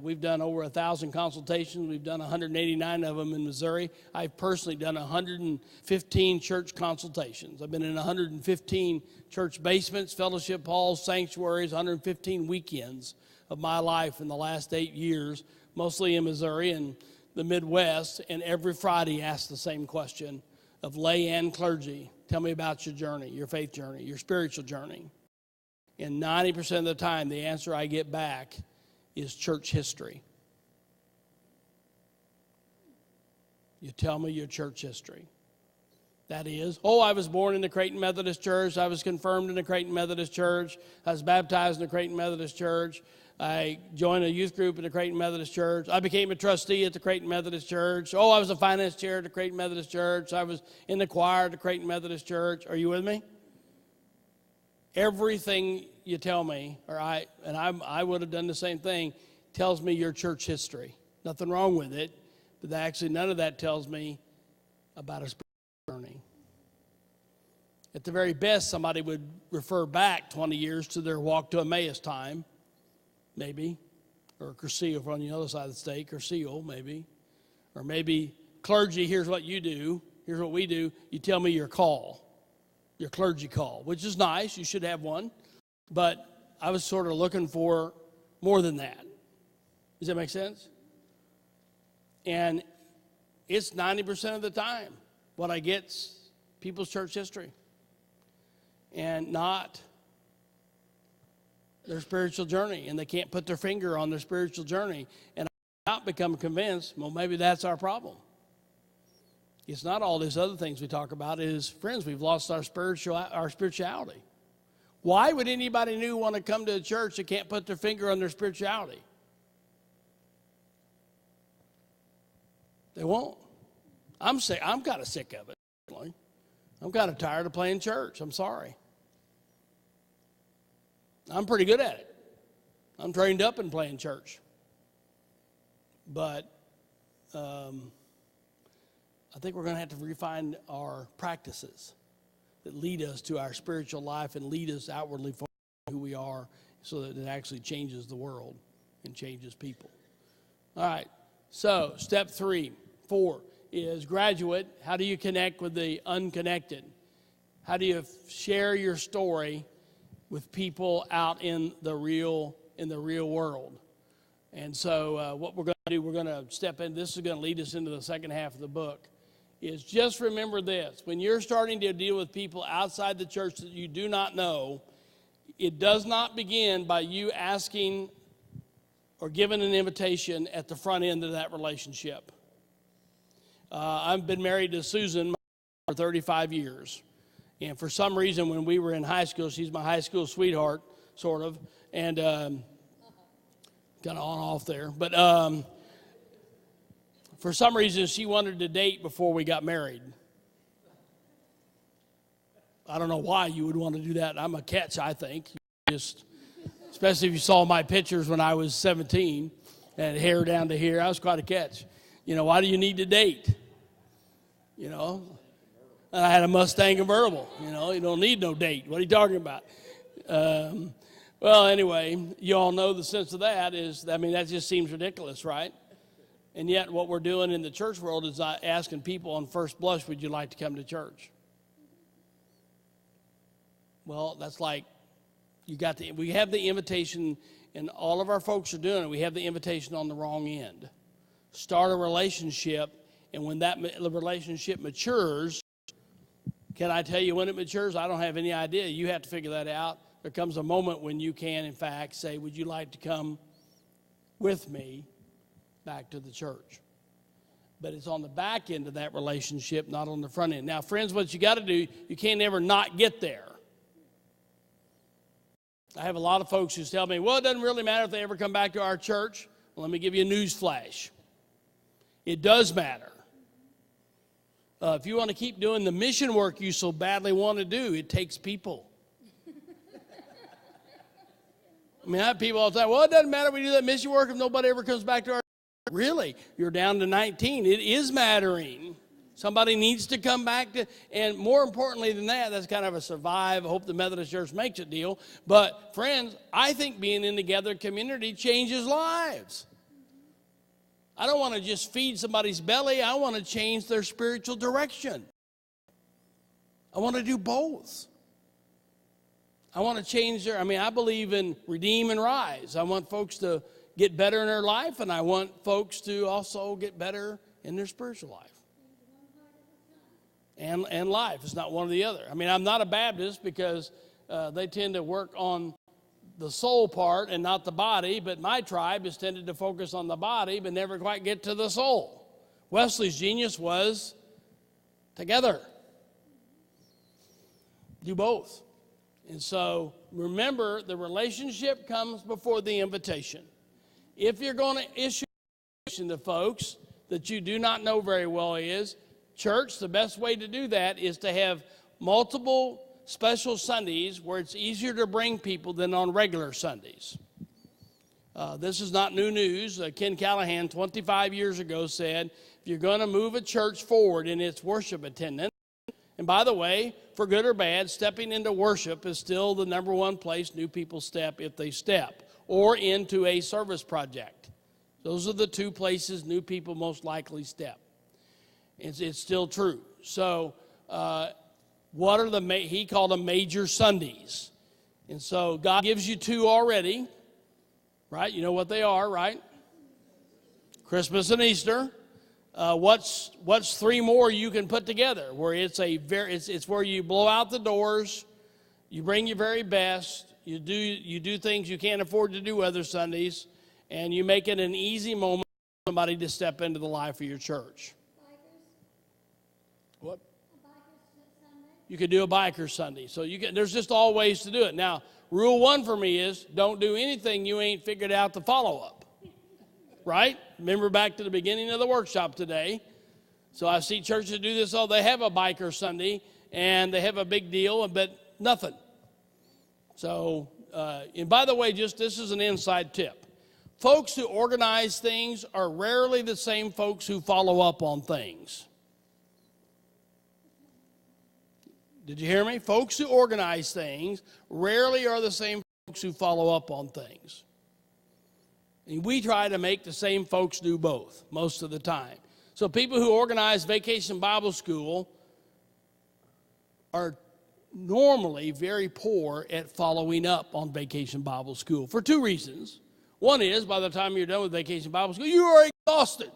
we've done over 1,000 consultations. We've done 189 of them in Missouri. I've personally done 115 church consultations. I've been in 115 church basements, fellowship halls, sanctuaries, 115 weekends of my life in the last 8 years, mostly in Missouri and the Midwest. And every Friday ask the same question of lay and clergy. Tell me about your journey, your faith journey, your spiritual journey. And 90% of the time, the answer I get back is church history. You tell me your church history. That is, I was born in the Creighton Methodist Church. I was confirmed in the Creighton Methodist Church. I was baptized in the Creighton Methodist Church. I joined a youth group in the Creighton Methodist Church. I became a trustee at the Creighton Methodist Church. I was a finance chair at the Creighton Methodist Church. I was in the choir at the Creighton Methodist Church. Are you with me? Everything you tell me, I would have done the same thing, tells me your church history. Nothing wrong with it, but actually none of that tells me about a spiritual journey. At the very best, somebody would refer back 20 years to their walk to Emmaus time, maybe, or Cursillo on the other side of the state, Cursillo maybe, or maybe clergy, here's what you do, here's what we do, you tell me your call. Your clergy call, which is nice. You should have one. But I was sort of looking for more than that. Does that make sense? And it's 90% of the time what I get's people's church history and not their spiritual journey. And they can't put their finger on their spiritual journey. And I've not become convinced, well, maybe that's our problem. It's not all these other things we talk about. It is, friends, we've lost our spirituality. Why would anybody new want to come to a church that can't put their finger on their spirituality? They won't. I'm sick. I'm kind of sick of it. I'm kind of tired of playing church. I'm sorry. I'm pretty good at it. I'm trained up in playing church. But I think we're going to have to refine our practices that lead us to our spiritual life and lead us outwardly for who we are so that it actually changes the world and changes people. All right, so step 4 is graduate. How do you connect with the unconnected? How do you share your story with people out in the real world? And so what we're going to do, we're going to step in. This is going to lead us into the second half of the book. Is just remember this. When you're starting to deal with people outside the church that you do not know, it does not begin by you asking or giving an invitation at the front end of that relationship. I've been married to Susan for 35 years. And for some reason, when we were in high school, she's my high school sweetheart, sort of. And kind of on off there. But for some reason, she wanted to date before we got married. I don't know why you would want to do that. I'm a catch, I think. Just, especially if you saw my pictures when I was 17 and hair down to here. I was quite a catch. You know, why do you need to date? You know, and I had a Mustang convertible. You know, you don't need no date. What are you talking about? Well, anyway, you all know the sense of that is, I mean, that just seems ridiculous, right? And yet what we're doing in the church world is asking people on first blush, would you like to come to church? Well, that's like, we have the invitation, and all of our folks are doing it. We have the invitation on the wrong end. Start a relationship, and when that relationship matures, can I tell you when it matures? I don't have any idea. You have to figure that out. There comes a moment when you can, in fact, say, would you like to come with me back to the church? But it's on the back end of that relationship, not on the front end. Now, friends, what you got to do, you can't ever not get there. I have a lot of folks who tell me, well, it doesn't really matter if they ever come back to our church. Well, let me give you a news flash. It does matter. If you want to keep doing the mission work you so badly want to do, it takes people. I mean, I have people all the time, well, it doesn't matter if we do that mission work if nobody ever comes back to our church. Really? You're down to 19. It is mattering. Somebody needs to come back to, and more importantly than that, that's kind of a survive, hope the Methodist Church makes it deal. But friends, I think being in the gathered community changes lives. I don't want to just feed somebody's belly. I want to change their spiritual direction. I want to do both. I want to change I believe in redeem and rise. I want folks to get better in their life, and I want folks to also get better in their spiritual life. And life. It's not one or the other. I mean, I'm not a Baptist because they tend to work on the soul part and not the body, but my tribe has tended to focus on the body but never quite get to the soul. Wesley's genius was together. Do both. And so remember, the relationship comes before the invitation. If you're going to issue an invitation to folks that you do not know very well church, the best way to do that is to have multiple special Sundays where it's easier to bring people than on regular Sundays. This is not new news. Ken Callahan 25 years ago said, if you're going to move a church forward in its worship attendance, and by the way, for good or bad, stepping into worship is still the number one place new people step if they step, or into a service project. Those are the two places new people most likely step. It's still true. So what are he called them major Sundays. And so God gives you two already, right? You know what they are, right? Christmas and Easter. What's three more you can put together where it's where you blow out the doors, you bring your very best, you do things you can't afford to do other Sundays, and you make it an easy moment for somebody to step into the life of your church. What? You could do a biker Sunday. So there's just all ways to do it. Now, rule one for me is don't do anything you ain't figured out the follow-up. Right? Remember back to the beginning of the workshop today. So I see churches do this. They have a biker Sunday, and they have a big deal, but nothing. So, and by the way, just this is an inside tip. Folks who organize things are rarely the same folks who follow up on things. Did you hear me? Folks who organize things rarely are the same folks who follow up on things. And we try to make the same folks do both most of the time. So people who organize Vacation Bible School are normally very poor at following up on Vacation Bible School for two reasons. One is, by the time you're done with Vacation Bible School, you are exhausted.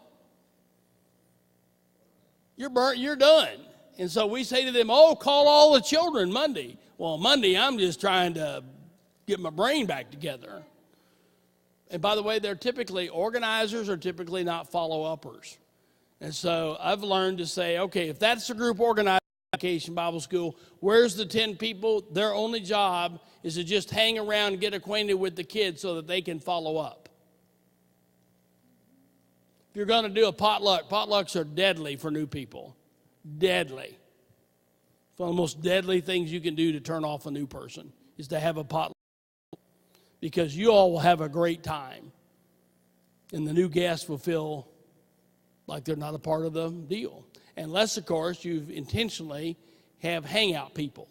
You're burnt, you're done. And so we say to them, oh, call all the children Monday. Well, Monday, I'm just trying to get my brain back together. And by the way, they're typically, organizers are typically not follow-uppers. And so I've learned to say, okay, if that's the group organized Vacation Bible School, where's the 10 people? Their only job is to just hang around and get acquainted with the kids so that they can follow up. If you're going to do a potluck, potlucks are deadly for new people. Deadly. It's one of the most deadly things you can do to turn off a new person is to have a potluck, because you all will have a great time, and the new guests will feel like they're not a part of the deal. Unless, of course, you've intentionally have hangout people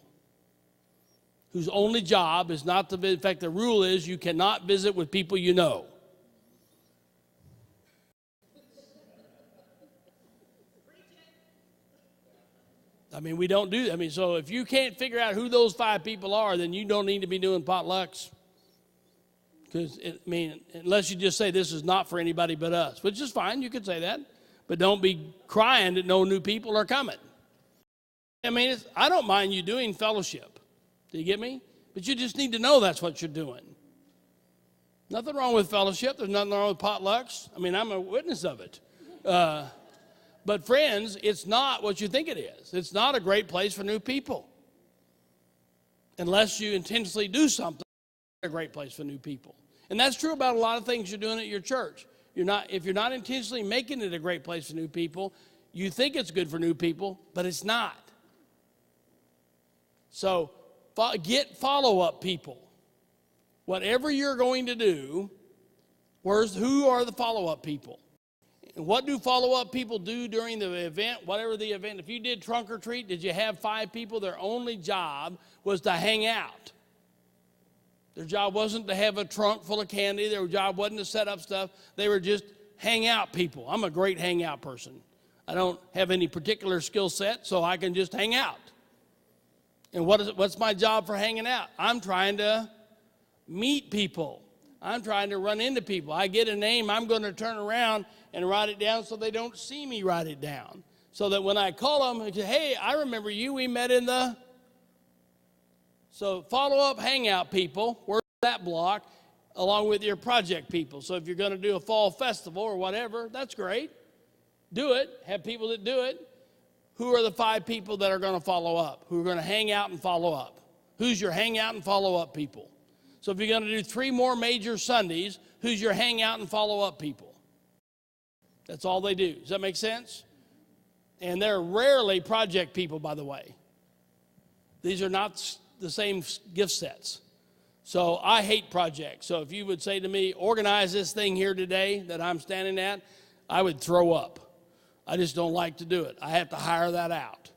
whose only job is not to visit. In fact, the rule is you cannot visit with people you know. I mean, we don't do that. I mean, so if you can't figure out who those 5 people are, then you don't need to be doing potlucks. Because, I mean, unless you just say this is not for anybody but us, which is fine, you could say that. But don't be crying that no new people are coming. I mean, I don't mind you doing fellowship. Do you get me? But you just need to know that's what you're doing. Nothing wrong with fellowship. There's nothing wrong with potlucks. I mean, I'm a witness of it. But friends, it's not what you think it is. It's not a great place for new people. Unless you intentionally do something, it's a great place for new people. And that's true about a lot of things you're doing at your church. If you're not intentionally making it a great place for new people, you think it's good for new people, but it's not. So get follow-up people. Whatever you're going to do, who are the follow-up people? And what do follow-up people do during the event, whatever the event? If you did trunk or treat, did you have 5 people? Their only job was to hang out. Their job wasn't to have a trunk full of candy. Their job wasn't to set up stuff. They were just hang out people. I'm a great hangout person. I don't have any particular skill set, so I can just hang out. And what's my job for hanging out? I'm trying to meet people. I'm trying to run into people. I get a name, I'm going to turn around and write it down so they don't see me write it down. So that when I call them, I say, hey, I remember you. We met in the... So follow-up hangout people, work that block, along with your project people. So if you're going to do a fall festival or whatever, that's great. Do it. Have people that do it. Who are the 5 people that are going to follow up? Who are going to hang out and follow up? Who's your hangout and follow-up people? So if you're going to do 3 more major Sundays, who's your hangout and follow-up people? That's all they do. Does that make sense? And they're rarely project people, by the way. These are not the same gift sets. So I hate projects. So if you would say to me, organize this thing here today that I'm standing at, I would throw up. I just don't like to do it. I have to hire that out.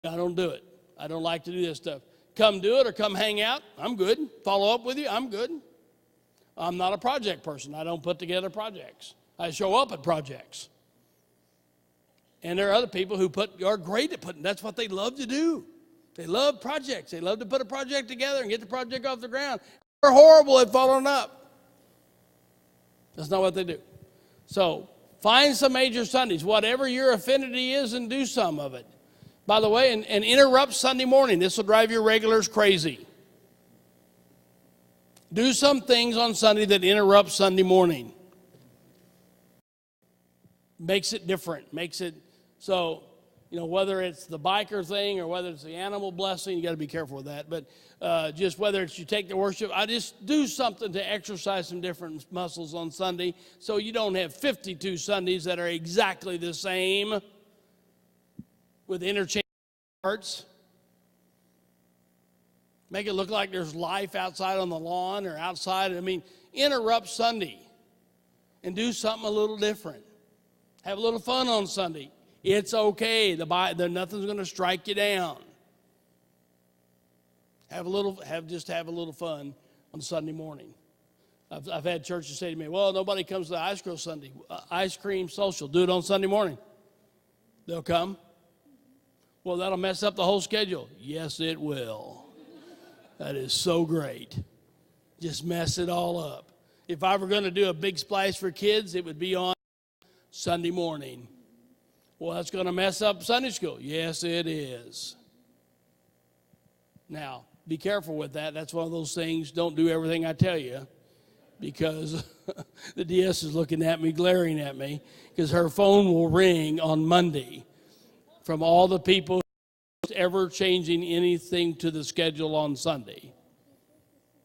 I don't do it. I don't like to do this stuff. Come do it or come hang out, I'm good. Follow up with you, I'm good. I'm not a project person. I don't put together projects. I show up at projects. And there are other people who are great at putting, that's what they love to do. They love projects. They love to put a project together and get the project off the ground. They're horrible at following up. That's not what they do. So find some major Sundays, whatever your affinity is, and do some of it. By the way, and interrupt Sunday morning. This will drive your regulars crazy. Do some things on Sunday that interrupt Sunday morning. Makes it different. Makes it so, whether it's the biker thing or whether it's the animal blessing, you got to be careful with that. But just whether it's you take the worship, I just do something to exercise some different muscles on Sunday so you don't have 52 Sundays that are exactly the same with interchangeable parts. Make it look like there's life outside on the lawn or outside. I mean, interrupt Sunday and do something a little different. Have a little fun on Sunday. It's okay. Nothing's going to strike you down. Have a little fun on Sunday morning. I've had churches say to me, well, nobody comes to the ice cream social. Do it on Sunday morning. They'll come. Well, that'll mess up the whole schedule. Yes, it will. That is so great. Just mess it all up. If I were going to do a big splash for kids, it would be on Sunday morning. Well, that's going to mess up Sunday school. Yes, it is. Now, be careful with that. That's one of those things. Don't do everything I tell you, because the DS is looking at me, glaring at me, because her phone will ring on Monday from all the people ever changing anything to the schedule on Sunday.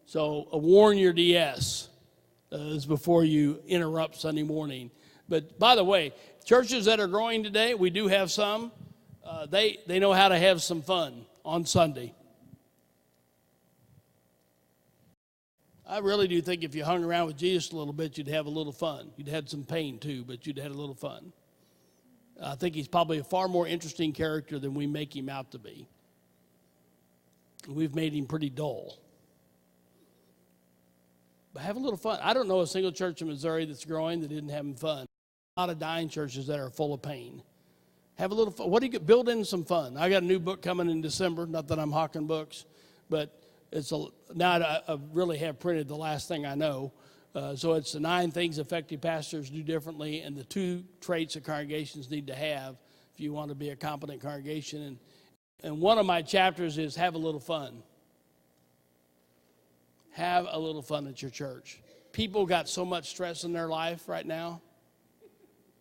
So warn your DS before you interrupt Sunday morning. But by the way, churches that are growing today, we do have some, they know how to have some fun on Sunday. I really do think if you hung around with Jesus a little bit, you'd have a little fun. You'd had some pain too, but you'd had a little fun. I think he's probably a far more interesting character than we make him out to be. We've made him pretty dull. But have a little fun. I don't know a single church in Missouri that's growing that isn't having fun. A lot of dying churches that are full of pain. Have a little fun. What do you get? Build in some fun. I got a new book coming in December. Not that I'm hawking books, but now I really have printed the last thing I know. So it's the 9 things effective pastors do differently, and the 2 traits that congregations need to have if you want to be a competent congregation. And one of my chapters is have a little fun. Have a little fun at your church. People got so much stress in their life right now,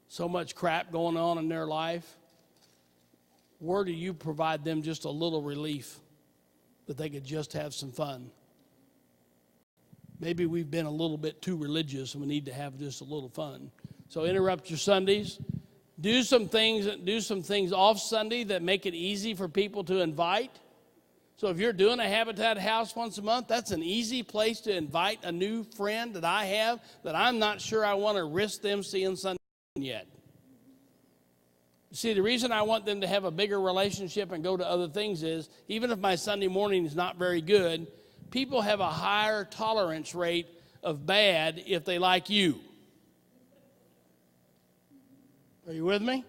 so much crap going on in their life. Where do you provide them just a little relief that they could just have some fun? Maybe we've been a little bit too religious and we need to have just a little fun. So interrupt your Sundays. Do some things off Sunday that make it easy for people to invite. So if you're doing a Habitat house once a month, that's an easy place to invite a new friend that I have that I'm not sure I want to risk them seeing Sunday yet. See, the reason I want them to have a bigger relationship and go to other things is, even if my Sunday morning is not very good, people have a higher tolerance rate of bad if they like you. Are you with me?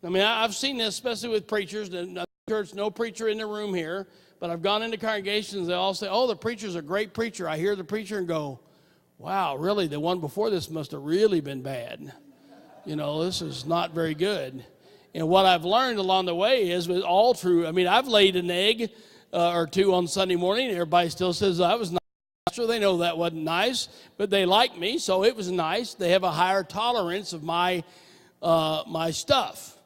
I mean, I've seen this, especially with preachers. There's no preacher in the room here, but I've gone into congregations, they all say, oh, the preacher's a great preacher. I hear the preacher and go, wow, really, the one before this must have really been bad. You know, this is not very good. And what I've learned along the way is with all true. I mean, I've laid an egg or 2 on Sunday morning. Everybody still says I was nice. Sure, they know that wasn't nice, but they like me, so it was nice. They have a higher tolerance of my stuff.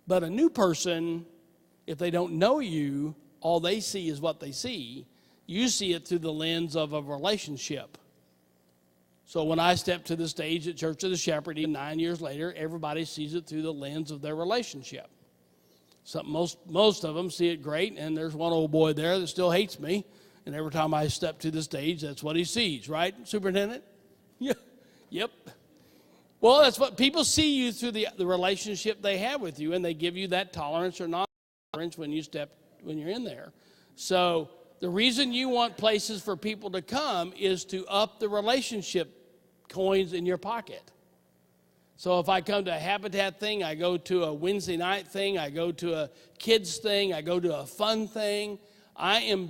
But a new person, if they don't know you, all they see is what they see. You see it through the lens of a relationship. So when I step to the stage at Church of the Shepherd, even 9 years later, everybody sees it through the lens of their relationship. Most of them see it great, and there's one old boy there that still hates me, and every time I step to the stage, that's what he sees, right, Superintendent? Yeah. Yep. Well, that's what people see you through the relationship they have with you, and they give you that tolerance or non-tolerance when you're in there. So the reason you want places for people to come is to up the relationship coins in your pocket. So if I come to a Habitat thing, I go to a Wednesday night thing, I go to a kids thing, I go to a fun thing, I am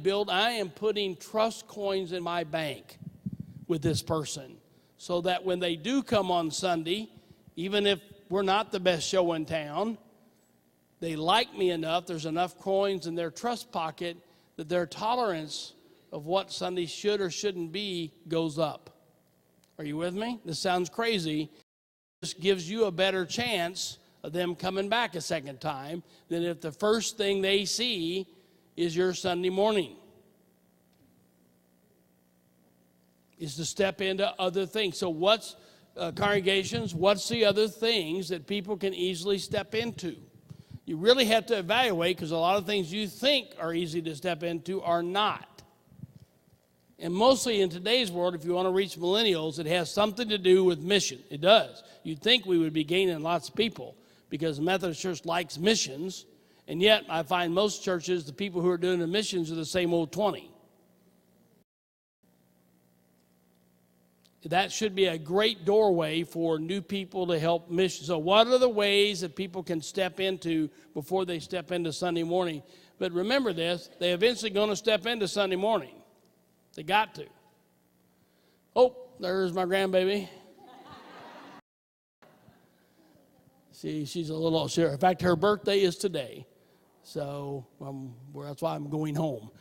putting trust coins in my bank with this person, so that when they do come on Sunday, even if we're not the best show in town, they like me enough, there's enough coins in their trust pocket that their tolerance of what Sunday should or shouldn't be goes up. Are you with me? This sounds crazy. This gives you a better chance of them coming back a second time than if the first thing they see is your Sunday morning. Is to step into other things. So what's congregations, what's the other things that people can easily step into? You really have to evaluate, because a lot of things you think are easy to step into are not. And mostly in today's world, if you want to reach millennials, it has something to do with mission. It does. You'd think we would be gaining lots of people because the Methodist Church likes missions, and yet I find most churches, the people who are doing the missions are the same old 20. That should be a great doorway for new people to help mission. So what are the ways that people can step into before they step into Sunday morning? But remember this, they're eventually going to step into Sunday morning. They got to. Oh, there's my grandbaby. See, she's a little, in fact, her birthday is today. So that's why I'm going home.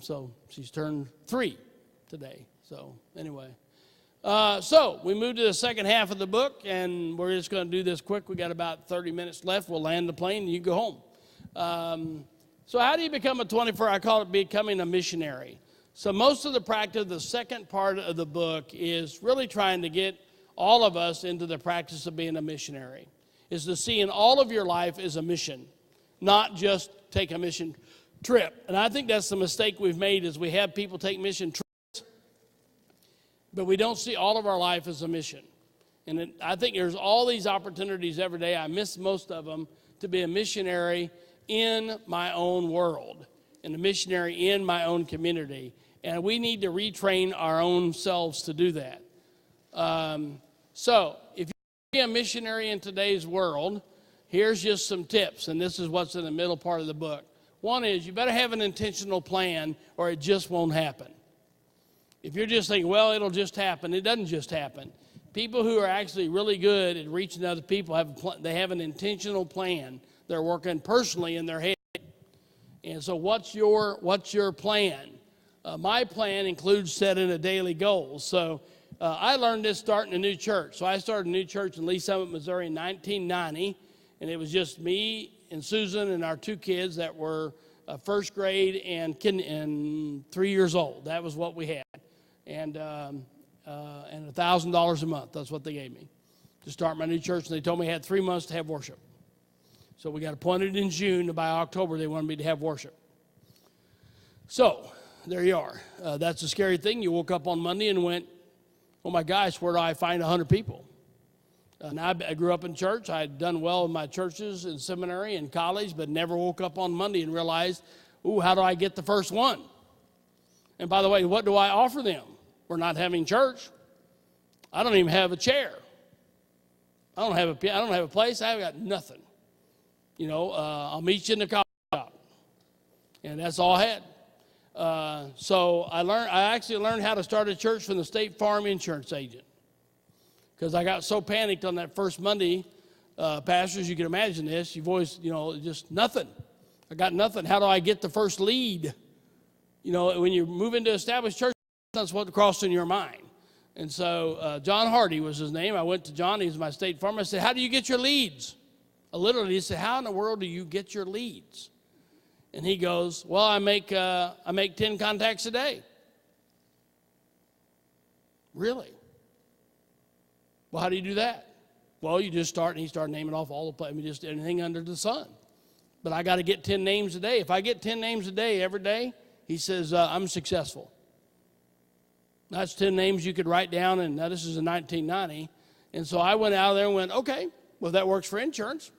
So she's turned 3 today. So anyway. So we moved to the second half of the book, and we're just going to do this quick. We got about 30 minutes left. We'll land the plane, and you go home. So how do you become a 24? I call it becoming a missionary. So most of the practice, the second part of the book, is really trying to get all of us into the practice of being a missionary. Is to see in all of your life as a mission, not just take a mission trip. And I think that's the mistake we've made, is we have people take mission trips, but we don't see all of our life as a mission. And I think there's all these opportunities every day, I miss most of them, to be a missionary in my own world and a missionary in my own community. And we need to retrain our own selves to do that. So if you be a missionary in today's world, here's just some tips, and this is what's in the middle part of the book. One is you better have an intentional plan or it just won't happen. If you're just thinking, well, it'll just happen, it doesn't just happen. People who are actually really good at reaching other people, they have an intentional plan. They're working personally in their head. And so what's your plan? My plan includes setting a daily goal. So I learned this starting a new church. So I started a new church in Lee Summit, Missouri in 1990, and it was just me and Susan and our 2 kids that were first grade and 3 years old. That was what we had. And $1,000 a month, that's what they gave me to start my new church. And they told me I had 3 months to have worship. So we got appointed in June, and by October they wanted me to have worship. So there you are. That's a scary thing. You woke up on Monday and went, oh my gosh, where do I find 100 people? And I grew up in church. I had done well in my churches in seminary and college, but never woke up on Monday and realized, ooh, how do I get the first one? And by the way, what do I offer them? We're not having church. I don't even have a chair. I don't have a place. I've got nothing. I'll meet you in the coffee shop. And that's all I had. So I actually learned how to start a church from the State Farm insurance agent. Because I got so panicked on that first Monday, pastors, you can imagine this. You've always, just nothing. I got nothing. How do I get the first lead? When you move into established church, that's what's crossing your mind. And so John Hardy was his name. I went to John. He was my State Farm. I said, how do you get your leads? Literally, he said, how in the world do you get your leads? And he goes, well, I make 10 contacts a day. Really? Well, how do you do that? Well, you just start, and he started naming off all the just anything under the sun. But I got to get 10 names a day. If I get 10 names a day every day, he says, I'm successful. That's 10 names you could write down, and now this is in 1990. And so I went out there and went, okay, well, that works for insurance.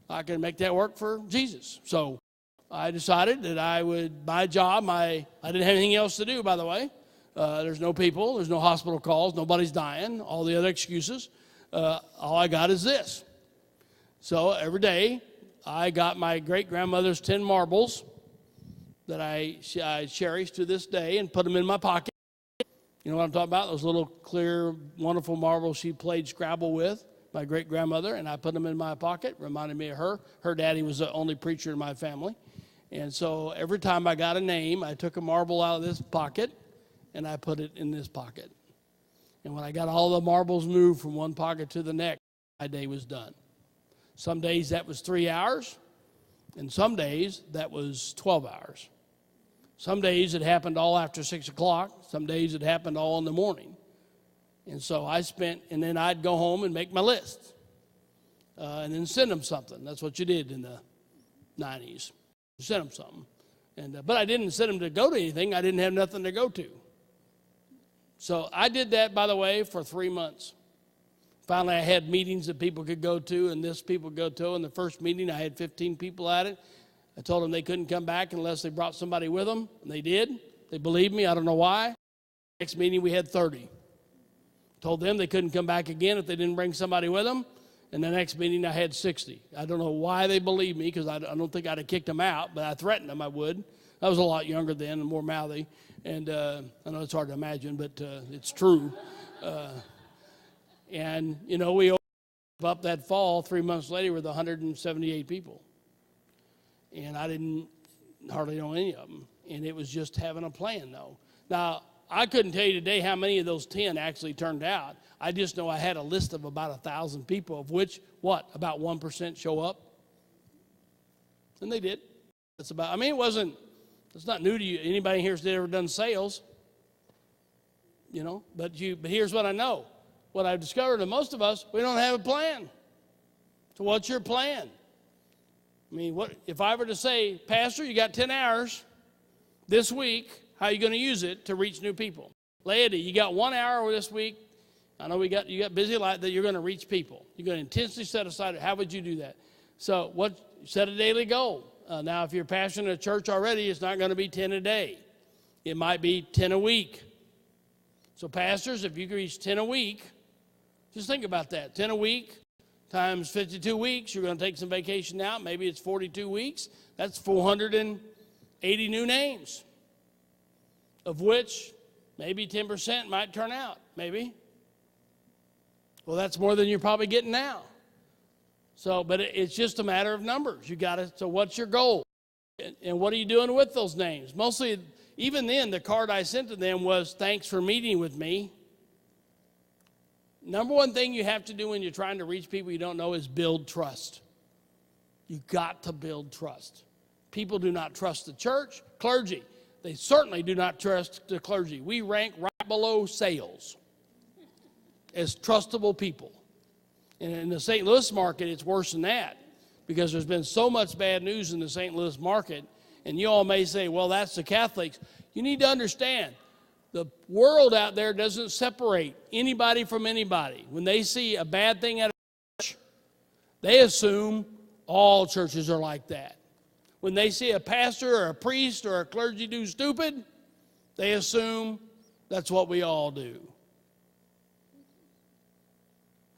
I can make that work for Jesus. So I decided that I would, my job, I didn't have anything else to do, by the way. There's no people, there's no hospital calls, nobody's dying, all the other excuses. All I got is this. So every day, I got my great-grandmother's 10 marbles that I cherish to this day and put them in my pocket. You know what I'm talking about? Those little clear, wonderful marbles she played Scrabble with, my great-grandmother, and I put them in my pocket, reminded me of her. Her daddy was the only preacher in my family. And so every time I got a name, I took a marble out of this pocket, and I put it in this pocket. And when I got all the marbles moved from one pocket to the next, my day was done. Some days that was 3 hours, and some days that was 12 hours. Some days it happened all after 6 o'clock. Some days it happened all in the morning. And so and then I'd go home and make my list. And then send them something. That's what you did in the 90s. Sent them something. But I didn't send them to go to anything. I didn't have nothing to go to. So I did that, by the way, for 3 months. Finally, I had meetings that people could go to, and this people go to. In the first meeting, I had 15 people at it. I told them they couldn't come back unless they brought somebody with them, and they did. They believed me. I don't know why. Next meeting, we had 30. Told them they couldn't come back again if they didn't bring somebody with them. And the next meeting, I had 60. I don't know why they believed me, because I don't think I'd have kicked them out, but I threatened them I would. I was a lot younger then and more mouthy. And I know it's hard to imagine, but it's true. And, we opened up that fall 3 months later with 178 people. And I didn't hardly know any of them. And it was just having a plan, though. Now, I couldn't tell you today how many of those 10 actually turned out. I just know I had a list of about 1,000 people, of which, about 1% show up? And they did. It's not new to you. Anybody here has ever done sales? But here's what I know. What I've discovered that most of us, we don't have a plan. So what's your plan? If I were to say, Pastor, you got 10 hours this week, how are you going to use it to reach new people? Laity, you got 1 hour this week. I know you got busy life that you're going to reach people. You're going to intentionally set aside. How would you do that? So set a daily goal. Now, if you're pastoring a church already, it's not going to be 10 a day. It might be 10 a week. So pastors, if you can reach 10 a week, just think about that. 10 a week times 52 weeks. You're going to take some vacation out. Maybe it's 42 weeks. That's 480 new names, of which maybe 10% might turn out, maybe. Well, that's more than you're probably getting now. So, but it's just a matter of numbers. So what's your goal? And what are you doing with those names? Mostly, even then, the card I sent to them was, thanks for meeting with me. Number one thing you have to do when you're trying to reach people you don't know is build trust. You've got to build trust. People do not trust the church, clergy. They certainly do not trust the clergy. We rank right below sales as trustable people. And in the St. Louis market, it's worse than that, because there's been so much bad news in the St. Louis market. And you all may say, well, that's the Catholics. You need to understand, the world out there doesn't separate anybody from anybody. When they see a bad thing at a church, they assume all churches are like that. When they see a pastor or a priest or a clergy do stupid, they assume that's what we all do.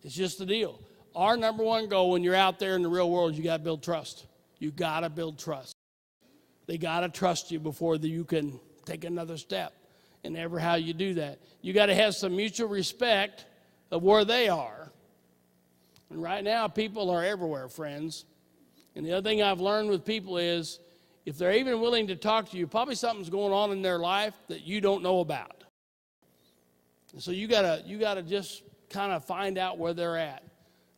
It's just the deal. Our number one goal when you're out there in the real world, you got to build trust. You got to build trust. They got to trust you before you can take another step. And ever how you do that, you got to have some mutual respect of where they are. And right now, people are everywhere, friends. And the other thing I've learned with people is, if they're even willing to talk to you, probably something's going on in their life that you don't know about. And so you gotta just kind of find out where they're at.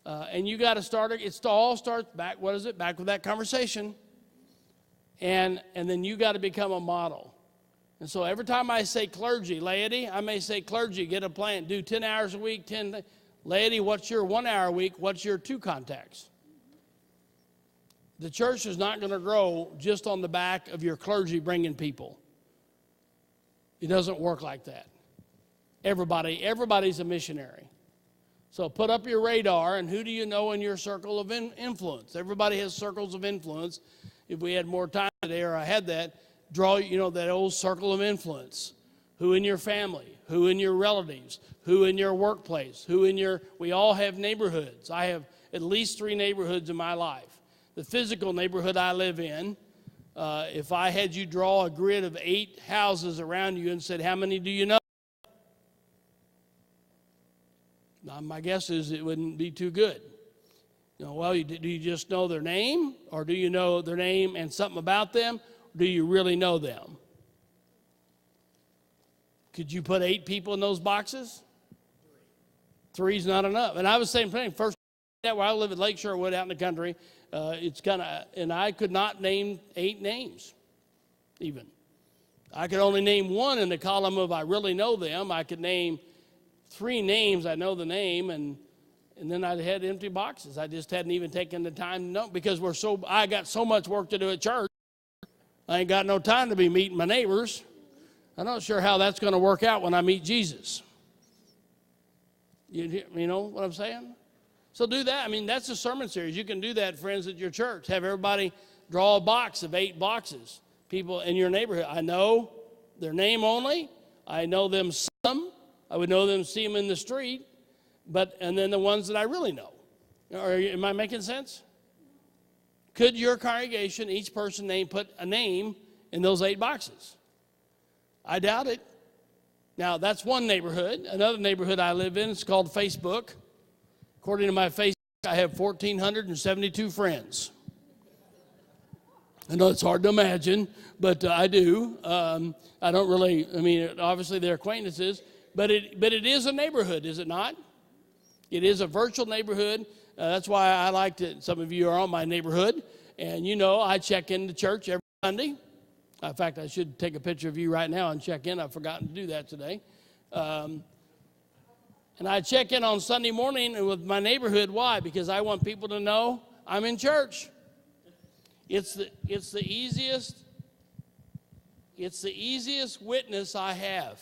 And you got to start, it all starts back, back with that conversation. And then you got to become a model. And so every time I say clergy, laity, I may say clergy, get a plan, do 10 hours a week, 10, laity, what's your 1 hour a week, what's your 2 contacts? The church is not going to grow just on the back of your clergy bringing people. It doesn't work like that. Everybody's a missionary. So put up your radar, and who do you know in your circle of influence? Everybody has circles of influence. If we had more time today, or I had that, draw, that old circle of influence. Who in your family, who in your relatives, who in your workplace, we all have neighborhoods. I have at least 3 neighborhoods in my life. The physical neighborhood I live in, if I had you draw a grid of 8 houses around you and said, how many do you know? Now, my guess is it wouldn't be too good. Do you just know their name? Or do you know their name and something about them? Or do you really know them? Could you put 8 people in those boxes? 3's not enough. And I was saying, first, where I live at Lake Sherwood out in the country, and I could not name 8 names, even. I could only name 1 in the column of I really know them. I could name 3 names, I know the name, and And then I had empty boxes. I just hadn't even taken the time to know, because I got so much work to do at church. I ain't got no time to be meeting my neighbors. I'm not sure how that's going to work out when I meet Jesus. You know what I'm saying? So do that. I mean, that's a sermon series. You can do that, friends, at your church. Have everybody draw a box of 8 boxes. People in your neighborhood. I know their name only. I know them some. I would know them, see them in the street. And then the ones that I really know. Am I making sense? Could your congregation, each person put a name in those 8 boxes? I doubt it. Now, that's one neighborhood. Another neighborhood I live in is called Facebook. According to my Facebook, I have 1,472 friends. I know it's hard to imagine, but I do. I don't really, obviously they're acquaintances, but it is a neighborhood, is it not? It is a virtual neighborhood. That's why I like to, some of you are on my neighborhood, and I check into church every Sunday. In fact, I should take a picture of you right now and check in. I've forgotten to do that today. And I check in on Sunday morning with my neighborhood. Why? Because I want people to know I'm in church. It's the easiest witness I have.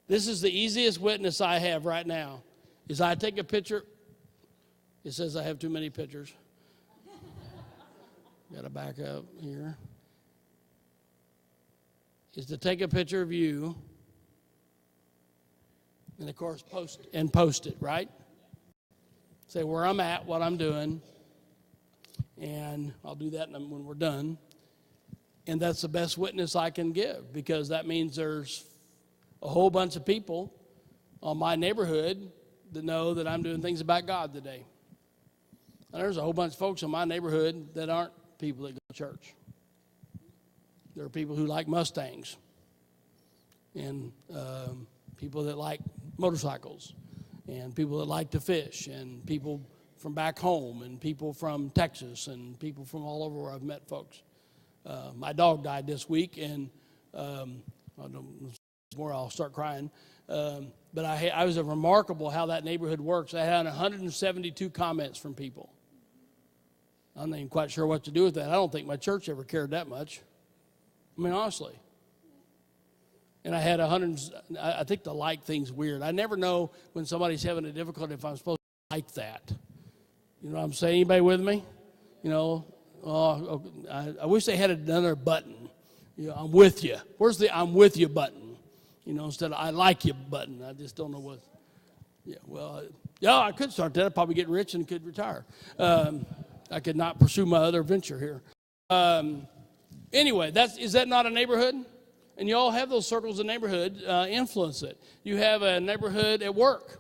This is the easiest witness I have right now. Is I take a picture. It says I have too many pictures. Got to back up here. Is to take a picture of you, and of course post it, right? Say where I'm at, what I'm doing, and I'll do that when we're done. And that's the best witness I can give, because that means there's a whole bunch of people on my neighborhood that know that I'm doing things about God today. And there's a whole bunch of folks in my neighborhood that aren't people that go to church. There are people who like Mustangs, and people that like motorcycles, and people that like to fish, and people from back home, and people from Texas, and people from all over where I've met folks. My dog died this week, and I'll start crying. But I was remarkable how that neighborhood works. I had 172 comments from people. I'm not even quite sure what to do with that. I don't think my church ever cared that much. Honestly. And I had I think the like thing's weird. I never know when somebody's having a difficulty if I'm supposed to like that. You know what I'm saying? Anybody with me? I wish they had another button. I'm with you. Where's the I'm with you button? Instead of I like you button. I just don't know what. I could start that. I'd probably get rich and could retire. I could not pursue my other venture here. Anyway, is that not a neighborhood? And you all have those circles of neighborhood. Influence it. You have a neighborhood at work,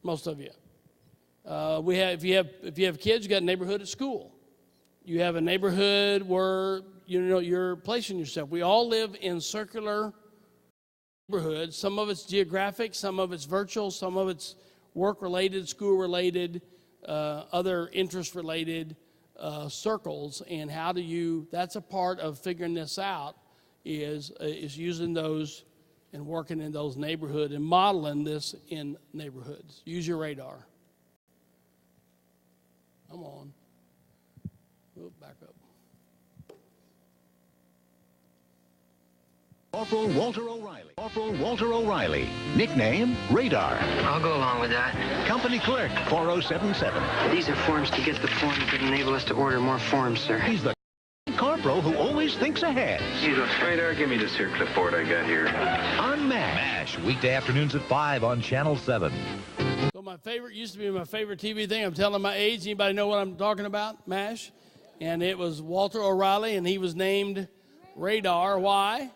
most of you. If you have kids, you got a neighborhood at school. You have a neighborhood where you're placing yourself. We all live in circular neighborhoods. Some of it's geographic, some of it's virtual, some of it's work-related, school-related, other interest-related circles. And that's a part of figuring this out, is using those and working in those neighborhoods and modeling this in neighborhoods. Use your radar. Come on. Back up. Corporal Walter O'Reilly. Nickname, Radar. I'll go along with that. Company clerk, 4077. These are forms to get the forms that enable us to order more forms, sir. He's the corporal who always thinks ahead. Radar, give me this here clipboard I got here. On MASH, weekday afternoons at 5 on Channel 7. So used to be my favorite TV thing. I'm telling my age. Anybody know what I'm talking about? MASH. And it was Walter O'Reilly, and he was named Radar. Why?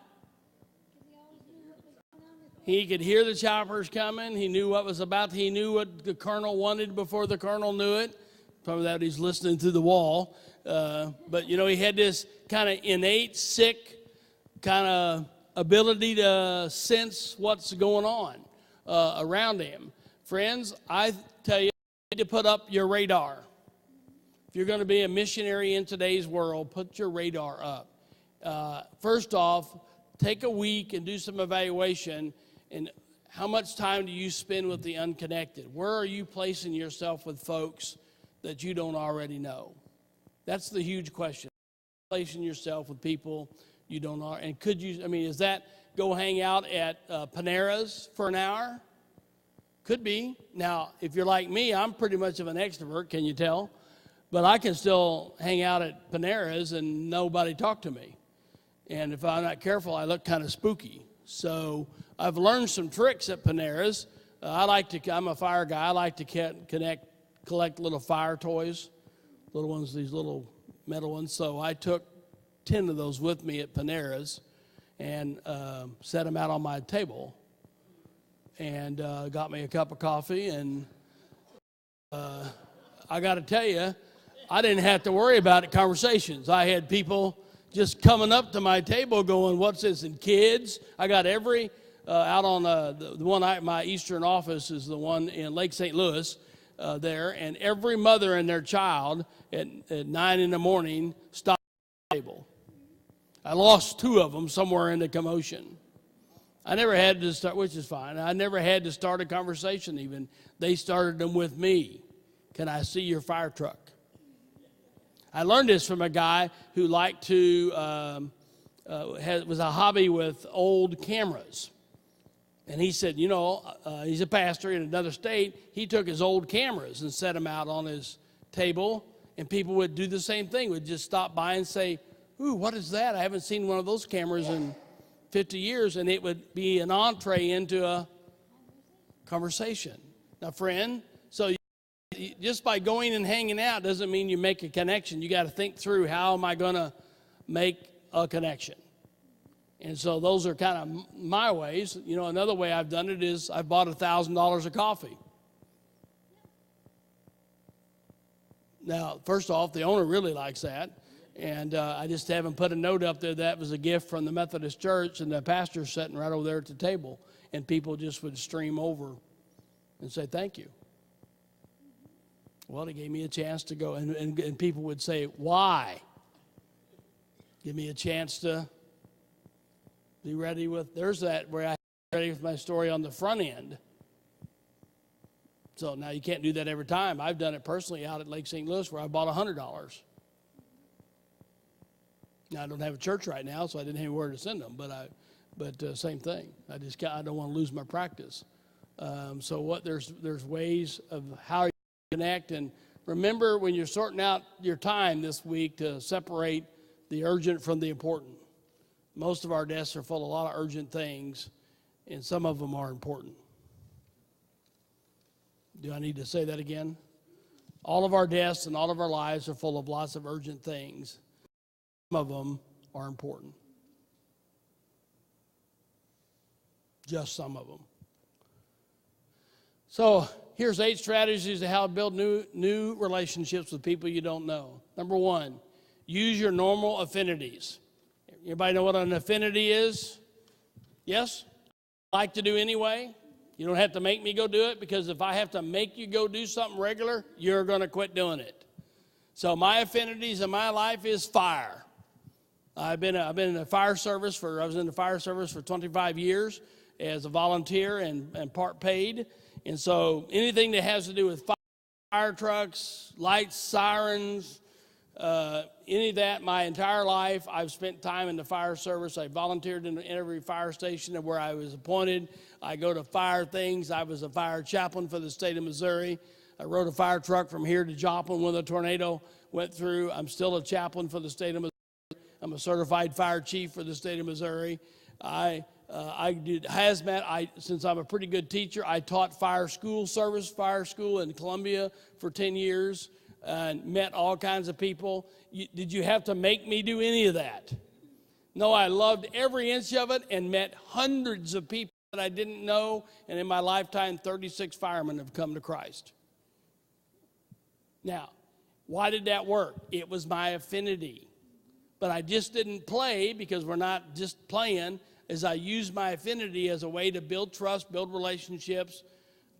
He could hear the choppers coming. He knew what was about. He knew what the colonel wanted before the colonel knew it. Probably that he's listening through the wall. But, he had this kind of innate, sick kind of ability to sense what's going on around him. Friends, I tell you, you need to put up your radar. If you're going to be a missionary in today's world, put your radar up. First off, take a week and do some evaluation. And how much time do you spend with the unconnected? Where are you placing yourself with folks that you don't already know? That's the huge question. Placing yourself with people you don't know. And could you, is that go hang out at Panera's for an hour? Could be. Now, if you're like me, I'm pretty much of an extrovert, can you tell? But I can still hang out at Panera's and nobody talk to me. And if I'm not careful, I look kind of spooky. So I've learned some tricks at Panera's. I'm a fire guy. I like to collect little fire toys, little ones, these little metal ones. So I took 10 of those with me at Panera's and set them out on my table and got me a cup of coffee. And I got to tell you, I didn't have to worry about it, conversations. I had people just coming up to my table going, what's this, and kids. I got every, out on the one, my Eastern office is the one in Lake St. Louis there, and every mother and their child at 9 in the morning stopped at the table. I lost 2 of them somewhere in the commotion. I never had to start, which is fine. I never had to start a conversation even. They started them with me. Can I see your fire truck? I learned this from a guy who liked to, was a hobby with old cameras. And he said, he's a pastor in another state. He took his old cameras and set them out on his table, and people would do the same thing, would just stop by and say, ooh, what is that? I haven't seen one of those cameras in 50 years, and it would be an entree into a conversation. Now, friend, so just by going and hanging out doesn't mean you make a connection. You got to think through, how am I going to make a connection? And so those are kind of my ways. Another way I've done it is I've bought $1,000 of coffee. Now, first off, the owner really likes that. And I just haven't put a note up there that was a gift from the Methodist Church, and the pastor's sitting right over there at the table. And people just would stream over and say, thank you. Well, it gave me a chance to go, and people would say, why? Give me a chance to be ready with, there's that where I ready with my story on the front end. So now you can't do that every time. I've done it personally out at Lake St. Louis where I bought $100. Now I don't have a church right now, so I didn't have anywhere to send them, but same thing. I don't want to lose my practice. There's ways of how you connect, and remember when you're sorting out your time this week to separate the urgent from the important. Most of our desks are full of a lot of urgent things, and some of them are important. Do I need to say that again? All of our desks and all of our lives are full of lots of urgent things. Some of them are important. Just some of them. So here's 8 strategies to how to build new relationships with people you don't know. Number 1, use your normal affinities. Everybody know what an affinity is? Yes? Like to do anyway? You don't have to make me go do it, because if I have to make you go do something regular, you're going to quit doing it. So my affinities in my life is fire. I've been in the fire service I was in the fire service for 25 years as a volunteer and part paid. And so anything that has to do with fire trucks, lights, sirens, any of that, my entire life, I've spent time in the fire service. I volunteered in every fire station where I was appointed. I go to fire things. I was a fire chaplain for the state of Missouri. I rode a fire truck from here to Joplin when the tornado went through. I'm still a chaplain for the state of Missouri. I'm a certified fire chief for the state of Missouri. I did hazmat. Since I'm a pretty good teacher, I taught fire school in Columbia for 10 years and met all kinds of people. Did you have to make me do any of that? No, I loved every inch of it and met hundreds of people that I didn't know. And in my lifetime, 36 firemen have come to Christ. Now, why did that work? It was my affinity. But I just didn't play, because we're not just playing, as I used my affinity as a way to build trust, build relationships.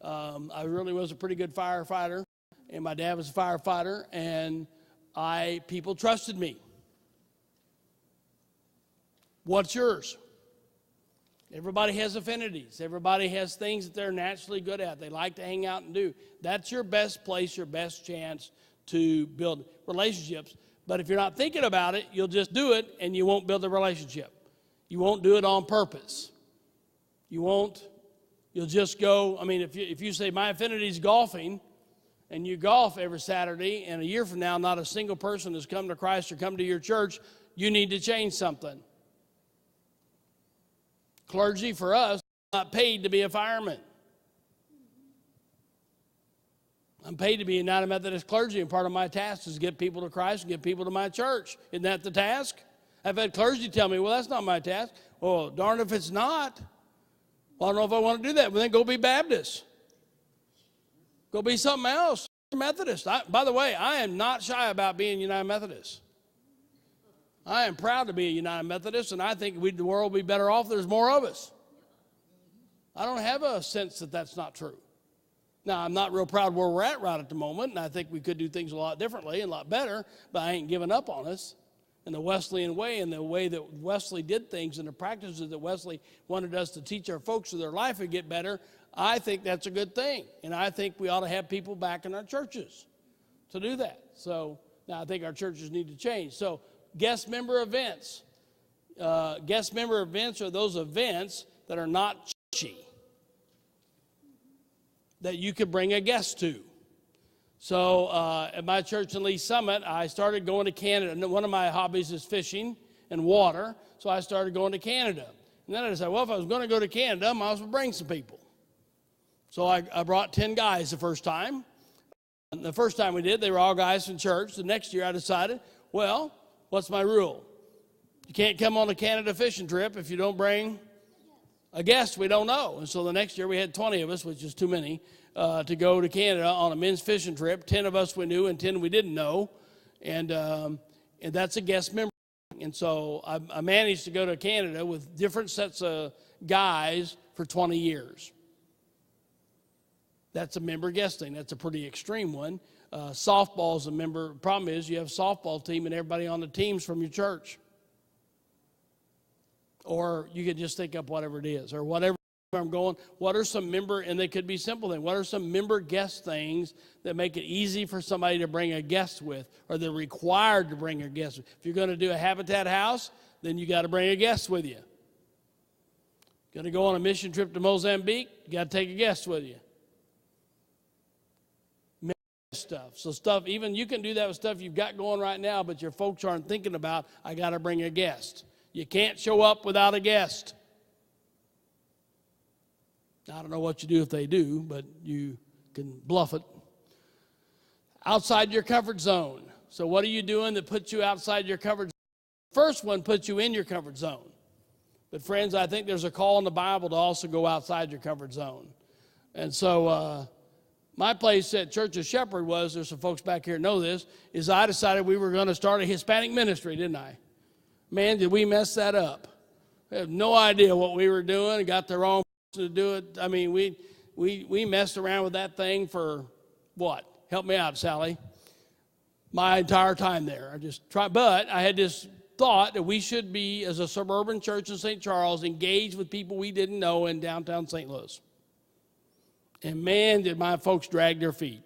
I really was a pretty good firefighter, and my dad was a firefighter, and people trusted me. What's yours? Everybody has affinities. Everybody has things that they're naturally good at. They like to hang out and do. That's your best place, your best chance to build relationships. But if you're not thinking about it, you'll just do it and you won't build a relationship. You won't do it on purpose. You'll just go, I mean, if you say my affinity is golfing, and you golf every Saturday, and a year from now not a single person has come to Christ or come to your church, you need to change something. Clergy, for us, is not paid to be a fireman. I'm paid to be a United Methodist clergy, and part of my task is to get people to Christ and get people to my church. Isn't that the task? I've had clergy tell me, well, that's not my task. Well, darn if it's not. Well, I don't know if I want to do that. Well, then go be Baptist. Go be something else. Methodist. By the way, I am not shy about being United Methodist. I am proud to be a United Methodist, and I think the world will be better off if there's more of us. I don't have a sense that that's not true. Now, I'm not real proud where we're at right at the moment, and I think we could do things a lot differently and a lot better, but I ain't giving up on us. And the Wesleyan way and the way that Wesley did things and the practices that Wesley wanted us to teach our folks so their life would get better, I think that's a good thing. And I think we ought to have people back in our churches to do that. So now I think our churches need to change. So guest member events. Guest member events are those events that are not churchy, that you could bring a guest to. So at my church in Lee Summit, I started going to Canada. And one of my hobbies is fishing and water, so I started going to Canada. And then I decided, well, if I was going to go to Canada, I might as well bring some people. So I brought 10 guys the first time. And the first time we did, they were all guys from church. The next year I decided, well, what's my rule? You can't come on a Canada fishing trip if you don't bring a guest we don't know. And so the next year we had 20 of us, which is too many, to go to Canada on a men's fishing trip. 10 of us we knew and 10 we didn't know. And that's a guest member. And so I managed to go to Canada with different sets of guys for 20 years. That's a member guesting. That's a pretty extreme one. Softball is a member. Problem is you have a softball team and everybody on the team's from your church. Or you could just think up whatever it is or whatever I'm going. What are some member, and they could be simple things. What are some member guest things that make it easy for somebody to bring a guest with, or they're required to bring a guest with? If you're going to do a Habitat house, then you got to bring a guest with you. Going to go on a mission trip to Mozambique, you got to take a guest with you. Stuff. So stuff, even you can do that with stuff you've got going right now, but your folks aren't thinking about, I got to bring a guest. You can't show up without a guest. I don't know what you do if they do, but you can bluff it. Outside your comfort zone. So what are you doing that puts you outside your comfort zone? First one puts you in your comfort zone. But friends, I think there's a call in the Bible to also go outside your comfort zone. And so my place at Church of Shepherd was, there's some folks back here that know this, is I decided we were going to start a Hispanic ministry, didn't I? Man, did we mess that up. I have no idea what we were doing and got the wrong person to do it. I mean, we messed around with that thing for what? Help me out, Sally. My entire time there. But I had this thought that we should be, as a suburban church in St. Charles, engaged with people we didn't know in downtown St. Louis. And man, did my folks drag their feet.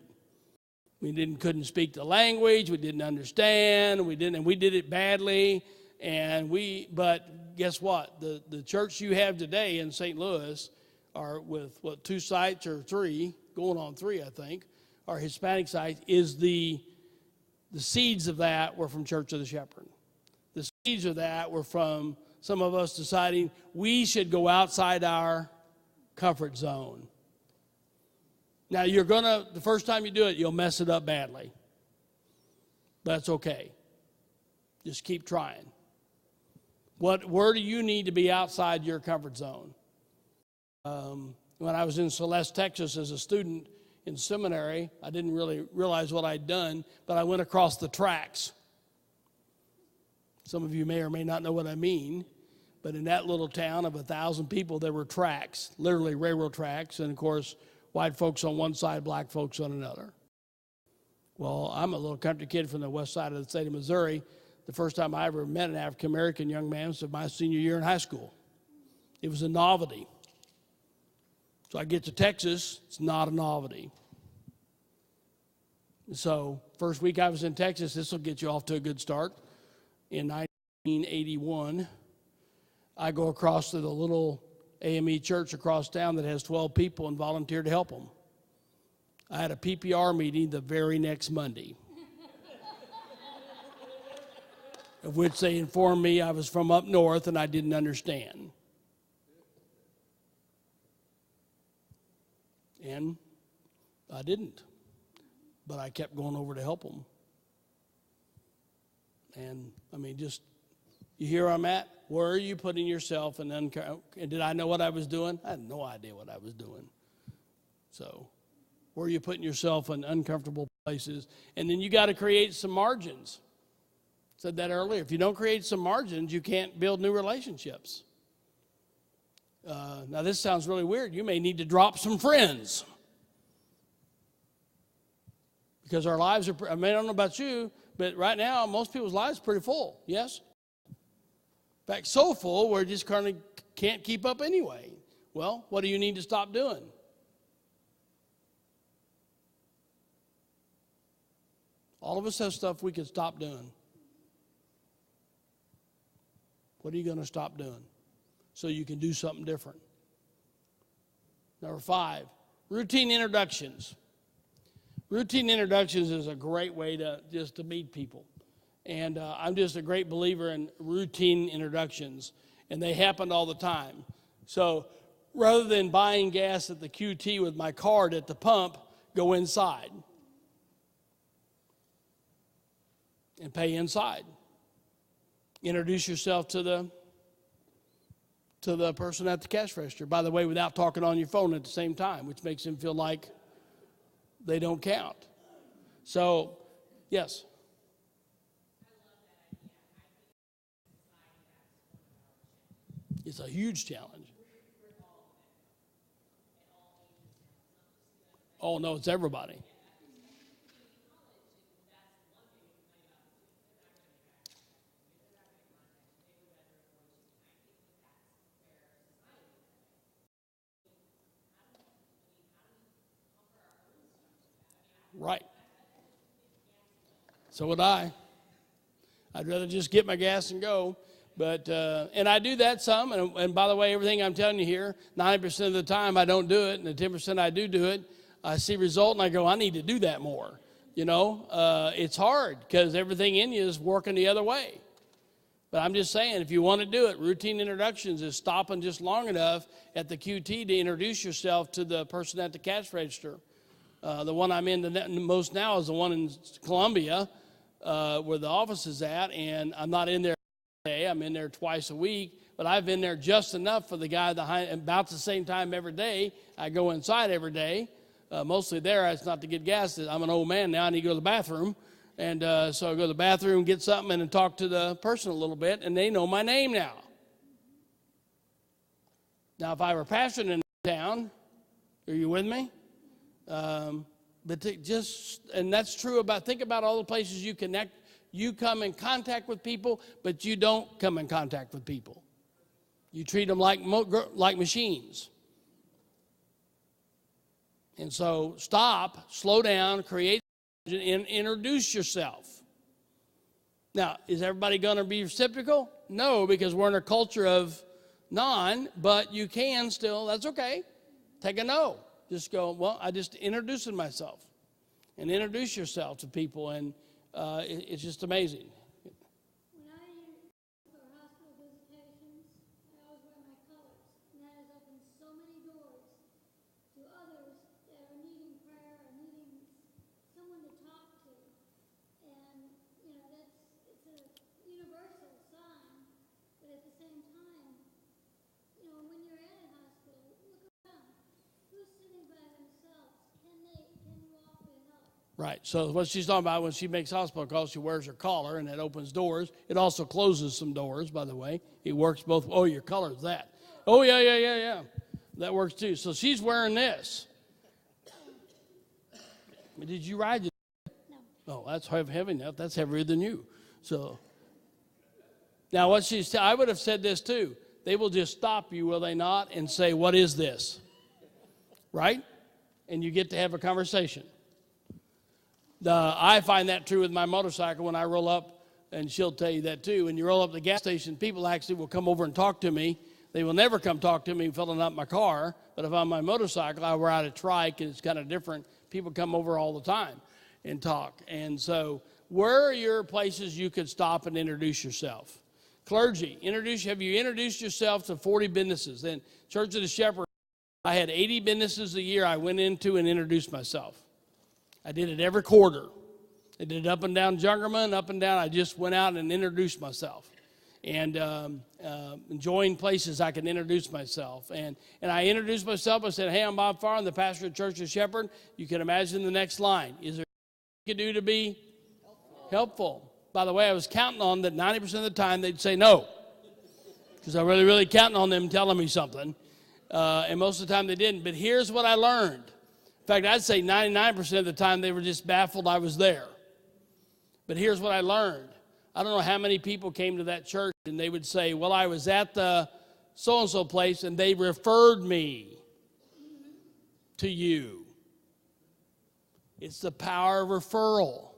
We couldn't speak the language. We didn't understand. And we did it badly. But guess what? The church you have today in St. Louis are with, 2 sites or 3, going on 3, I think, are Hispanic sites, is the seeds of that were from Church of the Shepherd. The seeds of that were from some of us deciding we should go outside our comfort zone. Now, the first time you do it, you'll mess it up badly. But that's okay. Just keep trying. Where do you need to be outside your comfort zone? When I was in Celeste, Texas as a student in seminary, I didn't really realize what I'd done, but I went across the tracks. Some of you may or may not know what I mean, but in that little town of 1,000 people, there were tracks, literally railroad tracks, and of course, white folks on one side, black folks on another. Well, I'm a little country kid from the west side of the state of Missouri. The first time I ever met an African-American young man was my senior year in high school. It was a novelty. So I get to Texas, it's not a novelty. So first week I was in Texas, this will get you off to a good start. In 1981, I go across to the little AME church across town that has 12 people and volunteered to help them. I had a PPR meeting the very next Monday, of which they informed me I was from up north and I didn't understand. And I didn't, but I kept going over to help them. And I mean, just, you hear where I'm at? Where are you putting yourself in and did I know what I was doing? I had no idea what I was doing. So, where are you putting yourself in uncomfortable places? And then you got to create some margins. Said that earlier. If you don't create some margins, you can't build new relationships. Now, this sounds really weird. You may need to drop some friends. Because our lives are, I mean, I don't know about you, but right now, most people's lives are pretty full, yes? In fact, so full, we're just kind of can't keep up anyway. Well, what do you need to stop doing? All of us have stuff we can stop doing. What are you going to stop doing so you can do something different? Number 5, routine introductions. Routine introductions is a great way to meet people. And I'm just a great believer in routine introductions, and they happen all the time. So rather than buying gas at the QT with my card at the pump, go inside and pay inside. Introduce yourself to the person at the cash register, by the way, without talking on your phone at the same time, which makes them feel like they don't count. So, yes. It's a huge challenge. Oh, no, it's everybody. Right. So would I. I'd rather just get my gas and go. But, and I do that some. And by the way, everything I'm telling you here, 90% of the time I don't do it. And the 10% I do it, I see result and I go, I need to do that more. You know, it's hard because everything in you is working the other way. But I'm just saying, if you want to do it, routine introductions is stopping just long enough at the QT to introduce yourself to the person at the cash register. The one I'm in the most now is the one in Columbia, where the office is at, and I'm not in there every day. I'm in there twice a week, but I've been there just enough for the guy behind, about the same time every day. I go inside every day, mostly there. It's not to get gas. I'm an old man now. I need to go to the bathroom, and so I go to the bathroom, get something, and then talk to the person a little bit, and they know my name now. Now, if I were pastoring in town, are you with me? But and that's true about, think about all the places you connect, you come in contact with people, but you don't come in contact with people. You treat them like machines. And so stop, slow down, create, and introduce yourself. Now, is everybody going to be reciprocal? No, because we're in a culture of but you can still, that's okay. Take a no. Just go, well, I just introducing myself. And introduce yourself to people, and it's just amazing. When I for hospital visitations, I always wear my colors, and that has opened so many doors to others that are needing prayer or needing someone to talk to. And, you know, it's a universal sign, but at the same time, you know, when you're at a hospital, look around. Who's sitting by themselves? Can you offer help? Right. So what she's talking about, when she makes hospital calls, she wears her collar, and that opens doors. It also closes some doors, by the way. It works both. Oh, your collar's that. Oh, yeah. That works too. So she's wearing this. Did you ride it? No. Oh, that's heavy enough. That's heavier than you. So now I would have said this too. They will just stop you, will they not, and say, what is this? Right? And you get to have a conversation. I find that true with my motorcycle when I roll up, and she'll tell you that too. When you roll up at the gas station, people actually will come over and talk to me. They will never come talk to me filling up my car, but if I'm on my motorcycle, I ride a trike, and it's kind of different. People come over all the time and talk. And so where are your places you could stop and introduce yourself? Clergy, have you introduced yourself to 40 businesses? Then Church of the Shepherd, I had 80 businesses a year I went into and introduced myself. I did it every quarter. I did it up and down Jungerman, up and down. I just went out and introduced myself. And enjoying places I can introduce myself. And I introduced myself. I said, hey, I'm Bob Farr. I'm the pastor of Church of the Shepherd. You can imagine the next line. Is there anything you can do to be helpful? By the way, I was counting on that 90% of the time they'd say no, because I really, really counting on them telling me something. And most of the time they didn't. But here's what I learned. In fact, I'd say 99% of the time they were just baffled I was there. But here's what I learned. I don't know how many people came to that church and they would say, well, I was at the so-and-so place and they referred me to you. It's the power of referral.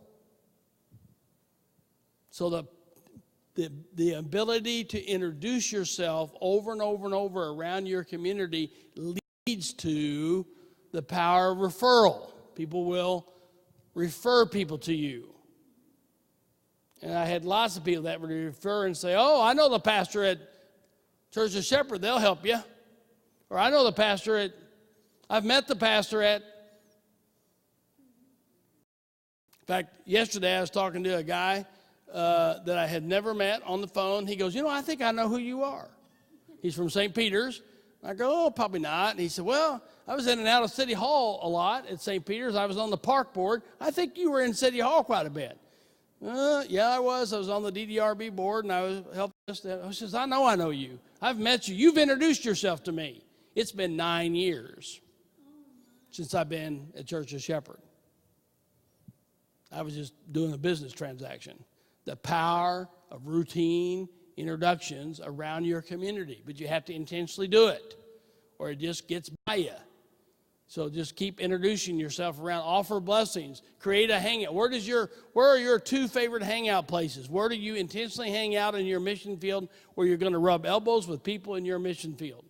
So the ability to introduce yourself over and over and over around your community leads to the power of referral. People will refer people to you. And I had lots of people that would refer and say, oh, I know the pastor at Church of the Shepherd, they'll help you. Or I know the pastor at, I've met the pastor at. In fact, yesterday I was talking to a guy that I had never met on the phone. He goes, I think I know who you are. He's from St. Peter's. I go, oh, probably not. And he said, well, I was in and out of City Hall a lot at St. Peter's. I was on the park board. I think you were in City Hall quite a bit. Yeah, I was. I was on the DDRB board, and I was helping. I says, I know you. I've met you. You've introduced yourself to me. It's been 9 years since I've been at Church of Shepherd. I was just doing a business transaction. The power of routine introductions around your community, but you have to intentionally do it, or it just gets by you. So just keep introducing yourself around. Offer blessings. Create a hangout. Where are your 2 favorite hangout places? Where do you intentionally hang out in your mission field where you're going to rub elbows with people in your mission field?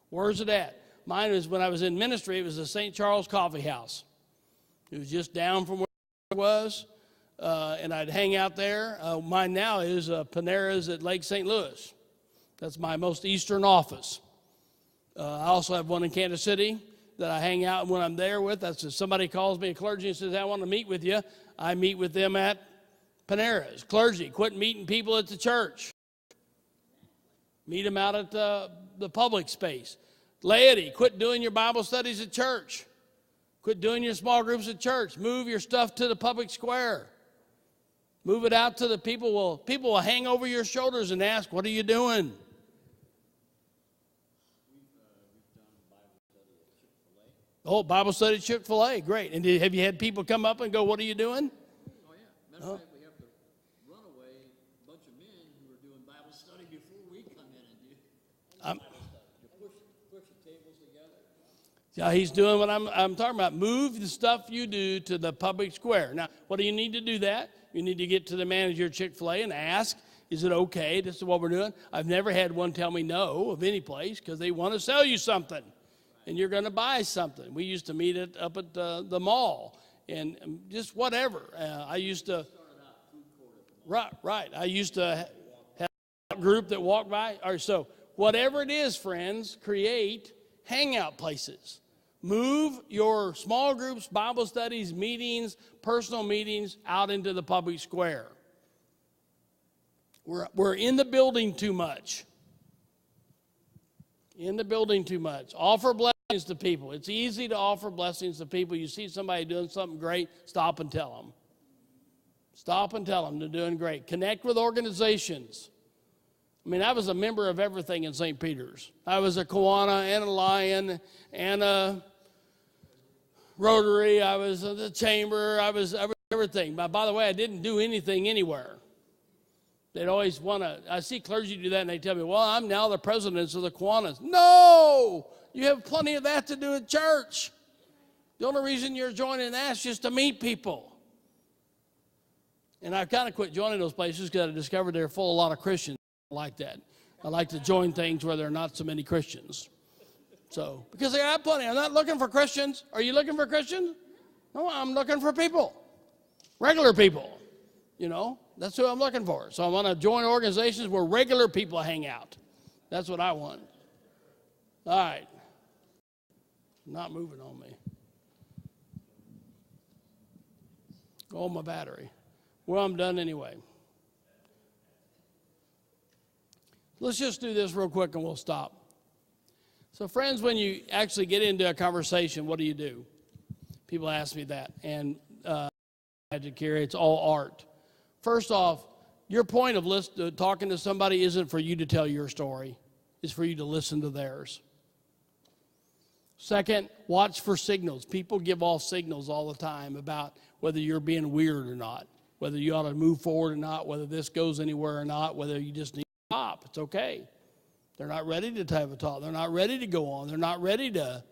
Where's it at? Mine was when I was in ministry. It was the St. Charles Coffee House. It was just down from where I was, and I'd hang out there. Mine now is Panera's at Lake St. Louis. That's my most eastern office. I also have one in Kansas City that I hang out when I'm there with. That's if somebody calls me, a clergy, and says, I want to meet with you. I meet with them at Panera's. Clergy, quit meeting people at the church. Meet them out at the public space. Laity, quit doing your Bible studies at church. Quit doing your small groups at church. Move your stuff to the public square. Move it out to the people. People will hang over your shoulders and ask, what are you doing? Oh, Bible study at Chick-fil-A, great. And have you had people come up and go, what are you doing? Oh, yeah. Matter of fact, we have to run away a bunch of men who are doing Bible study before we come in and do Bible study. Push the tables together. Yeah, he's doing what I'm talking about. Move the stuff you do to the public square. Now, what do you need to do that? You need to get to the manager of Chick-fil-A and ask, is it okay? This is what we're doing. I've never had one tell me no of any place because they want to sell you something. And you're going to buy something. We used to meet up at the mall and just whatever. I used to, right. I used to have a group that walked by. Or so whatever it is, friends, create hangout places. Move your small groups, Bible studies, meetings, personal meetings out into the public square. We're in the building too much. Offer blessings to people. It's easy to offer blessings to people. You see somebody doing something great, stop and tell them. Stop and tell them they're doing great. Connect with organizations. I mean, I was a member of everything in St. Peter's. I was a Kiwanis and a Lion and a Rotary. I was the Chamber. I was everything. By the way, I didn't do anything anywhere. They'd always want to, I see clergy do that, and they tell me, well, I'm now the president of the Kiwanis. No! You have plenty of that to do at church. The only reason you're joining that is just to meet people. And I've kind of quit joining those places because I discovered they're full of a lot of Christians. I like that. I like to join things where there are not so many Christians. So, because they have plenty. I'm not looking for Christians. Are you looking for Christians? No, I'm looking for people. Regular people. You know, that's who I'm looking for. So I want to join organizations where regular people hang out. That's what I want. All right. Not moving on me. Oh, my battery. Well, I'm done anyway. Let's just do this real quick and we'll stop. So, friends, when you actually get into a conversation, what do? People ask me that. And it's all art. First off, your point of talking to somebody isn't for you to tell your story. It's for you to listen to theirs. Second, watch for signals. People give off signals all the time about whether you're being weird or not, whether you ought to move forward or not, whether this goes anywhere or not, whether you just need to stop. It's okay. They're not ready to have a talk. They're not ready to go on. They're not ready to.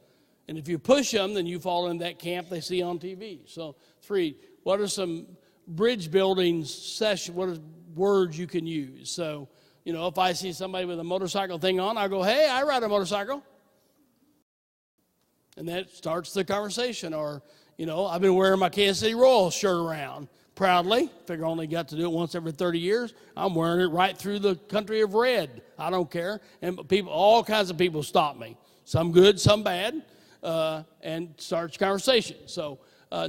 And if you push them, then you fall in that camp they see on TV. So, 3, what are some bridge building what are words you can use? So, you know, if I see somebody with a motorcycle thing on, I go, hey, I ride a motorcycle. And that starts the conversation. Or, you know, I've been wearing my Kansas City Royals shirt around proudly. Figure I only got to do it once every 30 years. I'm wearing it right through the country of red. I don't care. And people, all kinds of people stop me. Some good, some bad, and starts conversation. So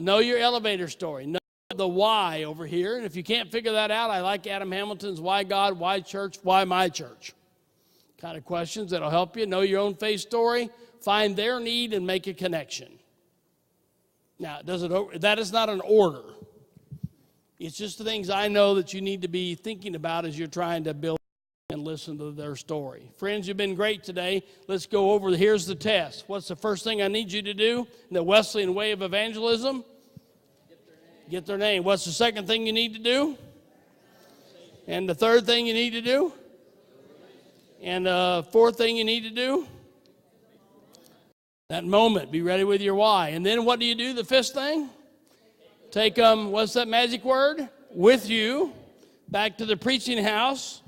know your elevator story. Know the why over here. And if you can't figure that out, I like Adam Hamilton's why God, why church, why my church kind of questions that'll help you. Know your own faith story. Find their need and make a connection. Now, that is not an order. It's just the things I know that you need to be thinking about as you're trying to build and listen to their story. Friends, you've been great today. Let's go over. Here's the test. What's the first thing I need you to do in the Wesleyan way of evangelism? Get their name. What's the second thing you need to do? And the third thing you need to do? And the fourth thing you need to do? That moment. Be ready with your why. And then what do you do? The fifth thing? Take them, what's that magic word? With you, back to the preaching house,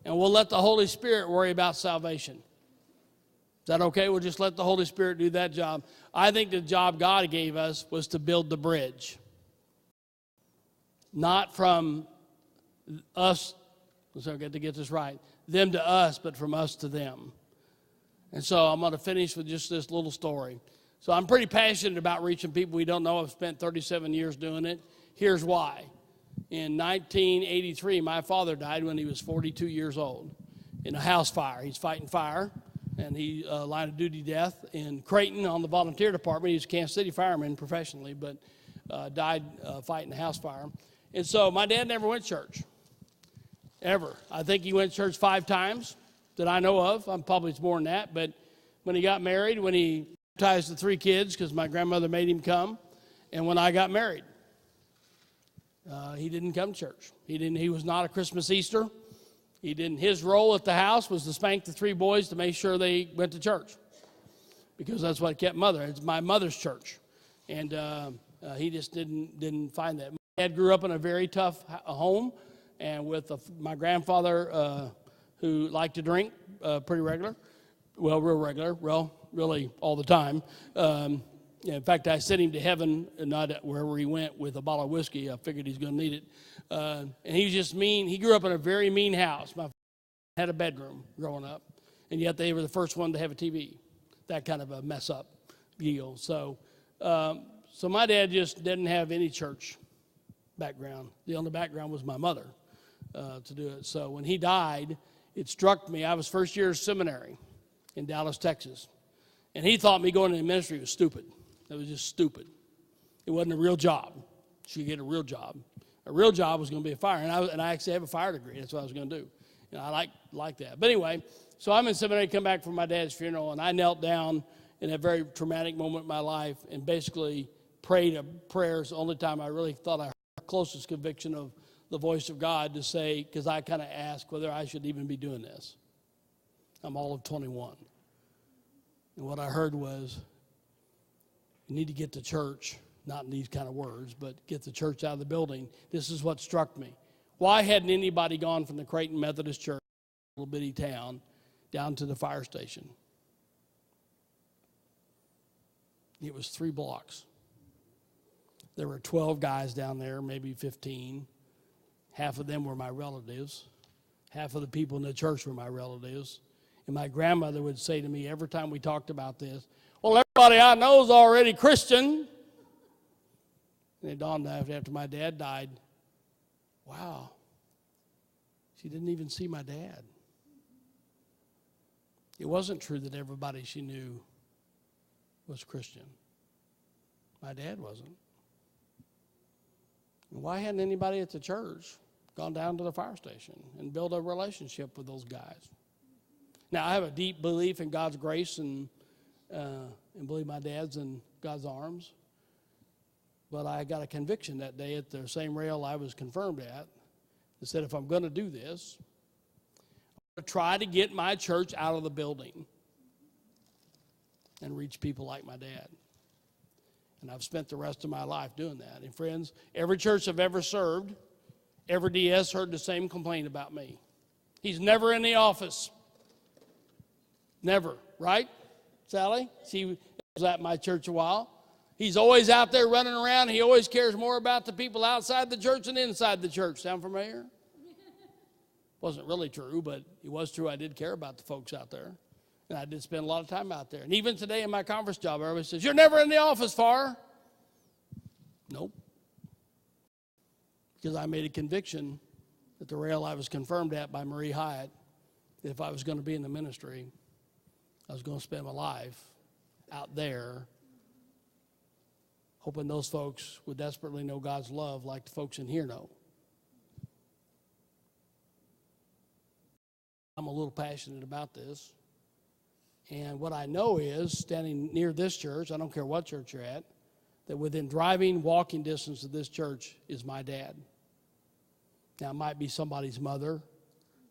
and we'll let the Holy Spirit worry about salvation. Is that okay? We'll just let the Holy Spirit do that job. I think the job God gave us was to build the bridge. Not from us, so I got to get this right, them to us, but from us to them. And so I'm going to finish with just this little story. So I'm pretty passionate about reaching people we don't know. I've spent 37 years doing it. Here's why. In 1983, my father died when he was 42 years old in a house fire. He's fighting fire, and he line of duty death in Creighton on the volunteer department. He was a Kansas City fireman professionally, but died fighting a house fire. And so my dad never went to church, ever. I think he went to church 5 times that I know of. I'm probably it's more than that. But when he got married, when he baptized the 3 kids, because my grandmother made him come, and when I got married, he didn't come to church. He was not a Christmas Easter. He didn't. His role at the house was to spank the 3 boys to make sure they went to church, because that's what kept mother. It's my mother's church, and he just didn't find that. My dad grew up in a very tough home, and with my grandfather who liked to drink pretty regular, well, real regular, well, really all the time. In fact, I sent him to heaven, and not wherever he went, with a bottle of whiskey. I figured he's going to need it. And he was just mean. He grew up in a very mean house. My father had a bedroom growing up, and yet they were the first one to have a TV. That kind of a mess up deal. So my dad just didn't have any church background. The only background was my mother to do it. So when he died, it struck me. I was first year seminary in Dallas, Texas, and he thought me going into ministry was stupid. It was just stupid. It wasn't a real job. She get a real job. A real job was going to be a fire, and I actually have a fire degree. That's what I was going to do. And I like that. But anyway, so I'm in seminary, come back from my dad's funeral, and I knelt down in a very traumatic moment in my life and basically prayed prayers. The only time I really thought I heard the closest conviction of the voice of God to say, because I kind of asked whether I should even be doing this. I'm all of 21. And what I heard was, you need to get to church, not in these kind of words, but get the church out of the building. This is what struck me. Why hadn't anybody gone from the Creighton Methodist Church, a little bitty town, down to the fire station? It was 3 blocks. There were 12 guys down there, maybe 15. Half of them were my relatives. Half of the people in the church were my relatives. And my grandmother would say to me every time we talked about this, well, everybody I know is already Christian. And it dawned after my dad died, wow, she didn't even see my dad. It wasn't true that everybody she knew was Christian. My dad wasn't. And why hadn't anybody at the church gone down to the fire station and built a relationship with those guys? Now, I have a deep belief in God's grace and believe my dad's in God's arms. But I got a conviction that day at the same rail I was confirmed at that said, if I'm going to do this, I'm going to try to get my church out of the building and reach people like my dad. And I've spent the rest of my life doing that. And friends, every church I've ever served, every DS heard the same complaint about me. He's never in the office. Never, right, Sally? She was at my church a while. He's always out there running around. He always cares more about the people outside the church than inside the church. Sound familiar? Wasn't really true, but it was true. I did care about the folks out there. And I did spend a lot of time out there. And even today in my conference job, everybody says, you're never in the office, Farr. Nope. Because I made a conviction at the rail I was confirmed at by Marie Hyatt that if I was going to be in the ministry, I was going to spend my life out there hoping those folks would desperately know God's love like the folks in here know. I'm a little passionate about this. And what I know is, standing near this church, I don't care what church you're at, that within driving, walking distance of this church is my dad. Now, it might be somebody's mother,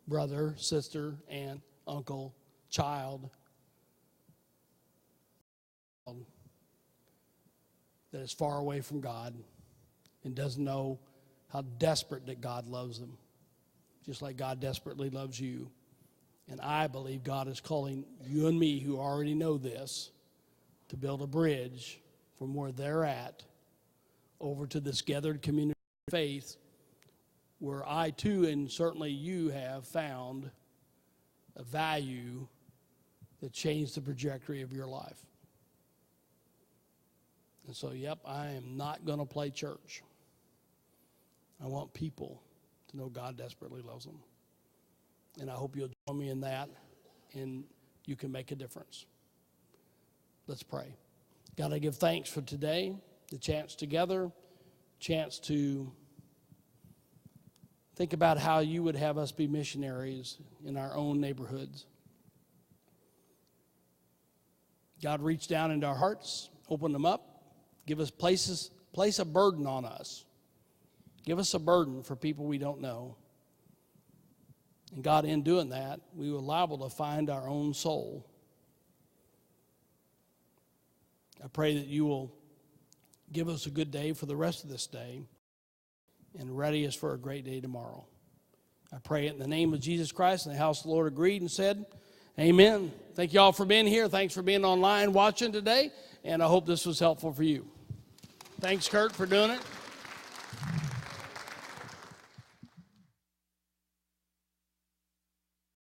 brother, sister, aunt, uncle, child, that is far away from God and doesn't know how desperate that God loves them, just like God desperately loves you. And I believe God is calling you and me, who already know this, to build a bridge from where they're at over to this gathered community of faith, where I too, and certainly you, have found a value that changed the trajectory of your life. And so, yep, I am not going to play church. I want people to know God desperately loves them. And I hope you'll join me in that, and you can make a difference. Let's pray. God, I give thanks for today, the chance together, chance to think about how you would have us be missionaries in our own neighborhoods. God, reach down into our hearts, open them up, give us place a burden on us. Give us a burden for people we don't know. And God, in doing that, we were liable to find our own soul. I pray that you will give us a good day for the rest of this day and ready us for a great day tomorrow. I pray it in the name of Jesus Christ, and the house of the Lord agreed and said, amen. Thank you all for being here. Thanks for being online watching today, and I hope this was helpful for you. Thanks, Kurt, for doing it.